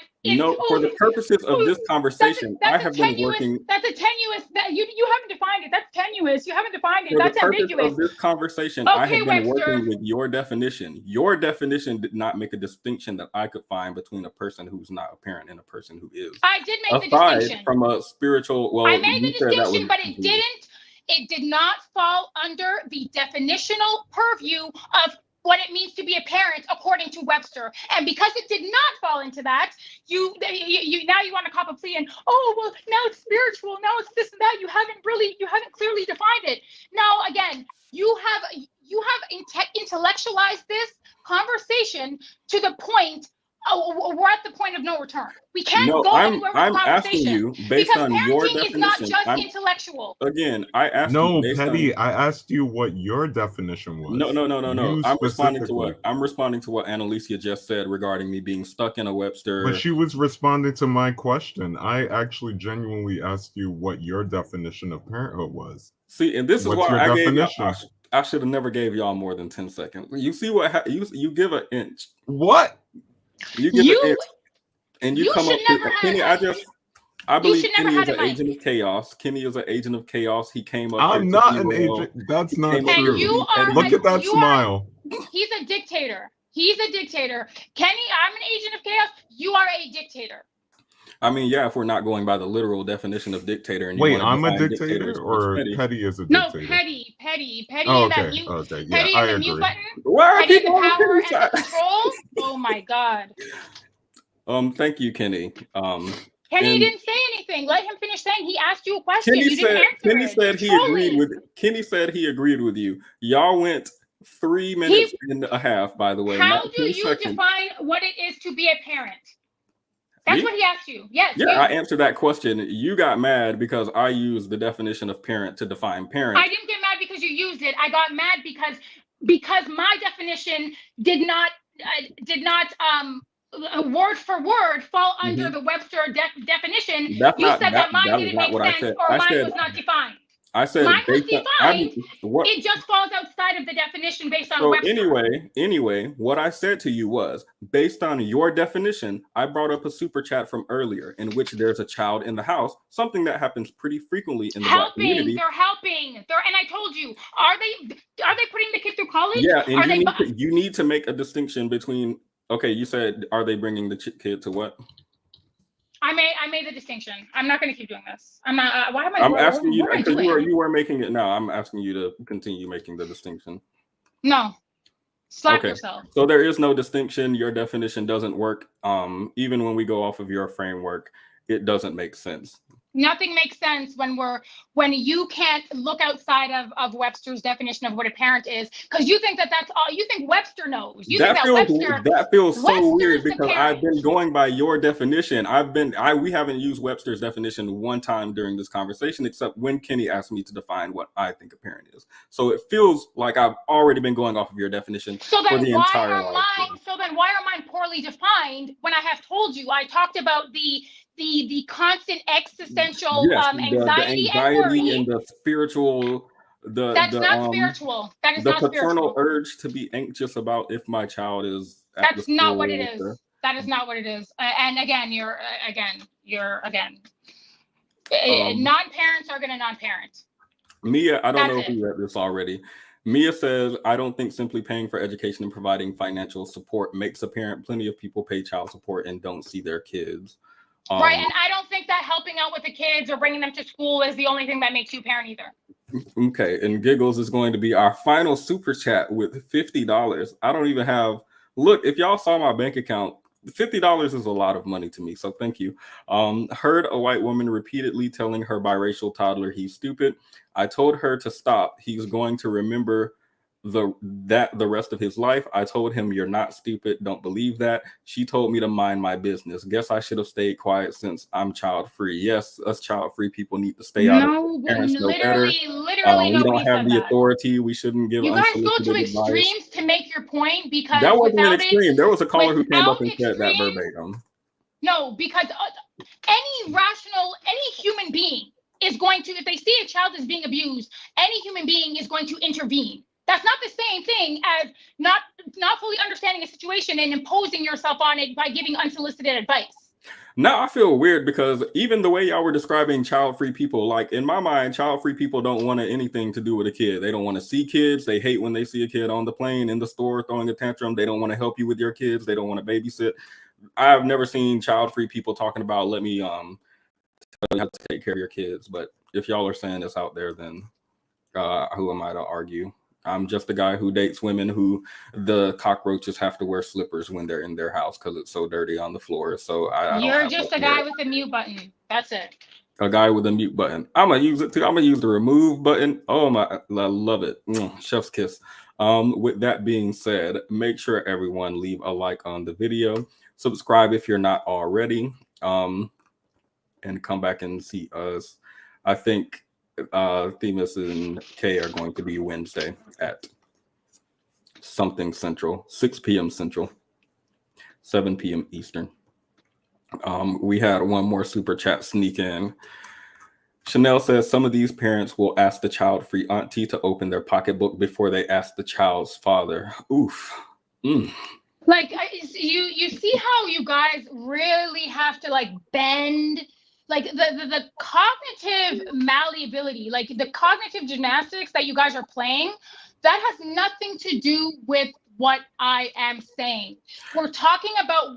For the purposes of this conversation, I have been working. That's a tenuous. That you haven't defined it. That's tenuous. You haven't defined it. For That's the purpose ambiguous. of this conversation, Okay, I have been Webster. working with your definition. Your definition did not make a distinction that I could find between a person who's not a parent and a person who is. I did make the Aside distinction. from a spiritual. Well, I made the distinction, but it didn't. It did not fall under the definitional purview of what it means to be a parent according to Webster. And because it did not fall into that, you now you want to cop a plea and, oh, well, now it's spiritual, now it's this and that. You haven't clearly defined it. Now, again, you have intellectualized this conversation to the point. We're at the point of no return. We can't go anywhere with I'm the conversation. asking you based on your parenting is not definition. just intellectual. Again, I asked No, you based Petty, on, I asked you what your definition was. No. You I'm responding specifically. to what Annalicia just said regarding me being stuck in a Webster. But she was responding to my question. I actually genuinely asked you what your definition of parenthood was. See, and this is What's why your I gave definition? I should have never gave y'all more than 10 seconds. You see what you give an inch. What? You give an inch, and you come up with Kenny. I believe Kenny is an agent of chaos. Kenny is an agent of chaos. He came up. I'm not an agent. That's not true. Look at that smile. He's a dictator. Kenny, I'm an agent of chaos. You are a dictator. I mean, yeah, if we're not going by the literal definition of dictator. And wait, I'm a dictator or Petty is a dictator? No, Petty. Oh, and that okay. mute. Okay, Petty yeah, I and the agree. mute button. Why are Petty and the people on power Kenny's and the side? control. Oh my God. Thank you, Kenny. Kenny didn't say anything. Let him finish saying. He asked you a question. Kenny said he agreed with you. Y'all went 3 minutes and a half, by the way. How do you define what it is to be a parent? That's Me? what he asked you. Yes. Yeah, You. I answered that question. You got mad because I used the definition of parent to define parent. I didn't get mad because you used it. I got mad because my definition did not word for word fall under the Webster definition. That's You not said that mine that is didn't not make what I sense said. or I mine said was not defined. I said Mine was based on defined. what. It just falls outside of the definition based on So Webster. anyway, what I said to you was based on your definition. I brought up a super chat from earlier in which there's a child in the house, something that happens pretty frequently in the Black community. They're helping. And I told you, are they putting the kid through college? Yeah, and are they? you need to make a distinction between. Okay, you said are they bringing the kid to what? I made the distinction. I'm not going to keep doing this. I'm not. Why am I? I'm asking you what am I because doing? you were making it now. I'm asking you to continue making the distinction. No. Slap Okay. yourself. So there is no distinction. Your definition doesn't work. Even when we go off of your framework, it doesn't make sense. Nothing makes sense when you can't look outside of Webster's definition of what a parent is, because you think that's all. You think Webster knows. You think That feels so weird Webster's the because I've parent. been going by your definition. We haven't used Webster's definition one time during this conversation, except when Kenny asked me to define what I think a parent is. So it feels like I've already been going off of your definition for the entire life. So then why are mine poorly defined when I have told you? I talked about the constant existential anxiety and worry. And the spiritual That's not spiritual. That is the not paternal spiritual. urge to be anxious about if my child is at That's the not what it school is. That is not what it is. And again, you're non-parents are gonna non-parent. Mia, I don't know That's if you read this already. Mia says, I don't think simply paying for education and providing financial support makes a parent. Plenty of people pay child support and don't see their kids. Right, and I don't think that helping out with the kids or bringing them to school is the only thing that makes you a parent either. Okay, and Giggles is going to be our final super chat with $50. I don't even have, look, if y'all saw my bank account, $50 is a lot of money to me, so thank you. Heard a white woman repeatedly telling her biracial toddler he's stupid. I told her to stop. He's going to remember the rest of his life. I told him, you're not stupid. Don't believe that. She told me to mind my business. Guess I should have stayed quiet since I'm child free. Yes, us child free people need to stay out of it. Parents know better. We don't have the authority. We shouldn't give you guys go to unsolicited advice. extremes to make your point, because That wasn't an without extreme. There was a caller who came up and without said that extreme- verbatim. No, because any human being is going to, if they see a child is being abused, any human being is going to intervene. That's not the same thing as not fully understanding a situation and imposing yourself on it by giving unsolicited advice. Now I feel weird because even the way y'all were describing child-free people, like in my mind, child-free people don't want anything to do with a kid. They don't want to see kids. They hate when they see a kid on the plane, in the store, throwing a tantrum. They don't want to help you with your kids. They don't want to babysit. I've never seen child-free people talking about, let me tell you how to take care of your kids. But if y'all are saying this out there, then who am I to argue? I'm just a guy who dates women who the cockroaches have to wear slippers when they're in their house because it's so dirty on the floor. So You're just a guy with a mute button. That's it. A guy with a mute button. I'm gonna use it too. I'm gonna use the remove button. Oh my, I love it. Chef's kiss. With that being said, make sure everyone leave a like on the video, subscribe if you're not already, and come back and see us. I think Themis and Kay are going to be Wednesday at something Central, 6 p.m. Central, 7 p.m. Eastern. We had one more super chat sneak in. Chanel says some of these parents will ask the child-free auntie to open their pocketbook before they ask the child's father. Oof. Like you see how you guys really have to like bend, like the cognitive malleability, like the cognitive gymnastics that you guys are playing, that has nothing to do with what I am saying. We're talking about,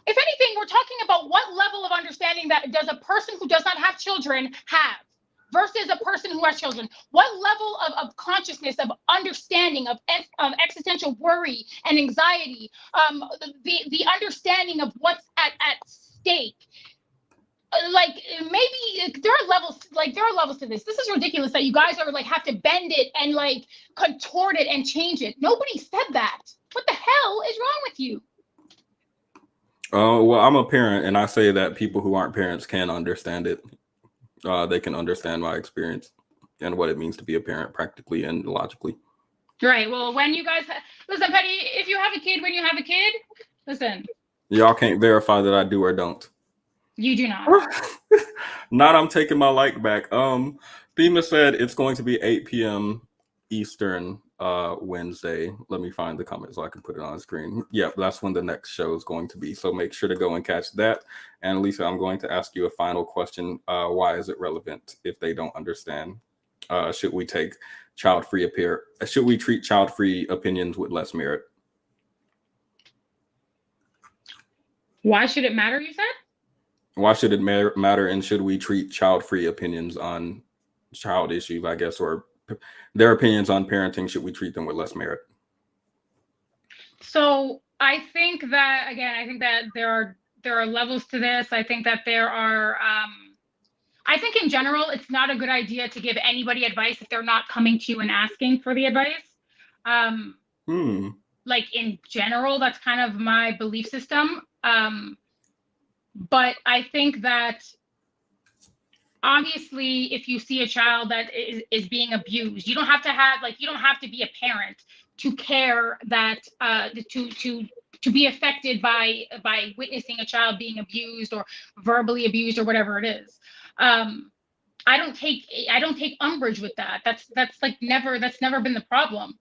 if anything, we're talking about what level of understanding that does a person who does not have children have versus a person who has children. What level of consciousness, of understanding, of existential worry and anxiety, the understanding of what's at stake. Like maybe there are levels to this. This is ridiculous that you guys are like have to bend it and like contort it and change it. Nobody said that. What the hell is wrong with you? Well, I'm a parent, and I say that people who aren't parents can understand it. They can understand my experience and what it means to be a parent practically and logically. Right. Well, when you guys listen, Petty, if you have a kid, when you have a kid, listen, Y'all can't verify that I do or don't. you do not. Not I'm taking my like back. Thema said it's going to be 8 p.m. Eastern Wednesday. Let me find the comment so I can put it on the screen. Yep, that's when the next show is going to be. So make sure to go and catch that. And Lisa, I'm going to ask you a final question. Why is it relevant if they don't understand? Should we take should we treat child-free opinions with less merit? Why should it matter, you said? Why should it matter, and should we treat child-free opinions on child issues, I guess, or their opinions on parenting, should we treat them with less merit? So I think that, again, I think that there are levels to this. I think that there are, I think in general, it's not a good idea to give anybody advice if they're not coming to you and asking for the advice. Like in general, that's kind of my belief system. But I think that obviously, if you see a child that is being abused, you don't have to be a parent to care that to be affected by witnessing a child being abused or verbally abused or whatever it is. I don't take umbrage with that. That's never been the problem.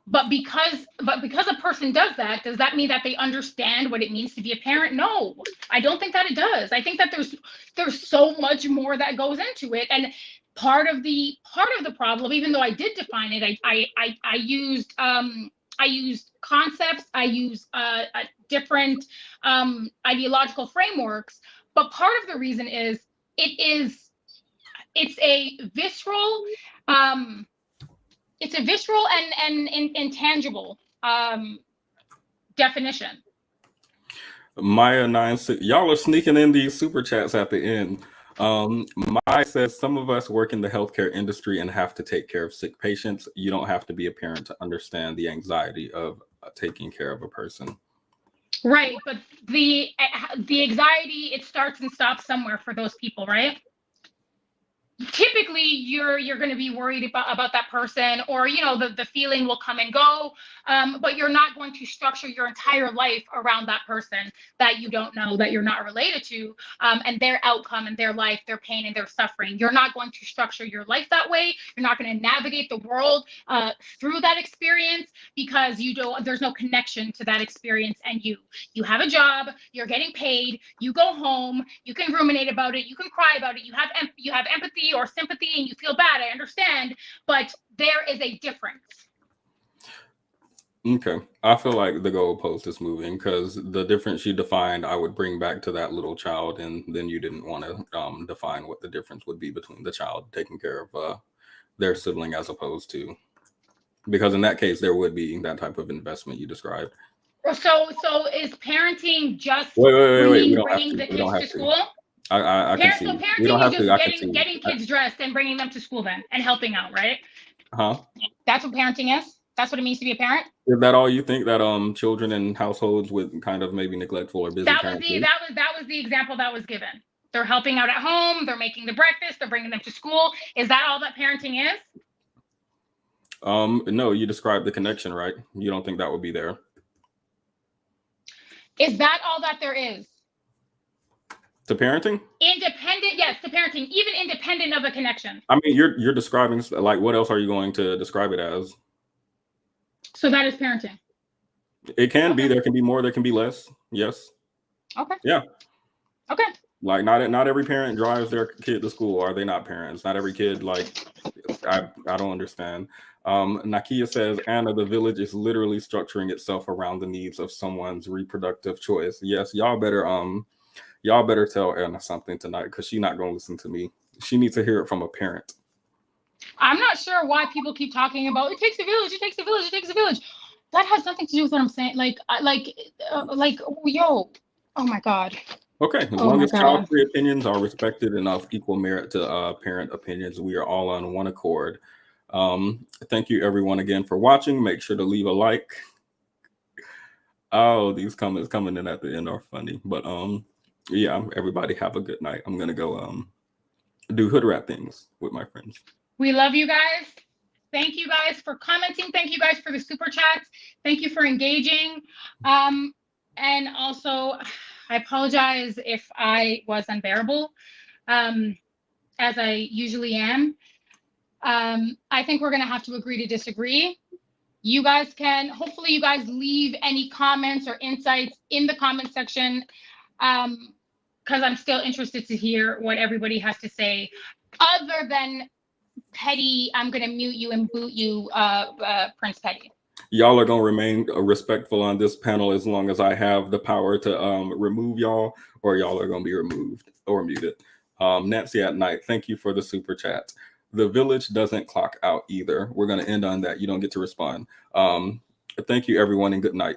But because a person does that mean that they understand what it means to be a parent? No, I don't think that it does. I think that there's so much more that goes into it. And part of the problem, even though I did define it, I used concepts, I used different ideological frameworks. But part of the reason is it's a visceral and intangible definition. Maya 96, y'all are sneaking in these super chats at the end. Maya says, some of us work in the healthcare industry and have to take care of sick patients. You don't have to be a parent to understand the anxiety of taking care of a person. Right, but the anxiety, it starts and stops somewhere for those people, right? Typically you're going to be worried about that person, or the feeling will come and go, but you're not going to structure your entire life around that person that you don't know, that you're not related to, and their outcome and their life, their pain and their suffering. You're not going to structure your life that way. You're not going to navigate the world through that experience, because there's no connection to that experience. And you have a job, you're getting paid, you go home, you can ruminate about it, you can cry about it, you have empathy or sympathy, and you feel bad. I understand, but there is a difference. Okay, I feel like the goalpost is moving, because the difference you defined, I would bring back to that little child, and then you didn't want to define what the difference would be between the child taking care of their sibling as opposed to, because in that case there would be that type of investment you described. So is parenting just wait. bringing the kids to school? I can see. We don't have to. I can see. Getting kids dressed and bringing them to school then, and helping out, right? That's what parenting is. That's what it means to be a parent. Is that all you think, that children in households with kind of maybe neglectful or busy parents? That was the example that was given. They're helping out at home. They're making the breakfast. They're bringing them to school. Is that all that parenting is? No, you described the connection, right? You don't think that would be there? Is that all that there is? To parenting? Independent, yes, to parenting, even independent of a connection. I mean, you're describing, like, what else are you going to describe it as? So that is parenting. It can be. There can be more. There can be less. Yes. Okay. Yeah. Okay. Like not every parent drives their kid to school. Are they not parents? Not every kid. Like, I don't understand. Nakia says, Anna, the village is literally structuring itself around the needs of someone's reproductive choice. Yes, y'all better tell Anna something tonight, because she's not going to listen to me. She needs to hear it from a parent. I'm not sure why people keep talking about it takes a village, it takes a village, it takes a village. That has nothing to do with what I'm saying. Yo, oh my God. Okay, as long as child-free opinions are respected and of equal merit to parent opinions, we are all on one accord. Thank you everyone again for watching. Make sure to leave a like. Oh, these comments coming in at the end are funny. But yeah, everybody have a good night. I'm gonna go do hood rat things with my friends. We love you guys. Thank you guys for commenting. Thank you guys for the super chats. Thank you for engaging. And also, I apologize if I was unbearable, as I usually am. I think we're gonna have to agree to disagree. You guys can, hopefully you guys leave any comments or insights in the comment section, because I'm still interested to hear what everybody has to say, other than petty, I'm gonna mute you and boot you, Prince Petty. Y'all are gonna remain respectful on this panel as long as I have the power to remove y'all, or y'all are gonna be removed or muted. Nancy at Night, thank you for the super chat. The village doesn't clock out either. We're gonna end on that. You don't get to respond. Thank you everyone and good night.